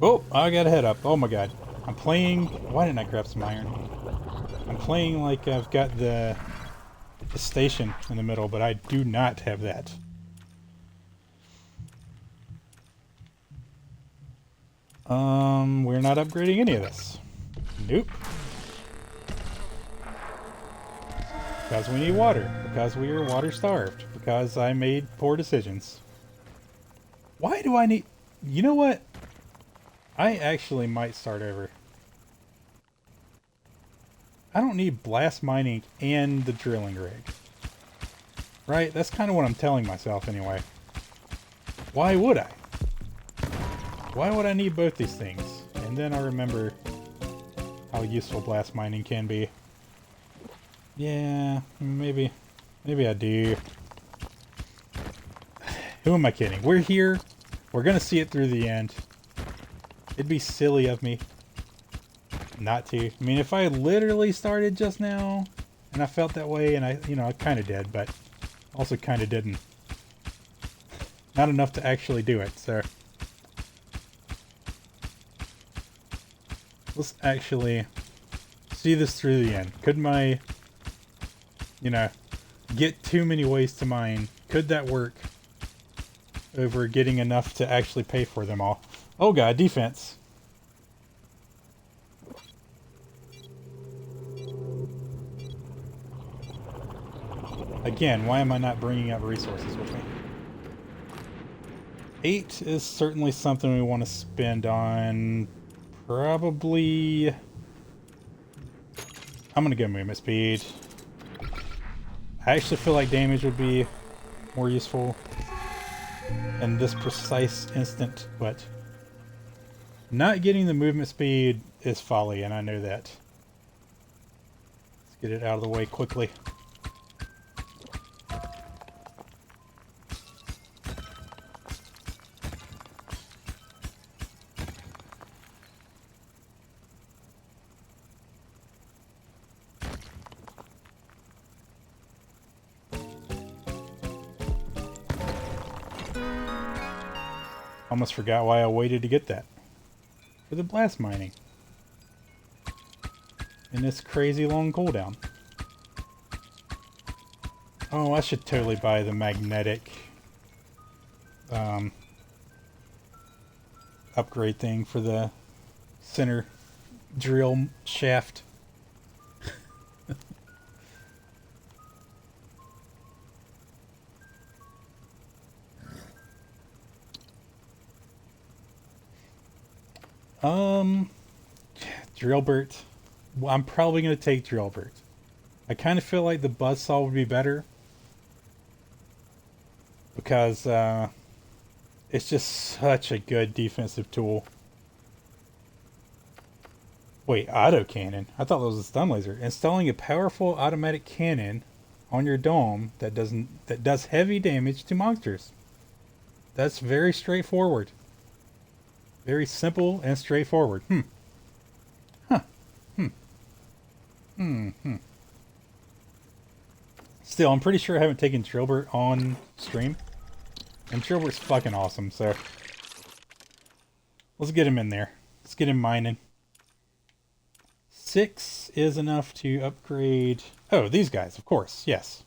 Speaker 1: Oh, I got a head up. Oh my god. I'm playing... Why didn't I grab some iron? I'm playing like I've got the station in the middle, but I do not have that. We're not upgrading any of this. Nope. Because we need water. Because we are water starved. Because I made poor decisions. Why do I need... You know what? I actually might start over. I don't need blast mining and the drilling rig. Right? That's kind of what I'm telling myself anyway. Why would I? Why would I need both these things? And then I remember how useful blast mining can be. Yeah, maybe I do. Who am I kidding? We're here. We're gonna see it through the end. It'd be silly of me not to. I mean, if I literally started just now and I felt that way, and I kind of did, but also kind of didn't. Not enough to actually do it, so. Let's actually see this through the end. Could my, get too many ways to mine, could that work over getting enough to actually pay for them all? Oh god, defense. Again, why am I not bringing up resources with me? 8 is certainly something we want to spend on. Probably... I'm gonna go movement speed. I actually feel like damage would be more useful in this precise instant, but not getting the movement speed is folly, and I know that. Let's get it out of the way quickly. Almost forgot why I waited to get that. For the blast mining. And this crazy long cooldown. Oh, I should totally buy the magnetic upgrade thing for the center drill shaft. Drillbert. Well, I'm probably going to take Drillbert. I kind of feel like the buzzsaw would be better. Because, it's just such a good defensive tool. Wait, autocannon? I thought that was a stun laser. Installing a powerful automatic cannon on your dome that does heavy damage to monsters. That's very straightforward. Very simple and straightforward. Still, I'm pretty sure I haven't taken Drillbert on stream. And Drillbert's fucking awesome, so. Let's get him in there. Let's get him mining. 6 is enough to upgrade... Oh, these guys, of course, yes.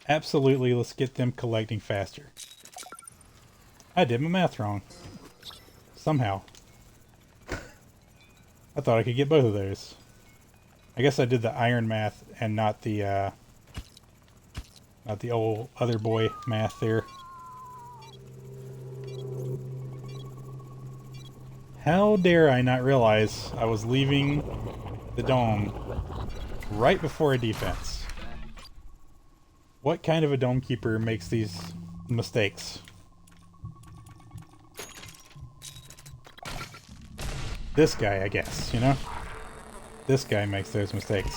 Speaker 1: Absolutely, let's get them collecting faster. I did my math wrong. Somehow. I thought I could get both of those. I guess I did the iron math and not the old other boy math there. How dare I not realize I was leaving the dome right before a defense? What kind of a dome keeper makes these mistakes? This guy, I guess, you know? This guy makes those mistakes.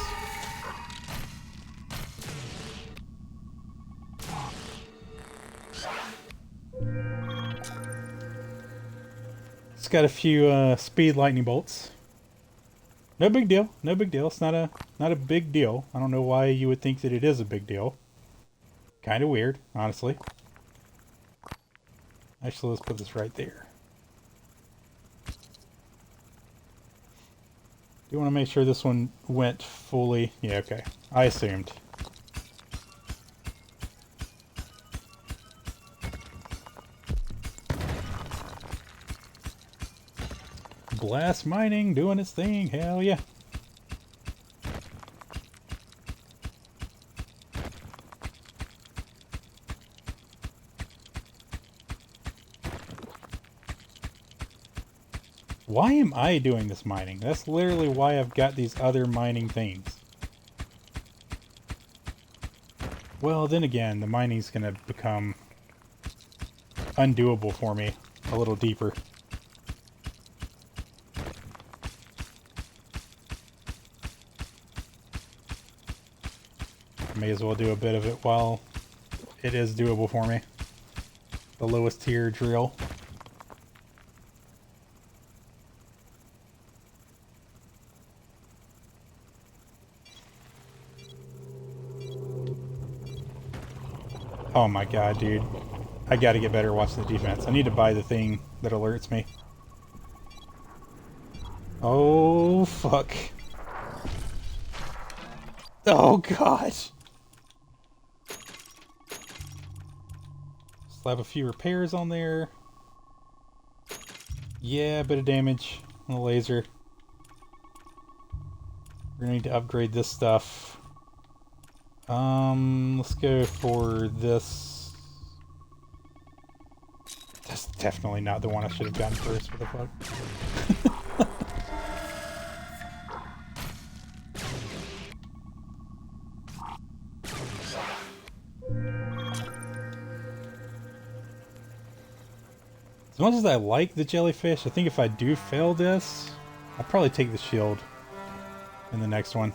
Speaker 1: It's got a few speed lightning bolts. No big deal. No big deal. It's not a big deal. I don't know why you would think that it is a big deal. Kind of weird, honestly. Actually, let's put this right there. You want to make sure this one went fully... Yeah, okay. I assumed. Blast mining doing its thing. Hell yeah. Why am I doing this mining? That's literally why I've got these other mining things. Well, then again, the mining's gonna become undoable for me a little deeper. May as well do a bit of it while it is doable for me. The lowest tier drill. Oh my god, dude. I gotta get better at watching the defense. I need to buy the thing that alerts me. Oh, fuck. Oh, god. Slap a few repairs on there. Yeah, a bit of damage on the laser. We're gonna need to upgrade this stuff. Let's go for this. That's definitely not the one I should have gotten first. What the fuck? As much as I like the jellyfish, I think if I do fail this, I'll probably take the shield in the next one.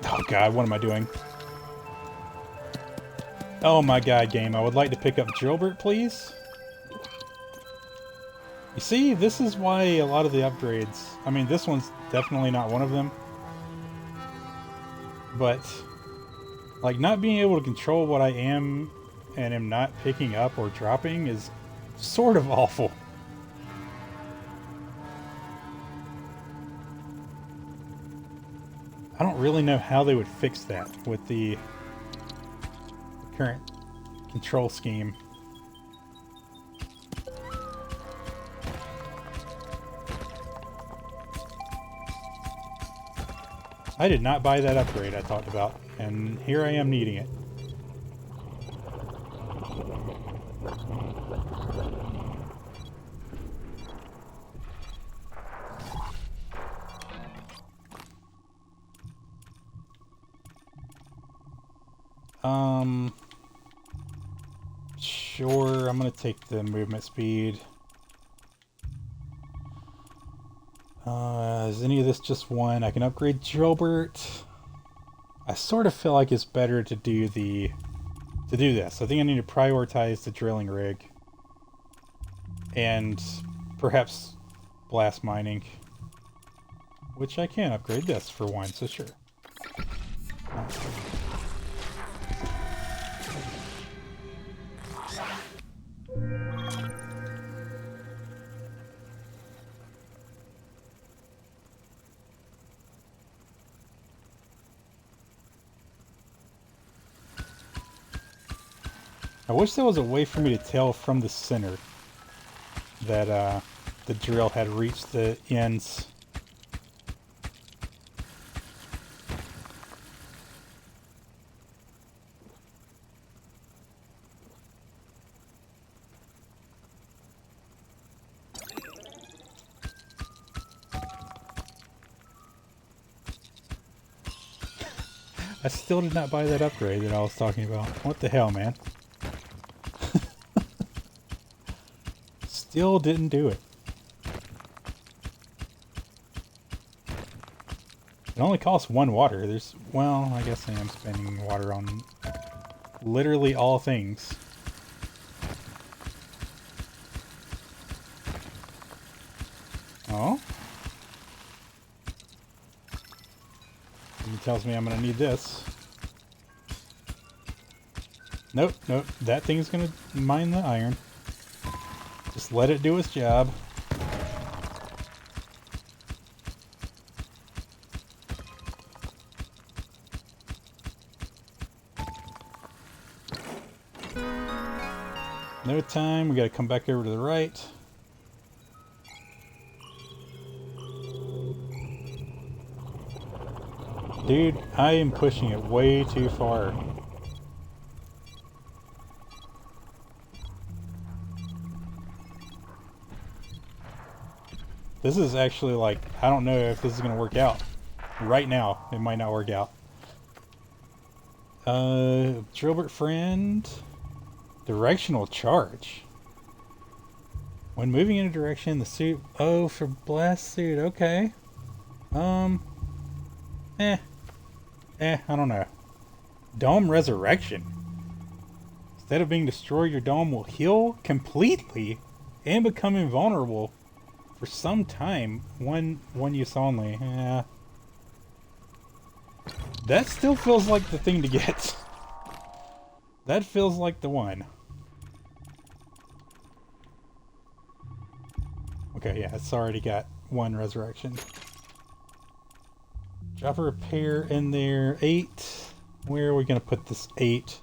Speaker 1: Oh god, what am I doing? Oh my god, game. I would like to pick up Drillbert, please. You see, this is why a lot of the upgrades... I mean, this one's definitely not one of them. But, like, not being able to control what I am and am not picking up or dropping is sort of awful. I don't really know how they would fix that with the current control scheme. I did not buy that upgrade I talked about, and here I am needing it. Sure, I'm gonna take the movement speed. Is any of this just one? I can upgrade Drillbert. I sort of feel like it's better to do this. I think I need to prioritize the drilling rig. And perhaps blast mining. Which I can upgrade this for one, so sure. I wish there was a way for me to tell from the center that the drill had reached the ends. I still did not buy that upgrade that I was talking about. What the hell, man? Still didn't do it. It only costs 1 water. Well, I guess I am spending water on literally all things. Oh. He tells me I'm gonna need this. Nope, nope. That thing's gonna mine the iron. Just let it do its job. No time. We gotta come back over to the right. Dude, I am pushing it way too far. This is actually like, I don't know if this is going to work out. Right now, it might not work out. Drillbert friend. Directional charge. When moving in a direction, the suit... Oh, for blast suit, okay. I don't know. Dome resurrection. Instead of being destroyed, your dome will heal completely and become invulnerable for some time. One use only. Yeah. That still feels like the thing to get. That feels like the one. Okay, yeah, it's already got one resurrection. Drop a repair in there. 8. Where are we going to put this 8?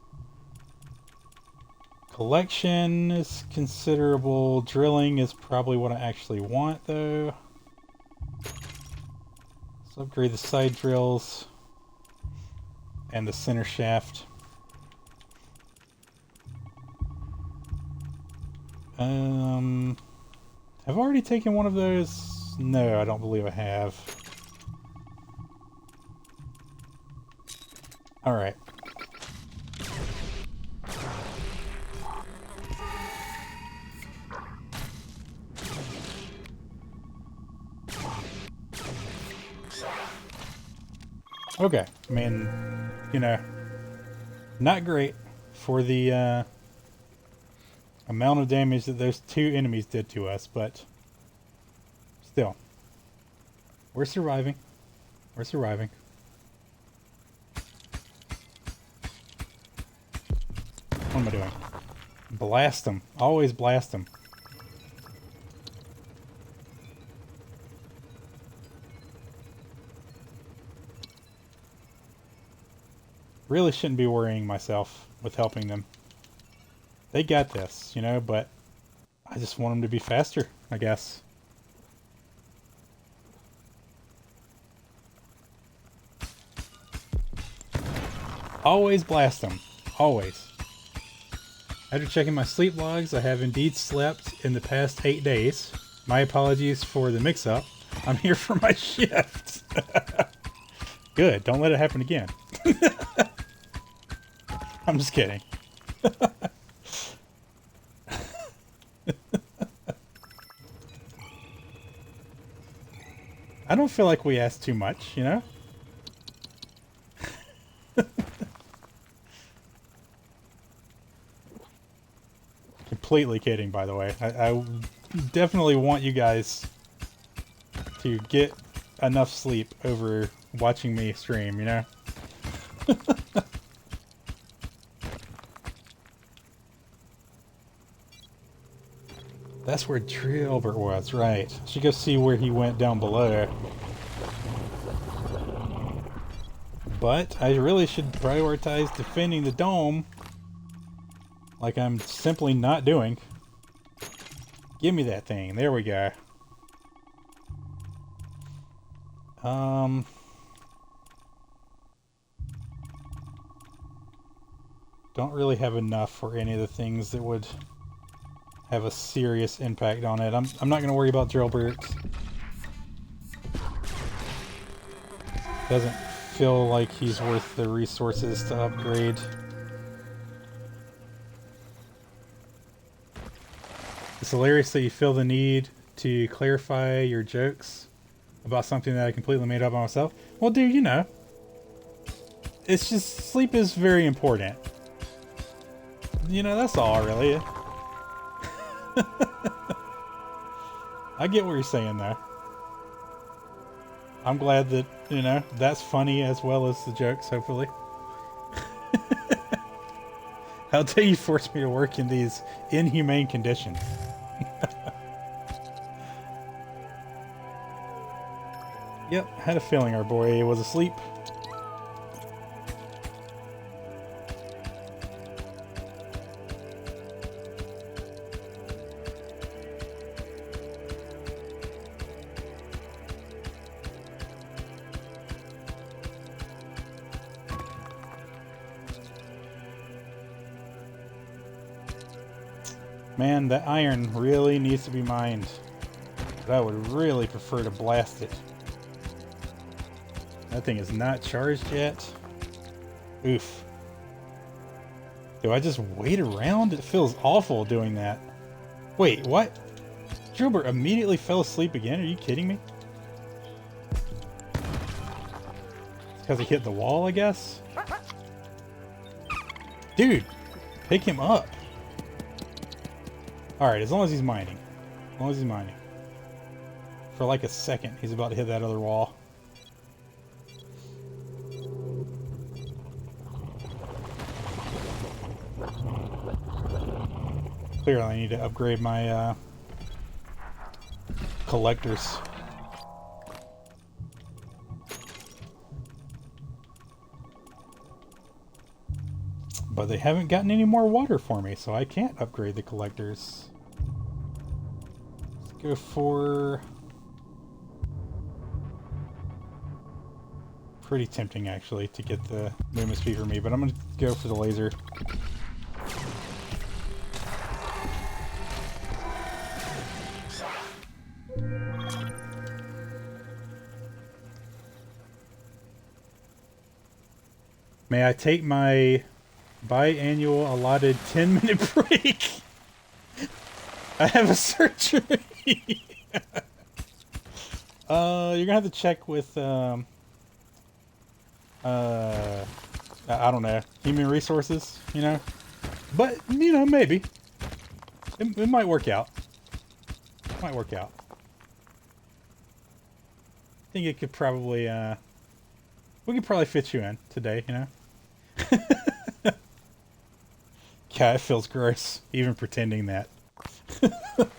Speaker 1: Collection is considerable. Drilling is probably what I actually want, though. Let's upgrade the side drills and the center shaft. Have I already taken one of those? No, I don't believe I have. Alright. Okay, I mean, you know, not great for the amount of damage that those two enemies did to us, but still, we're surviving. We're surviving. What am I doing? Blast them. Always blast them. Really shouldn't be worrying myself with helping them. They got this, you know, but I just want them to be faster, I guess. Always blast them. Always. After checking my sleep logs, I have indeed slept in the past 8 days. My apologies for the mix-up. I'm here for my shift. Good. Don't let it happen again. I'm just kidding. I don't feel like we asked too much, you know? Completely kidding, by the way. I definitely want you guys to get enough sleep over watching me stream, you know? That's where Drillbert was, right. Should go see where he went down below. But I really should prioritize defending the dome. Like I'm simply not doing. Give me that thing. There we go. Don't really have enough for any of the things that would have a serious impact on it. I'm not going to worry about Drillbert. Doesn't feel like he's worth the resources to upgrade. It's hilarious that you feel the need to clarify your jokes about something that I completely made up on myself. Well, dude, you know. It's just, sleep is very important. You know, that's all, really. I get what you're saying, though. I'm glad that, you know, that's funny as well as the jokes, hopefully. How dare you force me to work in these inhumane conditions? Yep, had a feeling our boy was asleep. Man, that iron really needs to be mined. But I would really prefer to blast it. That thing is not charged yet. Oof. Do I just wait around? It feels awful doing that. Wait, what? Drillbur immediately fell asleep again? Are you kidding me? It's because he hit the wall, I guess? Dude, pick him up. Alright, as long as he's mining. As long as he's mining. For like a second, he's about to hit that other wall. Clearly I need to upgrade my collectors. But they haven't gotten any more water for me, so I can't upgrade the collectors. Let's go for... Pretty tempting, actually, to get the movement speed for me, but I'm going to go for the laser. May I take my biannual allotted 10-minute break? I have a surgery. You're gonna have to check with I don't know, human resources, you know, but you know, maybe it might work out. It might work out. I think it could probably we could probably fit you in today, you know. Yeah, it feels gross, even pretending that. Let's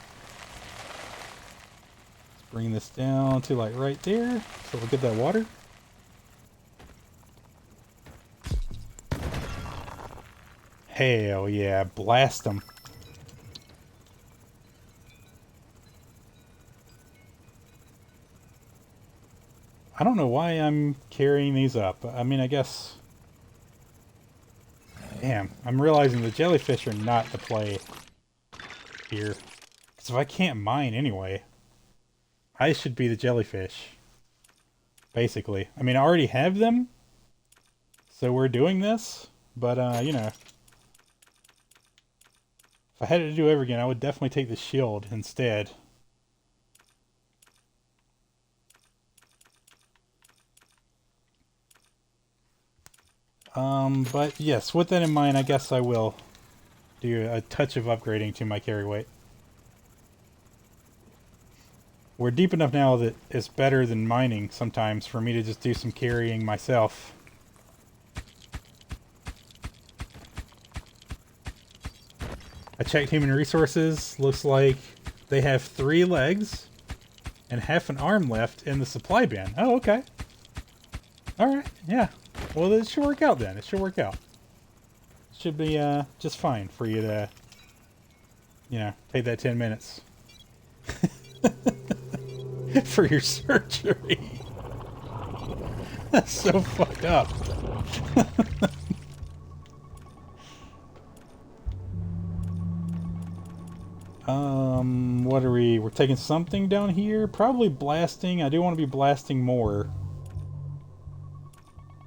Speaker 1: bring this down to like right there, so we'll get that water. Hell yeah, blast them. I don't know why I'm carrying these up. I mean, I guess... Damn, I'm realizing the jellyfish are not the play here. Because if I can't mine anyway, I should be the jellyfish. Basically. I mean, I already have them, so we're doing this, but, you know... If I had it to do over again, I would definitely take the shield instead. But yes, with that in mind, I guess I will do a touch of upgrading to my carry weight. We're deep enough now that it's better than mining sometimes for me to just do some carrying myself. I checked human resources. Looks like they have 3 legs and half an arm left in the supply bin. Oh, okay. Alright, yeah. Well, it should work out then. It should work out. It should be just fine for you to, you know, take that 10 minutes. For your surgery. That's so fucked up. What are we? We're taking something down here? Probably blasting. I do want to be blasting more.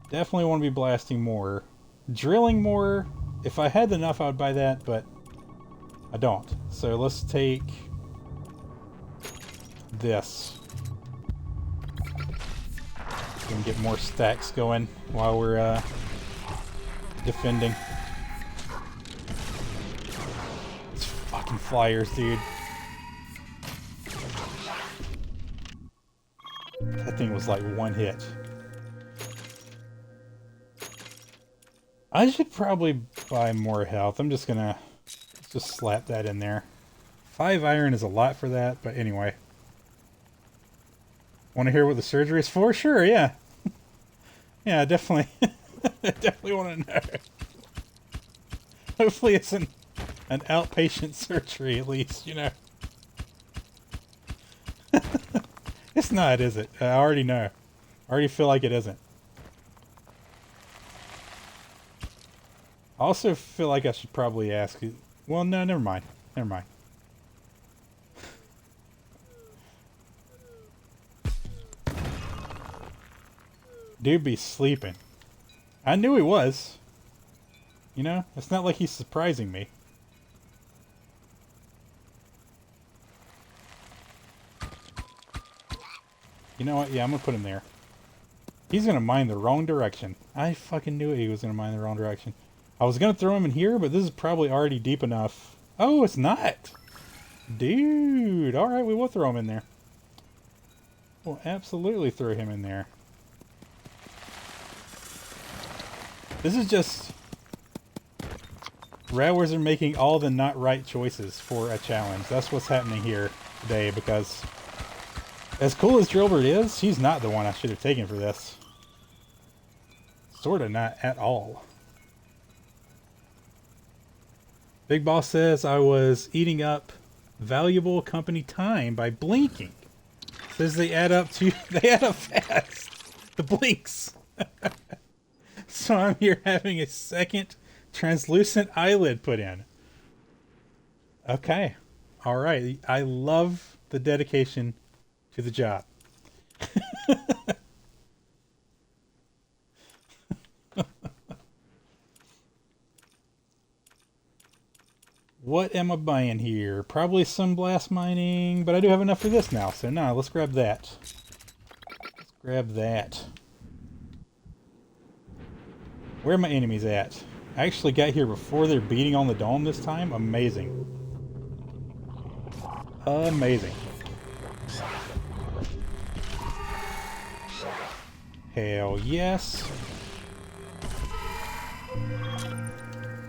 Speaker 1: Definitely want to be blasting more. Drilling more. If I had enough, I would buy that, but I don't. So let's take this. We can get more stacks going while we're defending. These fucking flyers, dude. That thing was like one hit. I should probably buy more health. I'm just gonna just slap that in there. 5 iron is a lot for that, but anyway. Want to hear what the surgery is for? Sure, yeah. Yeah, definitely. Definitely want to know. Hopefully it's an outpatient surgery at least, you know. It's not, is it? I already know. I already feel like it isn't. I also feel like I should probably ask you. Well, no, never mind. Never mind. Dude be sleeping. I knew he was. You know, it's not like he's surprising me. You know what? Yeah, I'm gonna put him there. He's gonna mine the wrong direction. I fucking knew he was gonna mine the wrong direction. I was gonna throw him in here, but this is probably already deep enough. Oh, it's not! Dude! Alright, we will throw him in there. We'll absolutely throw him in there. This is just... Rad Wizrrd making all the not right choices for a challenge. That's what's happening here today, because... as cool as Drillbird is, he's not the one I should have taken for this. Sorta not at all. Big Boss says I was eating up valuable company time by blinking. Says they add up fast. The blinks. So I'm here having a second translucent eyelid put in. Okay. Alright. I love the dedication to the job. What am I buying here? Probably some blast mining, but I do have enough for this now, so no, let's grab that. Let's grab that. Where are my enemies at? I actually got here before they're beating on the dome this time. Amazing. Amazing. Hell yes.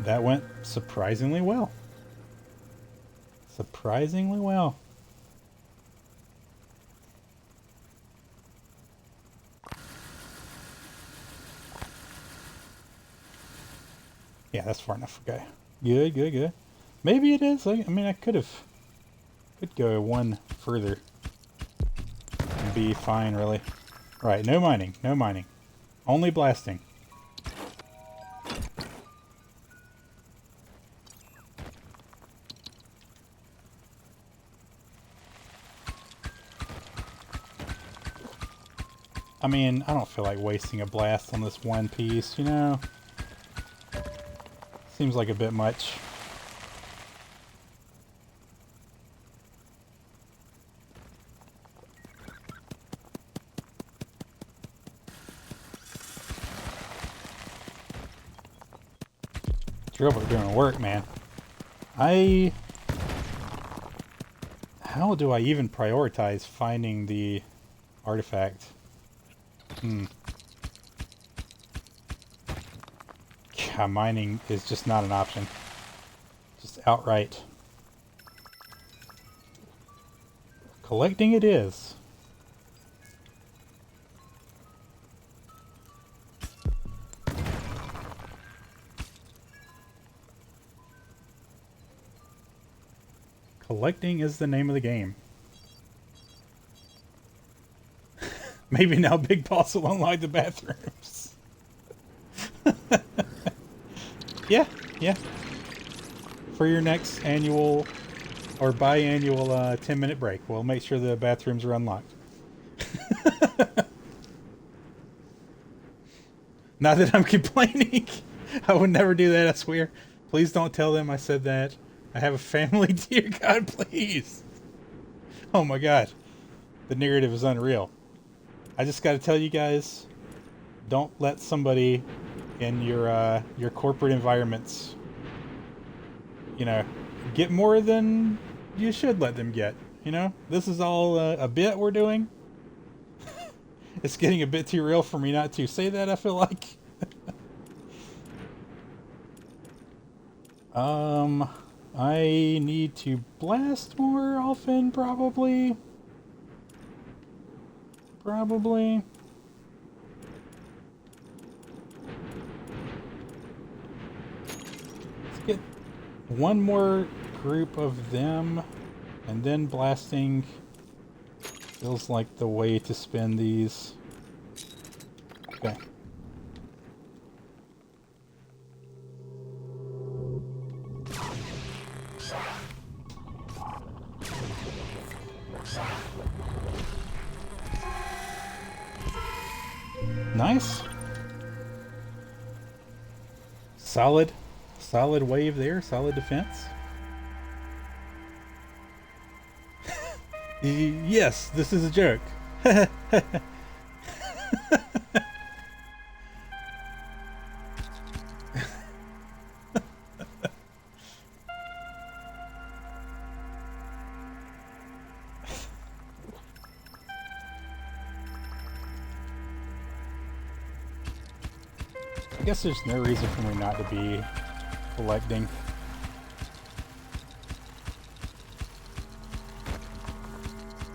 Speaker 1: That went surprisingly well. Surprisingly well. Yeah, that's far enough. Okay. Good, good, good. Maybe it is. I mean, I could go one further and be fine, really. Right, no mining, no mining. Only blasting. I mean, I don't feel like wasting a blast on this one piece, you know? Seems like a bit much. Drillbird doing work, man. How do I even prioritize finding the artifact? Yeah, mining is just not an option. Just outright. Collecting it is. Collecting is the name of the game. Maybe now Big Boss will unlock the bathrooms. Yeah, yeah. For your next annual or biannual 10-minute break, we'll make sure the bathrooms are unlocked. Not that I'm complaining. I would never do that, I swear. Please don't tell them I said that. I have a family, dear God, please. Oh my God. The narrative is unreal. I just gotta tell you guys, don't let somebody in your corporate environments, you know, get more than you should let them get. You know, this is all a bit we're doing. It's getting a bit too real for me not to say that, I feel like. I need to blast more often, probably. Probably. Let's get one more group of them, and then blasting feels like the way to spend these. Okay. Nice. Solid wave there, solid defense. Yes, this is a joke. I guess there's no reason for me not to be collecting.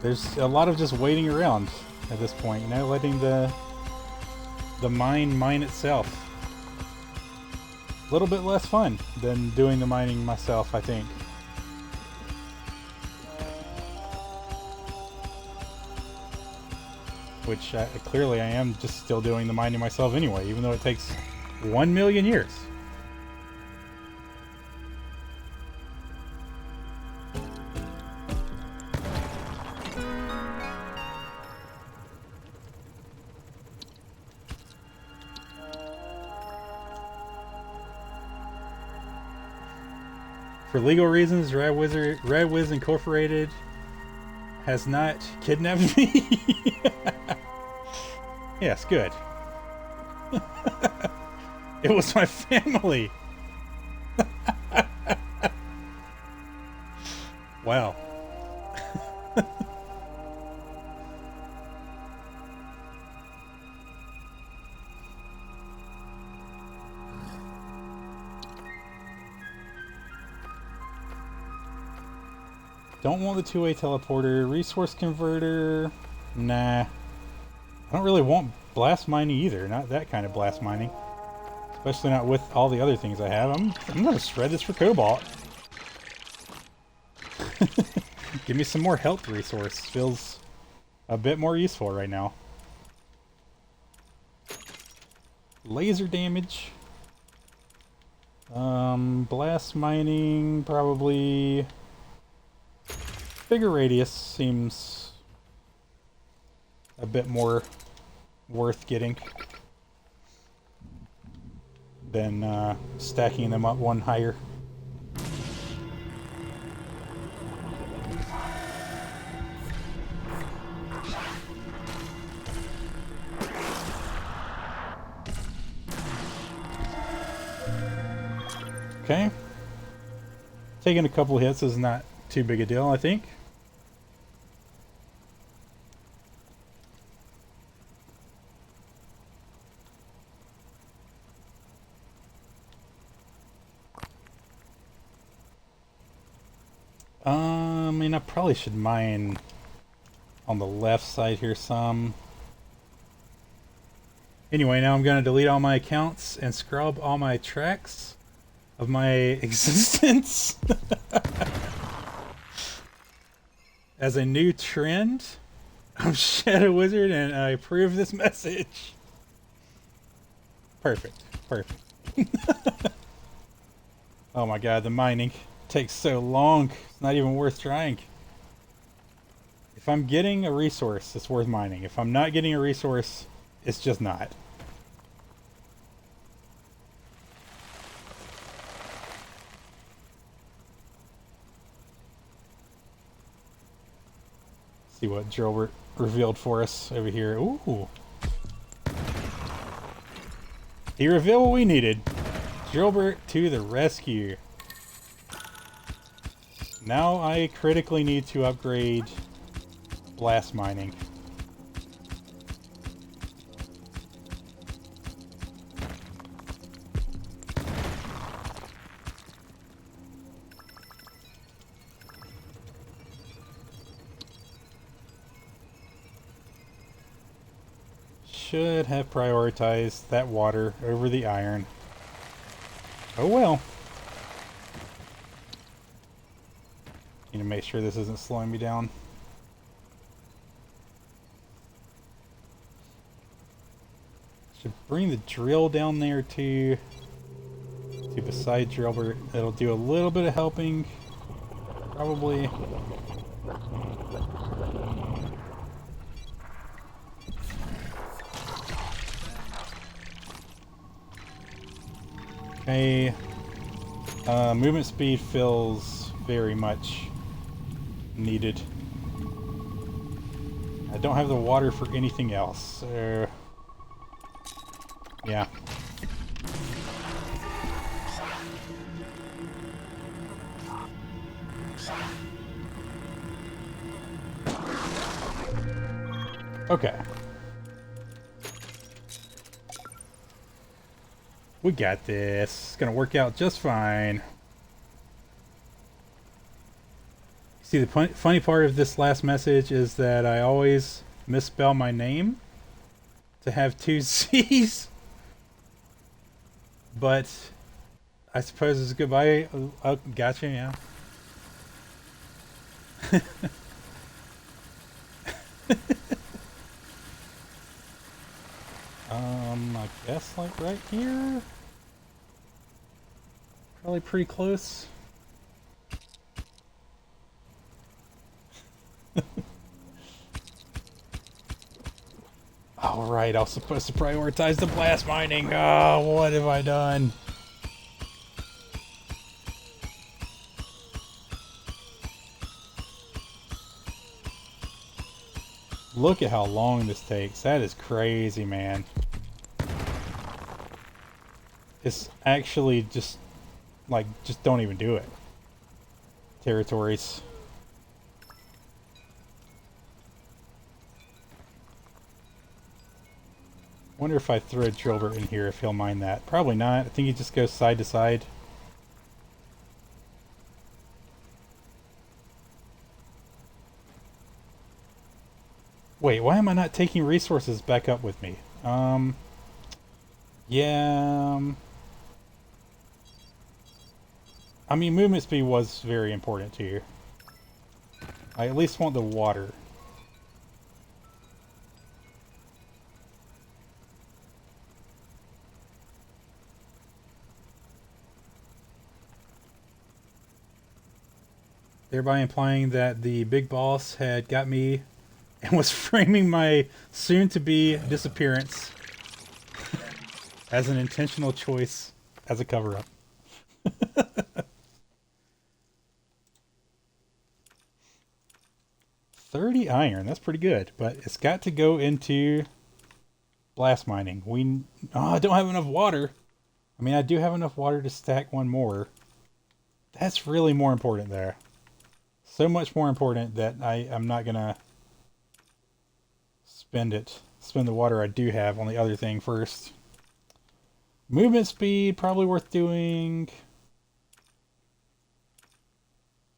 Speaker 1: There's a lot of just waiting around at this point, you know, letting the mine itself. A little bit less fun than doing the mining myself, I think. Which clearly I am just still doing the mining myself anyway, even though it takes 1 million years. For legal reasons, Red Wiz Incorporated has not kidnapped me. Yes, good. It was my family. Wow. Don't want the two-way teleporter. Resource converter. Nah. I don't really want blast mining either. Not that kind of blast mining. Especially not with all the other things I have. I'm gonna shred this for cobalt. Give me some more health resource. Feels a bit more useful right now. Laser damage. Blast mining, probably. Bigger radius seems a bit more worth getting than stacking them up one higher. Okay. Taking a couple hits is not too big a deal, I think. I mean, I probably should mine on the left side here some. Anyway, now I'm going to delete all my accounts and scrub all my tracks of my existence. As a new trend, I'm Shadow Wizrrd and I approve this message. Perfect. Perfect. Oh my god, the mining takes so long. It's not even worth trying. If I'm getting a resource, it's worth mining. If I'm not getting a resource, it's just not. See what Wizrrd revealed for us over here. Ooh. He revealed what we needed. Wizrrd to the rescue. Now I critically need to upgrade blast mining. should have prioritized that water over the iron. Oh well. Need to make sure this isn't slowing me down. Should bring the drill down there too. To the side drill, but it'll do a little bit of helping. Probably. Okay. Movement speed feels very much needed. I don't have the water for anything else, so yeah. Okay. We got this. It's gonna work out just fine. See, the funny part of this last message is that I always misspell my name to have two C's. But I suppose it's goodbye. Oh, gotcha, yeah. I guess like right here. Probably pretty close. Alright, I was supposed to prioritize the blast mining. Oh, what have I done? Look at how long this takes. That is crazy, man. It's actually just, like, just don't even do it. Territories. Wonder if I throw a drill bit in here if he'll mind that. Probably not. I think he just goes side to side. Wait, why am I not taking resources back up with me? Yeah. I mean, movement speed was very important to you. I at least want the water. Thereby implying that the big boss had got me and was framing my soon-to-be disappearance as an intentional choice as a cover-up. 30 iron, that's pretty good, but it's got to go into blast mining. I don't have enough water. I mean, I do have enough water to stack one more. That's really more important there. So much more important that I'm not gonna spend the water I do have on the other thing first. Movement speed, probably worth doing.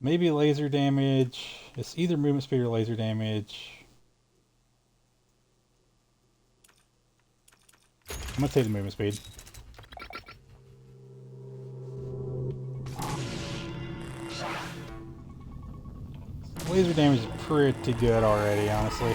Speaker 1: Maybe laser damage. It's either movement speed or laser damage. I'm gonna take the movement speed. Laser damage is pretty good already, honestly.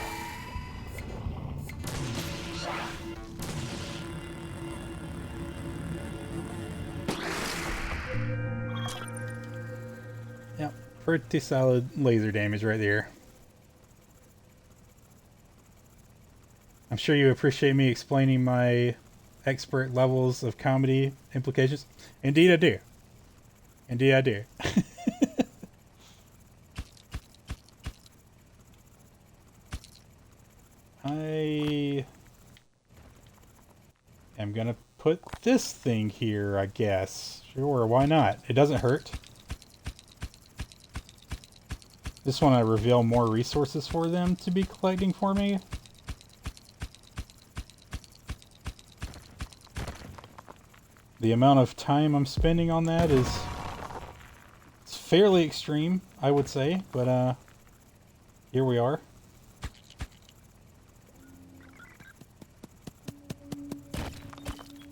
Speaker 1: Yep, pretty solid laser damage right there. I'm sure you appreciate me explaining my expert levels of comedy implications. Indeed I do. Indeed I do. I am gonna put this thing here, I guess. Sure, why not? It doesn't hurt. Just want to reveal more resources for them to be collecting for me. The amount of time I'm spending on that is it's fairly extreme, I would say, but here we are.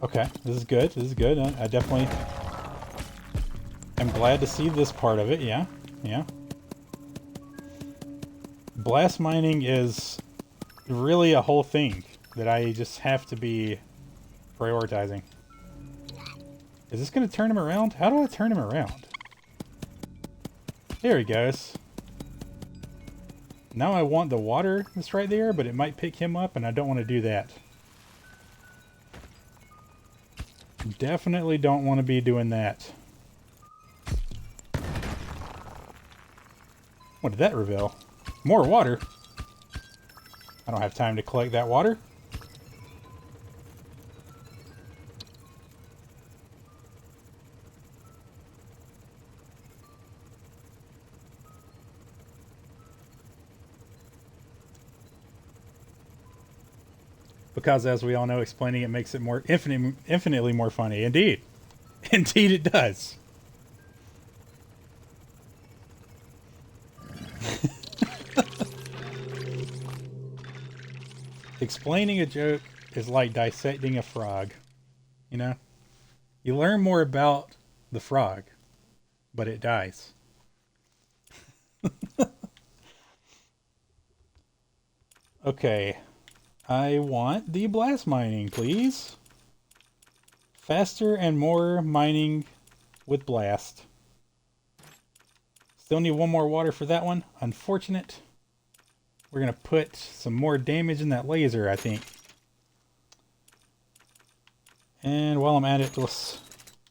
Speaker 1: Okay, this is good. This is good. I definitely am glad to see this part of it. Yeah, yeah. Blast mining is really a whole thing that I just have to be prioritizing. Is this going to turn him around? How do I turn him around? There he goes. Now I want the water that's right there, but it might pick him up, and I don't want to do that. Definitely don't want to be doing that. What did that reveal? More water? I don't have time to collect that water. Because, as we all know, explaining it makes it more infinitely more funny. Indeed. Indeed it does. Explaining a joke is like dissecting a frog. You know? You learn more about the frog, but it dies. Okay. I want the blast mining, please. Faster and more mining with blast. Still need one more water for that one. Unfortunate. We're going to put some more damage in that laser, I think. And while I'm at it, let's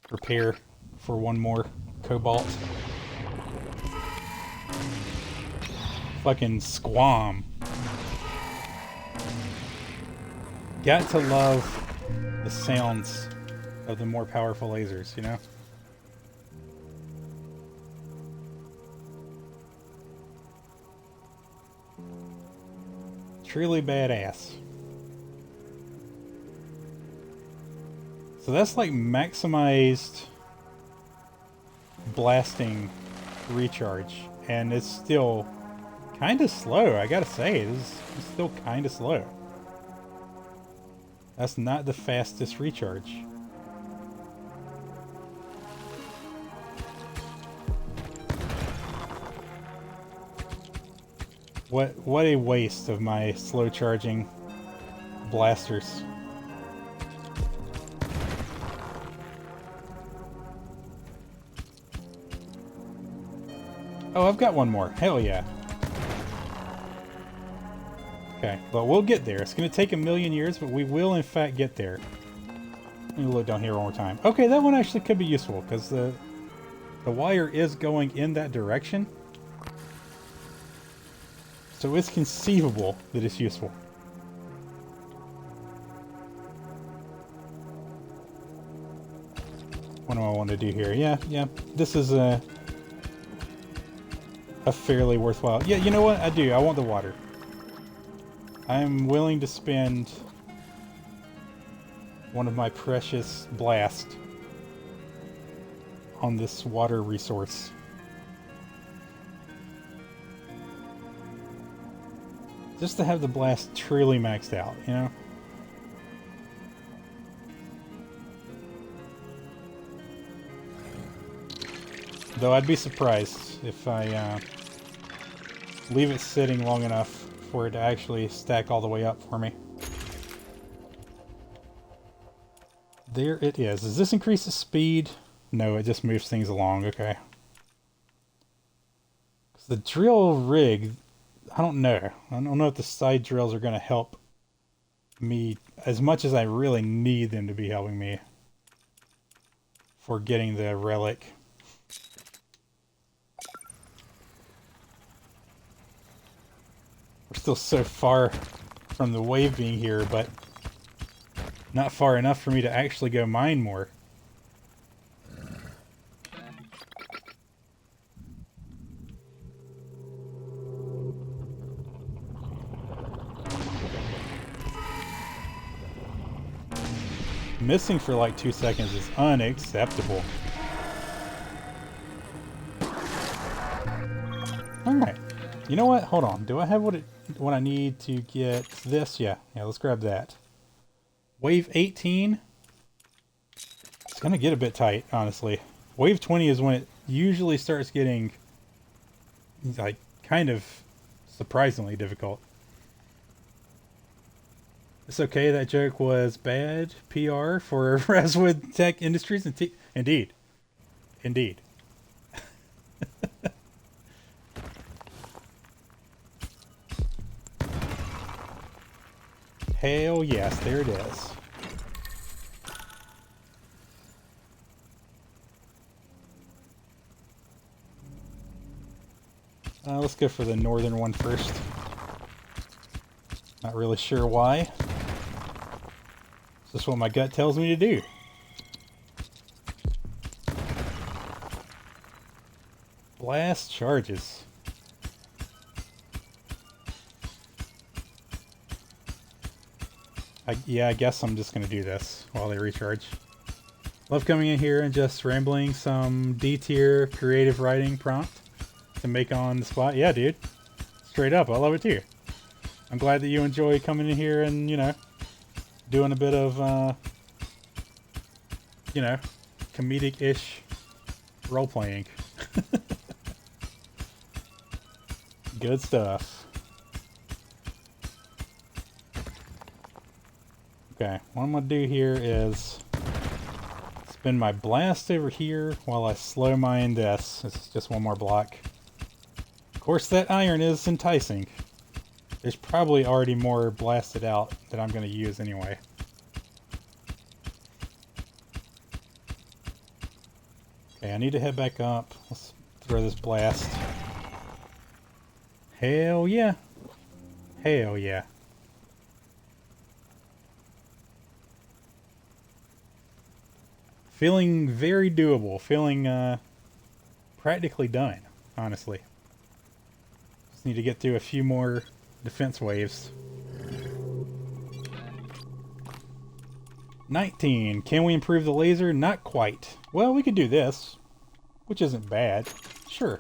Speaker 1: prepare for one more cobalt. Fucking squam. Got to love the sounds of the more powerful lasers, you know? Truly badass. So that's like maximized blasting recharge, and it's still kind of slow, I gotta say. It's still kind of slow. That's not the fastest recharge. What a waste of my slow charging blasters. Oh, I've got one more. Hell yeah. Okay, but we'll get there. It's going to take a million years, but we will in fact get there. Let me look down here one more time. Okay, that one actually could be useful, because the wire is going in that direction. So it's conceivable that it's useful. What do I want to do here? Yeah, this is a fairly worthwhile... Yeah, you know what? I do. I want the water. I'm willing to spend one of my precious blast on this water resource. Just to have the blast truly maxed out, you know? Though I'd be surprised if I leave it sitting long enough for it to actually stack all the way up for me. There it is. Does this increase the speed? No, it just moves things along. Okay. The drill rig, I don't know. I don't know if the side drills are going to help me as much as I really need them to be helping me for getting the relic. We're still so far from the wave being here, but not far enough for me to actually go mine more. Missing for like 2 seconds is unacceptable. Alright. You know what? Hold on. Do I have what I need to get this? Yeah, let's grab that. Wave 18. gonna get a bit tight, honestly. Wave 20 is when it usually starts getting, like, kind of surprisingly difficult. It's okay, that joke was bad PR for Wizrrd Tech Industries. Indeed. Indeed. Hell yes, there it is. Let's go for the northern one first. Not really sure why. It's just what my gut tells me to do. Blast charges. Yeah, I guess I'm just going to do this while they recharge. Love coming in here and just rambling some D-tier creative writing prompt to make on the spot. Yeah, dude. Straight up, I love it too. I'm glad that you enjoy coming in here and, you know, doing a bit of, you know, comedic-ish role-playing. Good stuff. Okay, what I'm going to do here is spin my blast over here while I slow mine this. This is just one more block. Of course, that iron is enticing. There's probably already more blasted out that I'm going to use anyway. Okay, I need to head back up. Let's throw this blast. Hell yeah. Hell yeah. Feeling very doable. Feeling practically done, honestly. Just need to get through a few more defense waves. 19. Can we improve the laser? Not quite. Well, we could do this, which isn't bad. Sure.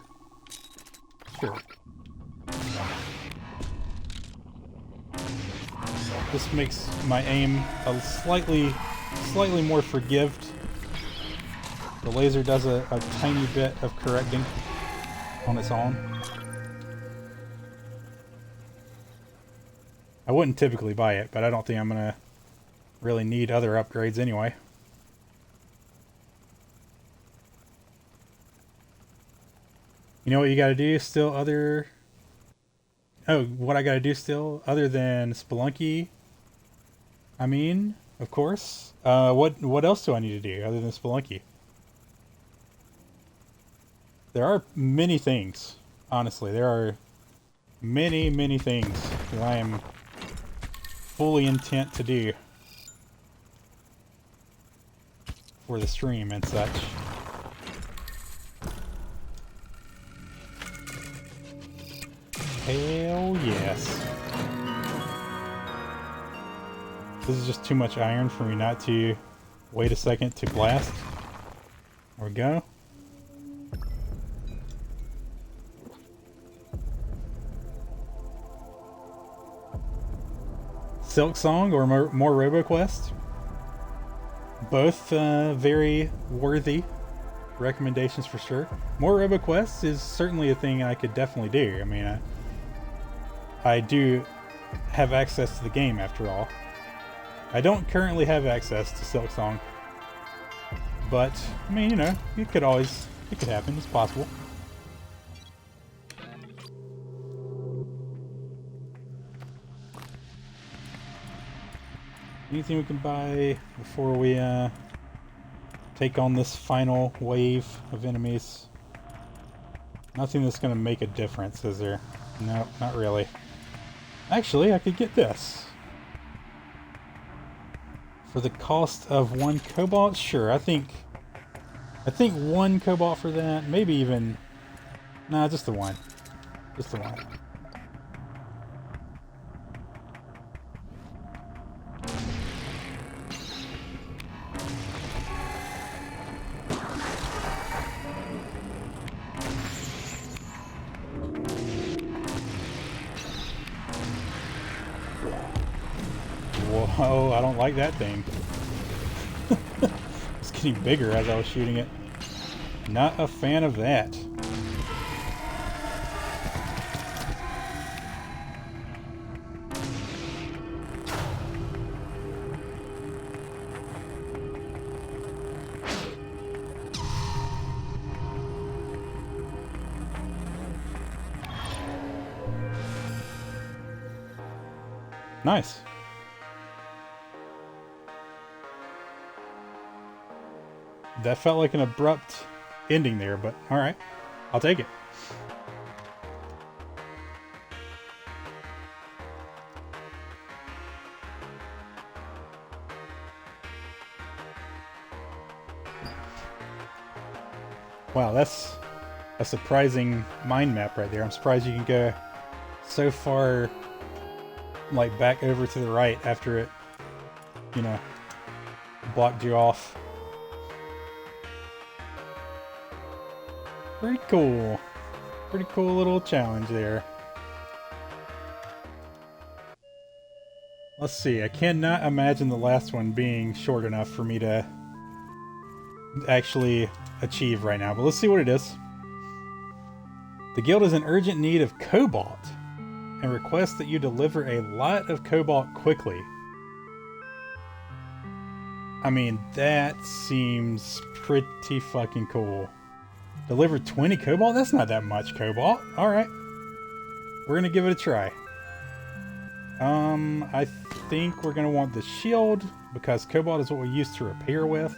Speaker 1: Sure. This makes my aim a slightly more forgived. The laser does a tiny bit of correcting on its own. I wouldn't typically buy it, but I don't think I'm gonna really need other upgrades anyway. You know what you gotta do still other... Oh, what I gotta do still other than Spelunky? I mean, of course. What else do I need to do other than Spelunky? There are many things, honestly. There are many things that I am fully intent to do for the stream and such. Hell yes. This is just too much iron for me not to wait a second to blast. There we go. Silk Song or more RoboQuest? Both very worthy recommendations for sure. More RoboQuest is certainly a thing I could definitely do. I mean, I do have access to the game after all. I don't currently have access to Silk Song, but I mean, you know, it could happen. It's possible. Anything we can buy before we take on this final wave of enemies? Nothing that's going to make a difference, is there? No, not really. Actually, I could get this. For the cost of 1 cobalt? Sure, I think 1 cobalt for that. Maybe even... Nah, just the one. Just the one. Whoa, I don't like that thing. getting bigger as I was shooting it. Not a fan of that. Nice. That felt like an abrupt ending there, but alright. I'll take it. Wow, that's a surprising mind map right there. I'm surprised you can go so far, like, back over to the right after it, you know, blocked you off. Pretty cool. Pretty cool little challenge there. Let's see, I cannot imagine the last one being short enough for me to actually achieve right now, but let's see what it is. The guild is in urgent need of cobalt and requests that you deliver a lot of cobalt quickly. I mean, that seems pretty fucking cool. Deliver 20 cobalt? That's not that much cobalt. Alright. We're gonna give it a try. I think we're gonna want the shield because cobalt is what we use to repair with.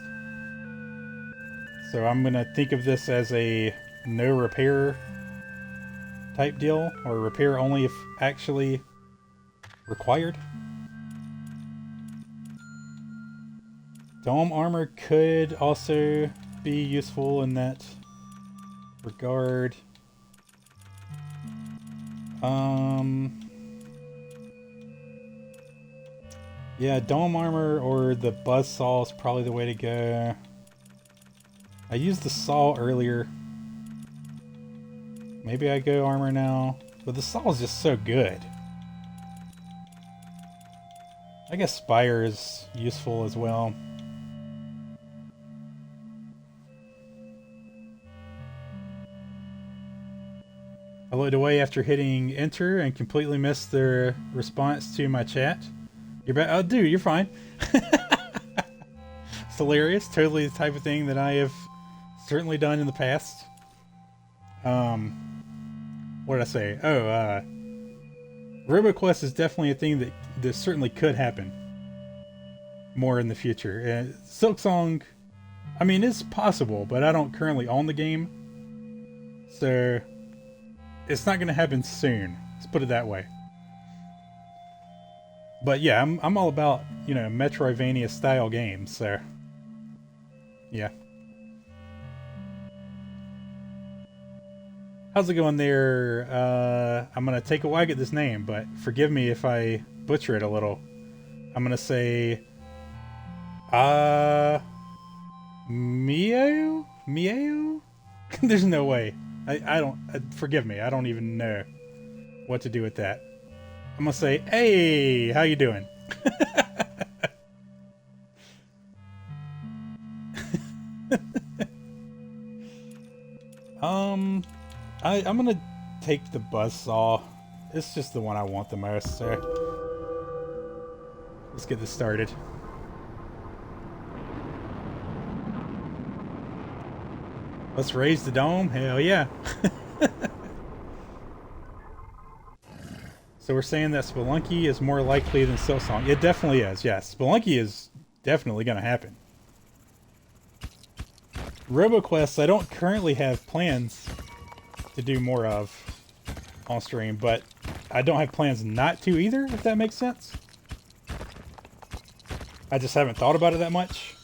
Speaker 1: So I'm gonna think of this as a no repair type deal, or repair only if actually required. Dome armor could also be useful in that regard. Yeah, dome armor or the buzzsaw is probably the way to go. I used the saw earlier. Maybe I go armor now, but the saw is just so good. I guess Spire is useful as well. I looked away after hitting enter and completely missed their response to my chat. You're back? Oh, dude, you're fine. It's hilarious. Totally the type of thing that I have certainly done in the past. What did I say? Oh, RoboQuest is definitely a thing that certainly could happen more in the future. Silksong, I mean, it's possible, but I don't currently own the game. So, it's not going to happen soon. Let's put it that way. But yeah, I'm all about, you know, Metroidvania style games, so yeah. How's it going there? I'm gonna take a whack at this name, but forgive me if I butcher it a little. I'm gonna say Meow? Meow? There's no way. I don't forgive me, I don't even know what to do with that. I'm gonna say, hey, how you doing? I'm gonna take the buzzsaw. It's just the one I want the most, so let's get this started. Let's raise the dome. Hell yeah. So we're saying that Spelunky is more likely than Silksong. It definitely is, yes. Spelunky is definitely going to happen. RoboQuest, I don't currently have plans to do more of on stream, but I don't have plans not to either, if that makes sense. I just haven't thought about it that much,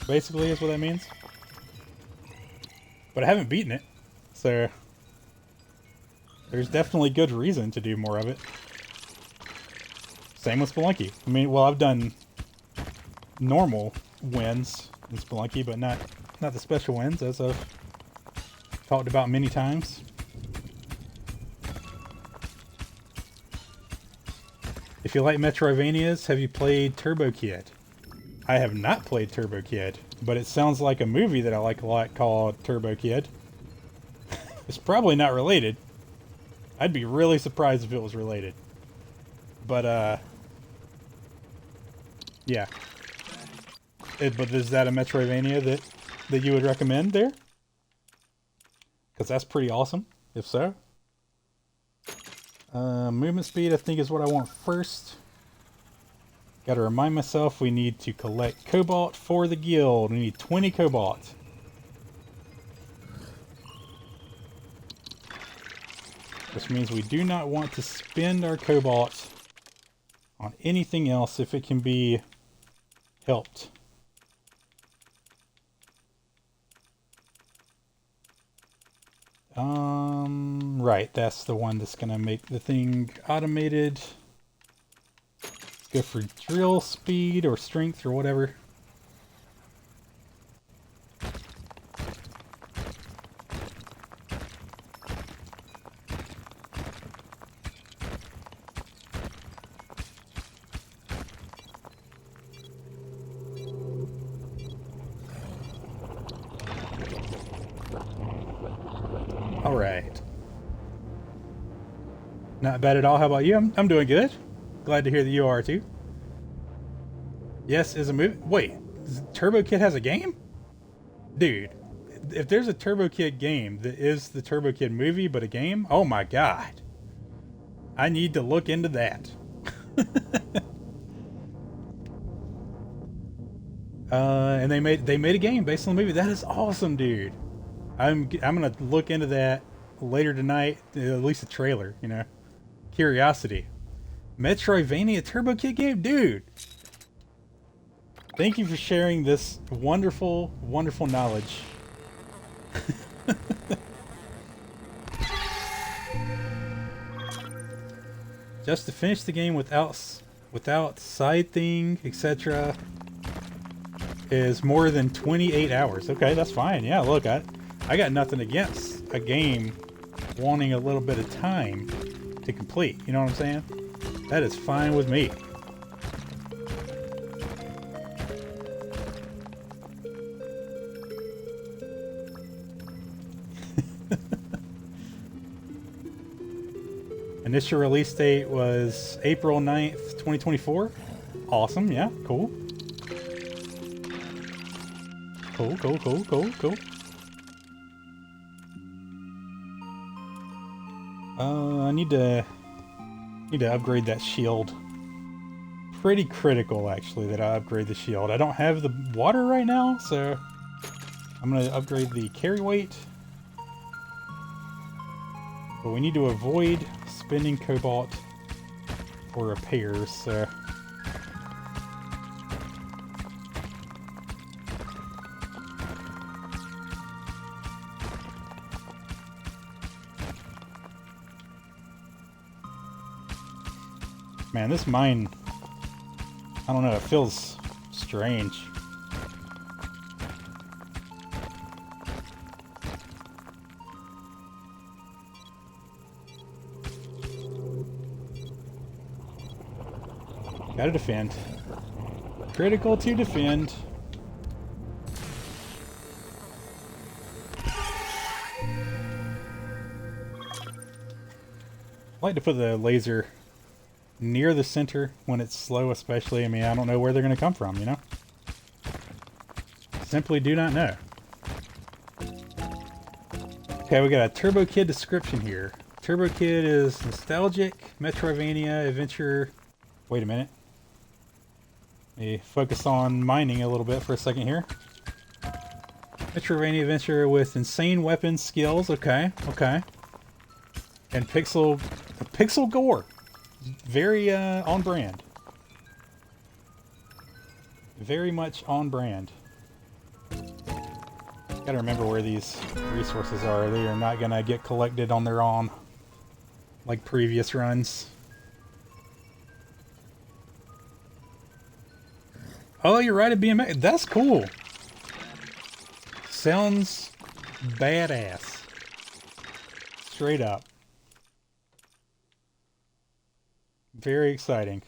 Speaker 1: basically, is what that means. But I haven't beaten it, so there's definitely good reason to do more of it. Same with Spelunky. I mean, well, I've done normal wins in Spelunky, but not the special wins, as I've talked about many times. If you like Metroidvanias, have you played Turbo Kid? I have not played Turbo Kid, but it sounds like a movie that I like a lot called Turbo Kid. It's probably not related. I'd be really surprised if it was related. But, yeah. But is that a Metroidvania that you would recommend there? Because that's pretty awesome, if so. Movement speed, I think, is what I want first. Gotta remind myself we need to collect cobalt for the guild. We need 20 cobalt. Which means we do not want to spend our cobalt on anything else if it can be helped. Right, that's the one that's gonna make the thing automated. Let's go for drill speed or strength or whatever. All right. Not bad at all. How about you? I'm doing good. Glad to hear that you are too. Yes, is a movie. Wait, Turbo Kid has a game? Dude, if there's a Turbo Kid game that is the Turbo Kid movie but a game, oh my god. I need to look into that. And they made a game based on the movie. That is awesome, dude. I'm gonna look into that later tonight. At least a trailer, you know. Curiosity. Metroidvania Turbo Kid game, dude. Thank you for sharing this wonderful, wonderful knowledge. Just to finish the game without side thing, etc. is more than 28 hours. Okay, that's fine. Yeah, look, I got nothing against a game wanting a little bit of time to complete. You know what I'm saying? That is fine with me. Initial release date was April 9th, 2024. Awesome, yeah, cool. Cool. I need to upgrade that shield. Pretty critical, actually, that I upgrade the shield. I don't have the water right now, so I'm gonna upgrade the carry weight. But we need to avoid spending cobalt for repairs, so... Man, this mine... I don't know, it feels strange. Gotta defend. Critical to defend. I like to put the laser near the center when it's slow, especially. I mean, I don't know where they're going to come from, you know? Simply do not know. Okay, we got a Turbo Kid description here. Turbo Kid is nostalgic, Metroidvania, adventure... Wait a minute. Let me focus on mining a little bit for a second here. Metroidvania adventure with insane weapon skills. Okay. And pixel gore. Very on brand. Very much on brand. Gotta remember where these resources are. They are not gonna get collected on their own like previous runs. Oh, you're right at BMX. That's cool. Sounds badass. Straight up. Very exciting.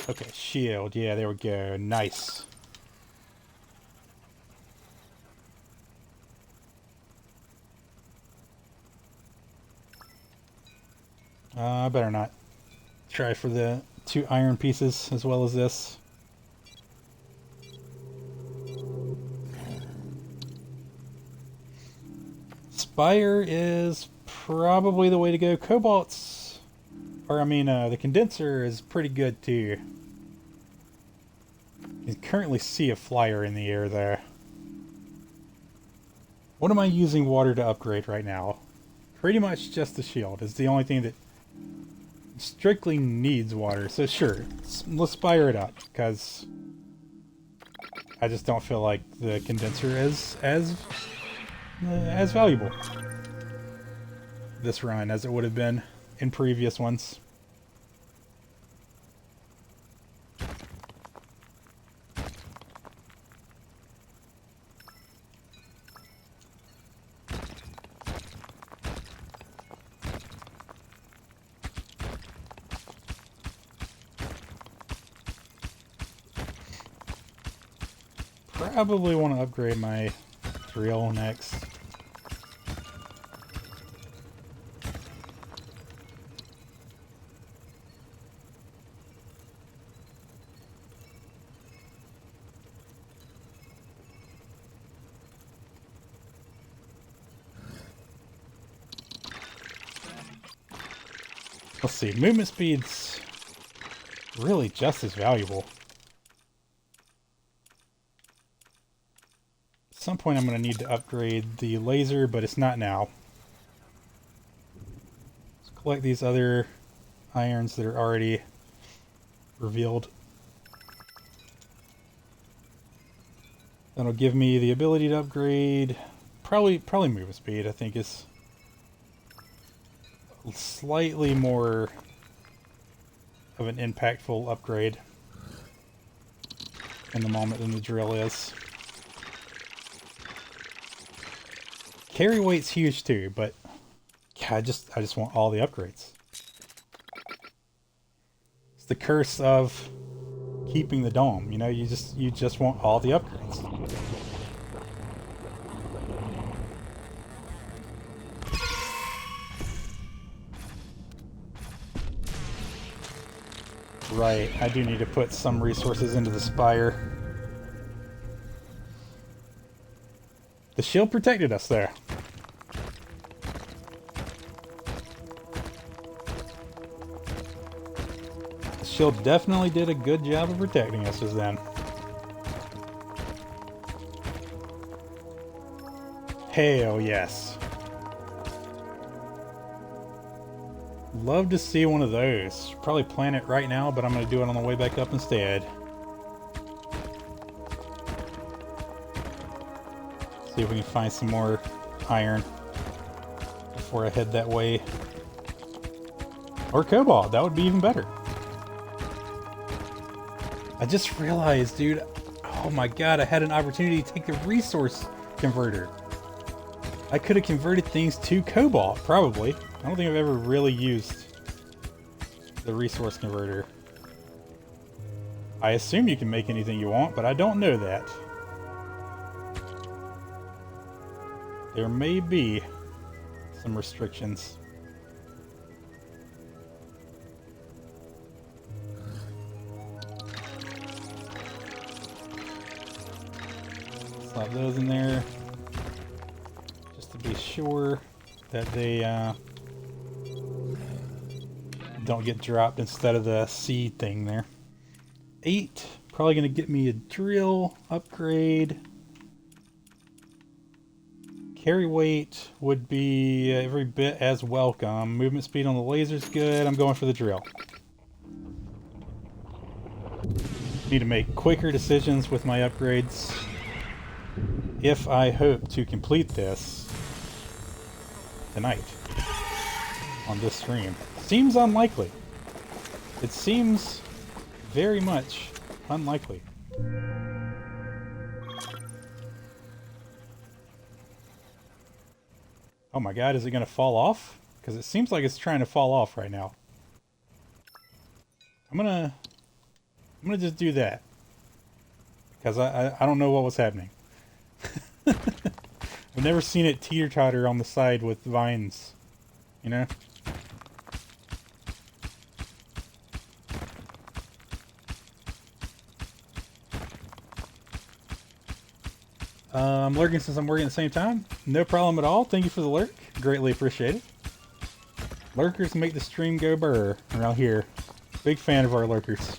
Speaker 1: Okay, shield. Yeah, there we go. Nice. I better not try for the 2 iron pieces as well as this. Spire is probably the way to go. Cobalt's, or I mean, the condenser is pretty good too. You can currently see a flyer in the air there. What am I using water to upgrade right now? Pretty much just the shield is the only thing that strictly needs water. So sure, let's spire it up, because I just don't feel like the condenser is as valuable this run as it would have been in previous ones. Probably want to upgrade my drill next. Let's see, movement speed's really just as valuable. At some point I'm going to need to upgrade the laser, but it's not now. Let's collect these other irons that are already revealed. That'll give me the ability to upgrade, probably movement speed, I think is slightly more of an impactful upgrade in the moment than the drill is. Carry weight's huge too, but yeah, I just want all the upgrades. It's the curse of keeping the dome, you know, you just want all the upgrades. Right, I do need to put some resources into the spire. The shield protected us there. The shield definitely did a good job of protecting us just then. Hell yes. Love to see one of those. Should probably plan it right now, but I'm going to do it on the way back up instead. See if we can find some more iron before I head that way. Or cobalt, that would be even better. I just realized, dude, oh my god, I had an opportunity to take the resource converter. I could have converted things to cobalt, probably. I don't think I've ever really used the resource converter. I assume you can make anything you want, but I don't know that. There may be some restrictions. Slap those in there just to be sure that they don't get dropped instead of the seed thing there. 8, probably gonna get me a drill upgrade. Carry weight would be every bit as welcome. Movement speed on the laser's good. I'm going for the drill. Need to make quicker decisions with my upgrades if I hope to complete this tonight on this stream. Seems unlikely. It seems very much unlikely. Oh my god, is it going to fall off? Because it seems like it's trying to fall off right now. I'm going to I'm gonna just do that. Because I don't know what was happening. I've never seen it teeter-totter on the side with vines. You know? I'm lurking since I'm working at the same time. No problem at all. Thank you for the lurk. Greatly appreciated. Lurkers make the stream go burr around here. Big fan of our lurkers.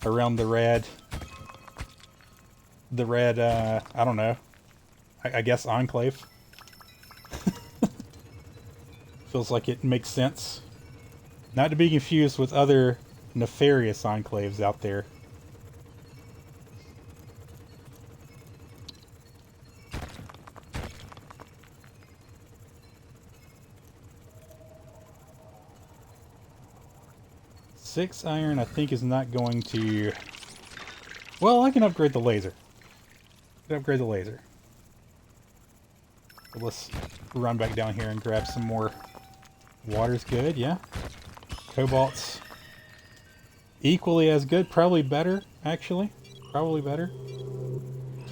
Speaker 1: Around the rad, I don't know. I guess enclave. Feels like it makes sense. Not to be confused with other nefarious enclaves out there. Six iron, I think, is not going to... Well, I can upgrade the laser. Upgrade the laser. But let's run back down here and grab some more. Water's good, yeah. Cobalt's equally as good, probably better, actually. Probably better.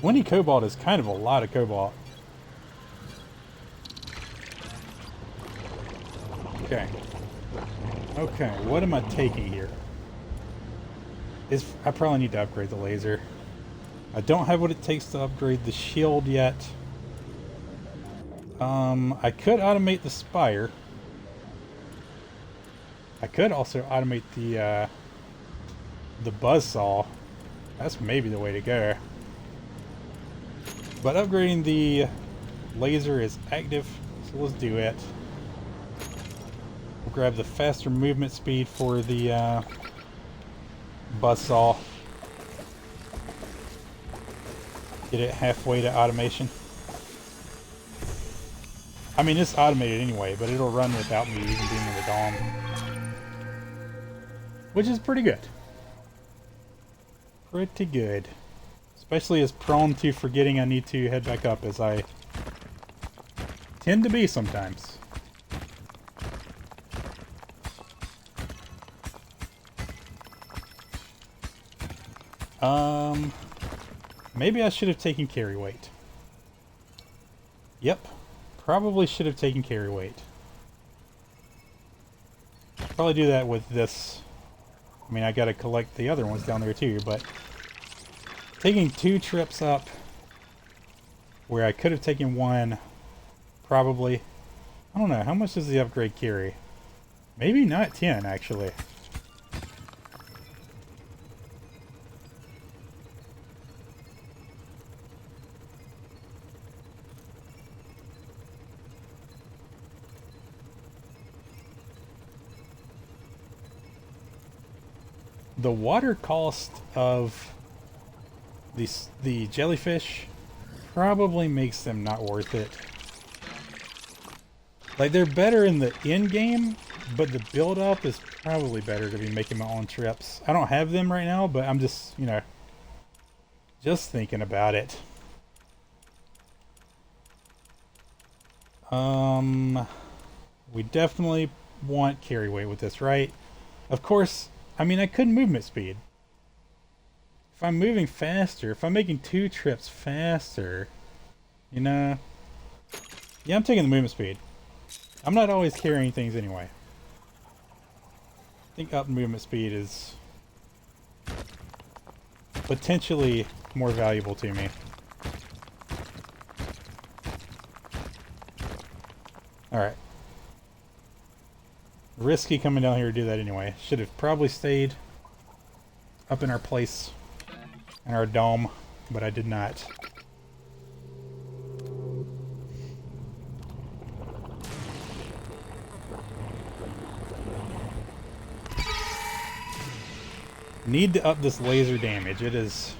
Speaker 1: 20 cobalt is kind of a lot of cobalt. Okay. Okay, what am I taking here? I probably need to upgrade the laser. I don't have what it takes to upgrade the shield yet. I could automate the spire. I could also automate the buzzsaw. That's maybe the way to go. But upgrading the laser is active, so let's do it. We'll grab the faster movement speed for the buzzsaw. Get it halfway to automation. I mean, it's automated anyway, but it'll run without me even being in the DOM. Which is pretty good. Pretty good. Especially as prone to forgetting I need to head back up as I tend to be sometimes. Maybe I should have taken carry weight. Yep. Probably should have taken carry weight. Probably do that with this. I mean, I gotta collect the other ones down there too, but taking 2 trips up where I could have taken 1, probably. I don't know, how much does the upgrade carry? Maybe not 10, actually. The water cost of the jellyfish probably makes them not worth it. Like, they're better in the end game, but the build up is probably better to be making my own trips. I don't have them right now, but I'm just, you know, just thinking about it. We definitely want carry weight with this, right? Of course. I mean, I could movement speed. If I'm moving faster, if I'm making 2 trips faster, you know... Yeah, I'm taking the movement speed. I'm not always carrying things anyway. I think up movement speed is potentially more valuable to me. Alright. Risky coming down here to do that anyway. Should have probably stayed up in our place, in our dome, but I did not. Need to up this laser damage. It is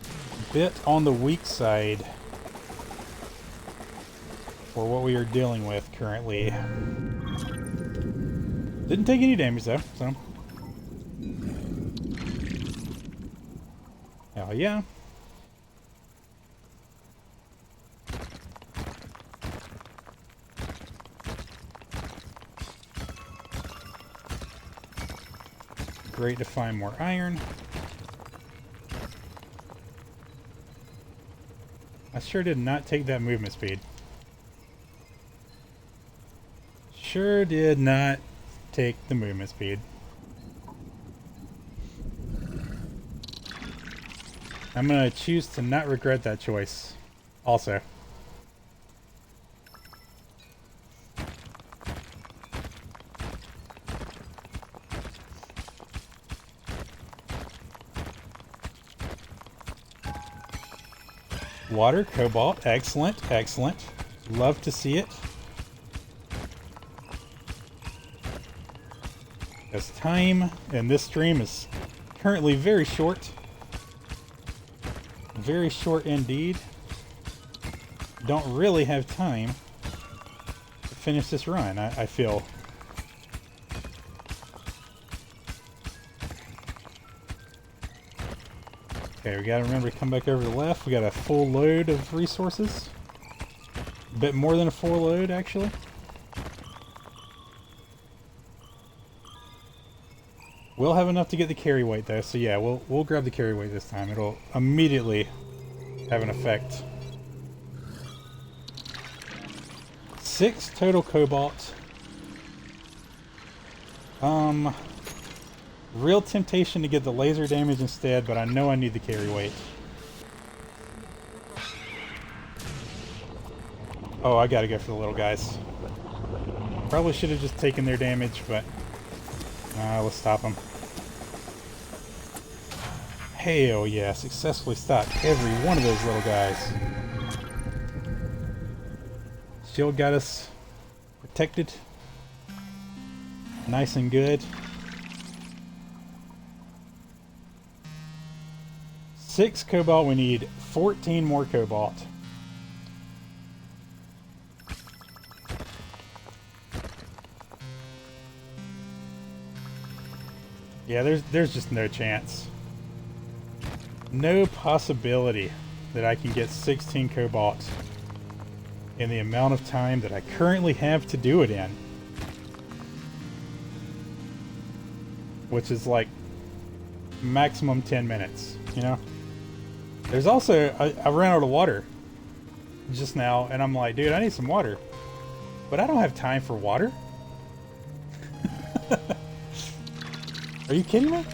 Speaker 1: a bit on the weak side for what we are dealing with currently. Didn't take any damage though, so. Hell yeah. great to find more iron. I sure did not take that movement speed. Sure did not take the movement speed. I'm gonna choose to not regret that choice. Also. Water, cobalt, excellent, excellent. Love to see it. As time in this stream is currently very short. Very short indeed. Don't really have time to finish this run, I feel. Okay, we gotta remember to come back over to the left. We got a full load of resources. A bit more than a full load, actually. We'll have enough to get the carry weight though, so yeah, we'll grab the carry weight this time. It'll immediately have an effect. 6 total cobalt. Real temptation to get the laser damage instead, but I know I need the carry weight. Oh, I gotta go for the little guys. Probably should have just taken their damage, but let's stop them. Hell yeah, successfully stopped every one of those little guys. Shield got us protected. Nice and good. 6 cobalt, we need 14 more cobalt. Yeah, there's just no chance. No possibility that I can get 16 cobalt in the amount of time that I currently have to do it in. Which is like maximum 10 minutes, you know? There's also, I ran out of water just now, and I'm like, dude, I need some water. But I don't have time for water. Are you kidding me?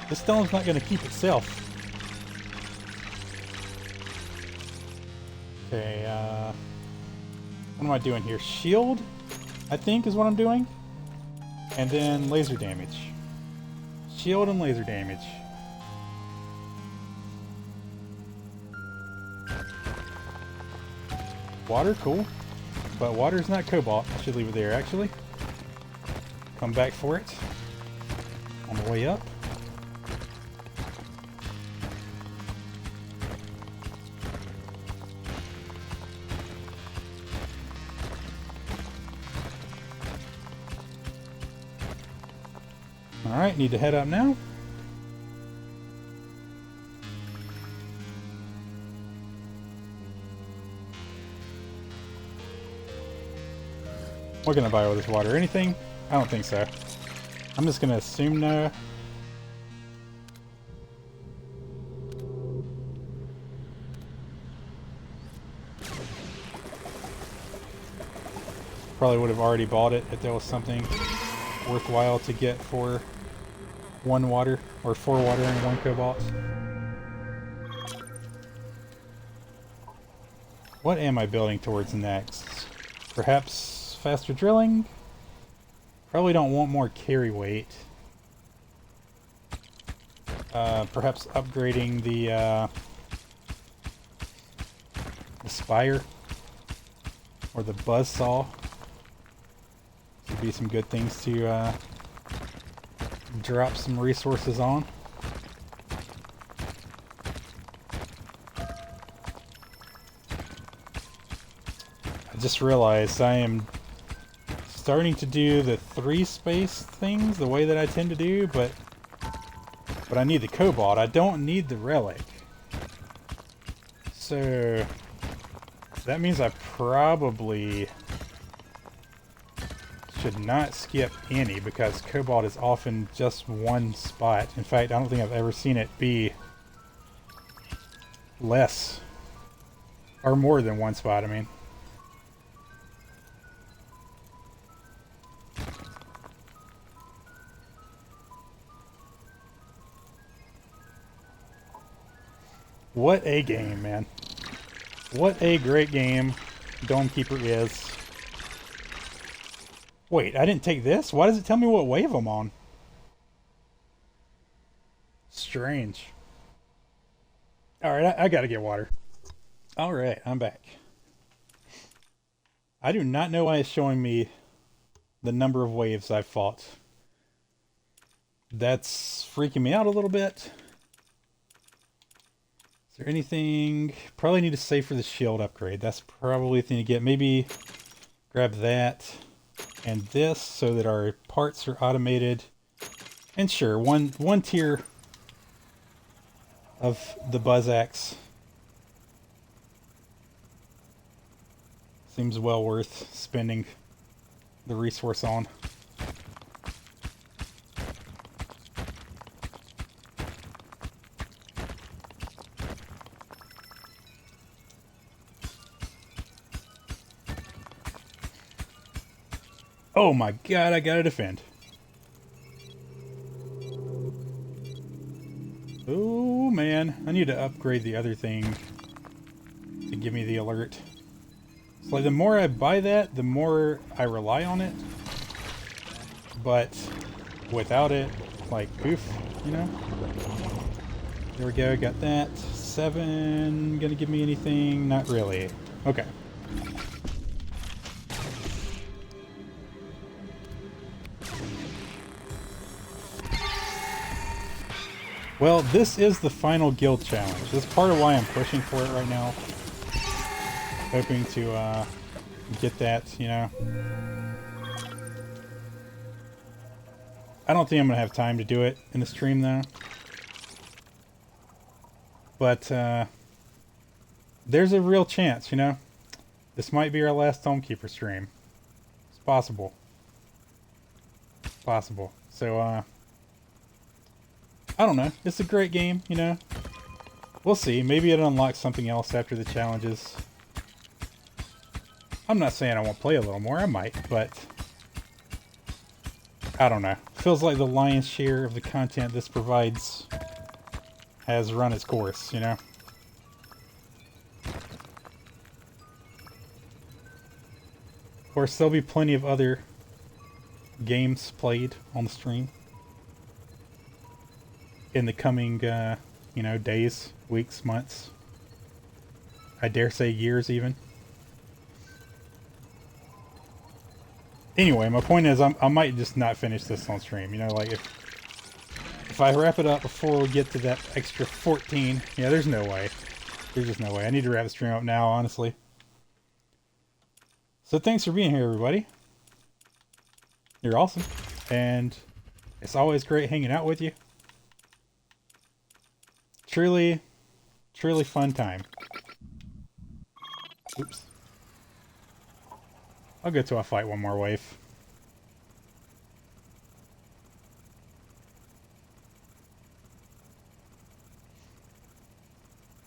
Speaker 1: The stone's not going to keep itself. Okay, what am I doing here? Shield, I think, is what I'm doing. And then laser damage. Shield and laser damage. Water, cool. But water's not cobalt. I should leave it there, actually. Come back for it. On the way up. Alright, need to head up now. What can I buy with this water? Anything? I don't think so. I'm just gonna assume no. Probably would have already bought it if there was something worthwhile to get for 1 water, or 4 water and 1 cobalt. What am I building towards next? Perhaps faster drilling? Probably don't want more carry weight. Perhaps upgrading the spire or the buzzsaw would be some good things to drop some resources on. I just realized I am starting to do the 3 space things the way that I tend to do, but I need the cobalt. I don't need the relic. So that means I probably should not skip any because Cobalt is often just one spot. In fact, I don't think I've ever seen it be less or more than one spot, I mean. What a game, man. What a great game Dome Keeper is. Wait, I didn't take this? Why does it tell me what wave I'm on? Strange. Alright, I gotta get water. Alright, I'm back. I do not know why it's showing me the number of waves I've fought. That's freaking me out a little bit. Is there anything? Probably need to save for the shield upgrade. That's probably the thing to get. Maybe grab that and this so that our parts are automated. And sure, one tier of the Buzz Axe seems well worth spending the resource on. Oh my god, I gotta defend. Oh man, I need to upgrade the other thing to give me the alert. It's like the more I buy that, the more I rely on it. But without it, like poof, you know? There we go, got that. 7, gonna give me anything? Not really. Okay. Well, this is the final guild challenge. That's part of why I'm pushing for it right now. Hoping to get that, you know. I don't think I'm going to have time to do it in the stream, though. But there's a real chance, you know. This might be our last Homekeeper stream. It's possible. It's possible. So, I don't know. It's a great game, you know. We'll see. Maybe it unlocks something else after the challenges. I'm not saying I won't play a little more. I might, but I don't know. Feels like the lion's share of the content this provides has run its course, you know. Of course, there'll be plenty of other games played on the stream in the coming, you know, days, weeks, months. I dare say years even. Anyway, my point is I might just not finish this on stream. You know, like if I wrap it up before we get to that extra 14, yeah, there's no way. There's just no way. I need to wrap the stream up now, honestly. So thanks for being here, everybody. You're awesome. And it's always great hanging out with you. Truly, truly fun time. Oops. I'll go till I fight one more wave.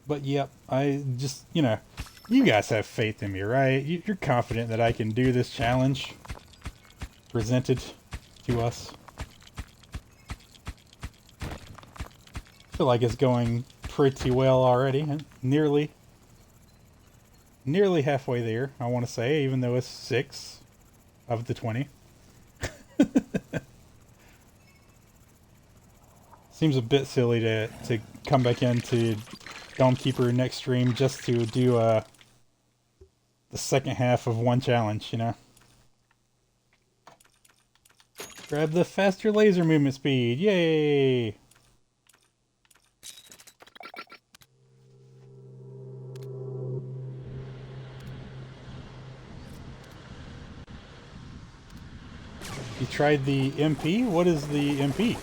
Speaker 1: But yep, I just, you know, you guys have faith in me, right? You're confident that I can do this challenge presented to us. I feel like it's going pretty well already. Nearly halfway there, I want to say, even though it's 6 of the 20. Seems a bit silly to come back into Dawnkeeper next stream just to do the second half of one challenge, you know. Grab the faster laser movement speed, yay! You tried the MP? What is the MP?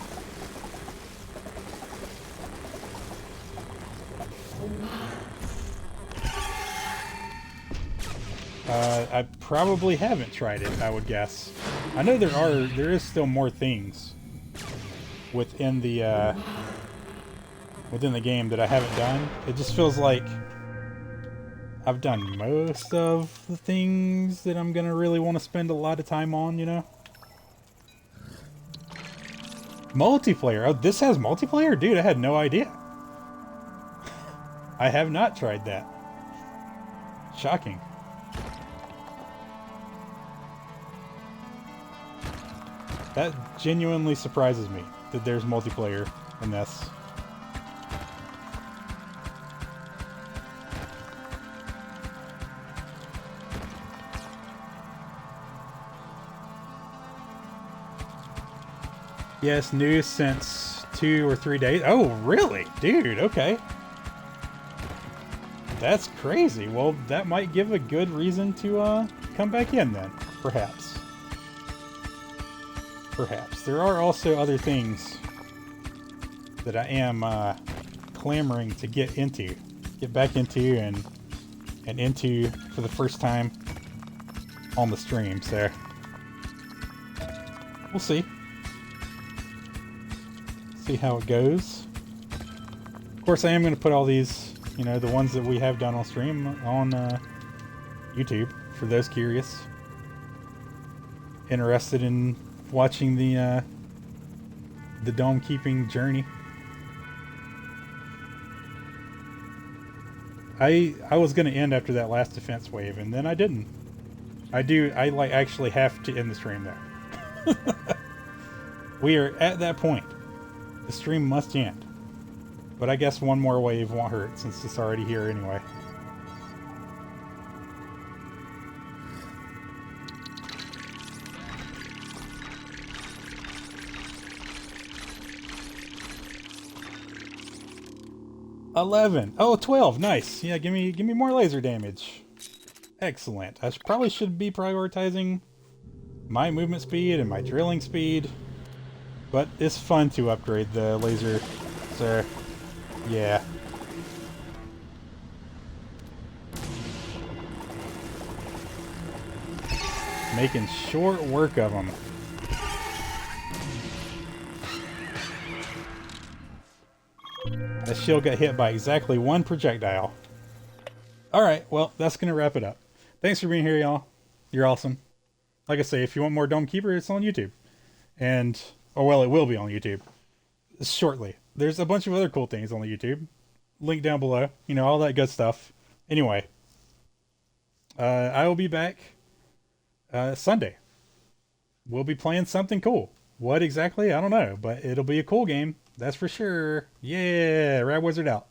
Speaker 1: I probably haven't tried it, I would guess. I know there is still more things within the game that I haven't done. It just feels like I've done most of the things that I'm gonna really want to spend a lot of time on, you know? Multiplayer. Oh, this has multiplayer? Dude, I had no idea. I have not tried that. Shocking. That genuinely surprises me that there's multiplayer in this. Yes, new since 2 or 3 days. Oh, really? Dude, okay. That's crazy. Well, that might give a good reason to come back in then, perhaps. Perhaps. There are also other things that I am clamoring to get back into and into for the first time on the stream, so we'll see. See how it goes. Of course, I am going to put all these, you know, the ones that we have done on stream on YouTube for those curious, interested in watching the dome keeping journey. I was going to end after that last defense wave, and then I didn't. I like actually have to end the stream there. We are at that point. The stream must end. But I guess one more wave won't hurt since it's already here anyway. Oh, 12. Nice. Yeah, give me more laser damage. Excellent. I probably should be prioritizing my movement speed and my drilling speed. But it's fun to upgrade the laser, so yeah. Making short work of them. The shield got hit by exactly one projectile. Alright, well, that's going to wrap it up. Thanks for being here, y'all. You're awesome. Like I say, if you want more Dome Keeper, it's on YouTube. And... or, well, it will be on YouTube shortly. There's a bunch of other cool things on the YouTube. Link down below. You know, all that good stuff. Anyway. I will be back Sunday. We'll be playing something cool. What exactly? I don't know. But it'll be a cool game. That's for sure. Yeah! Rad Wizrrd out.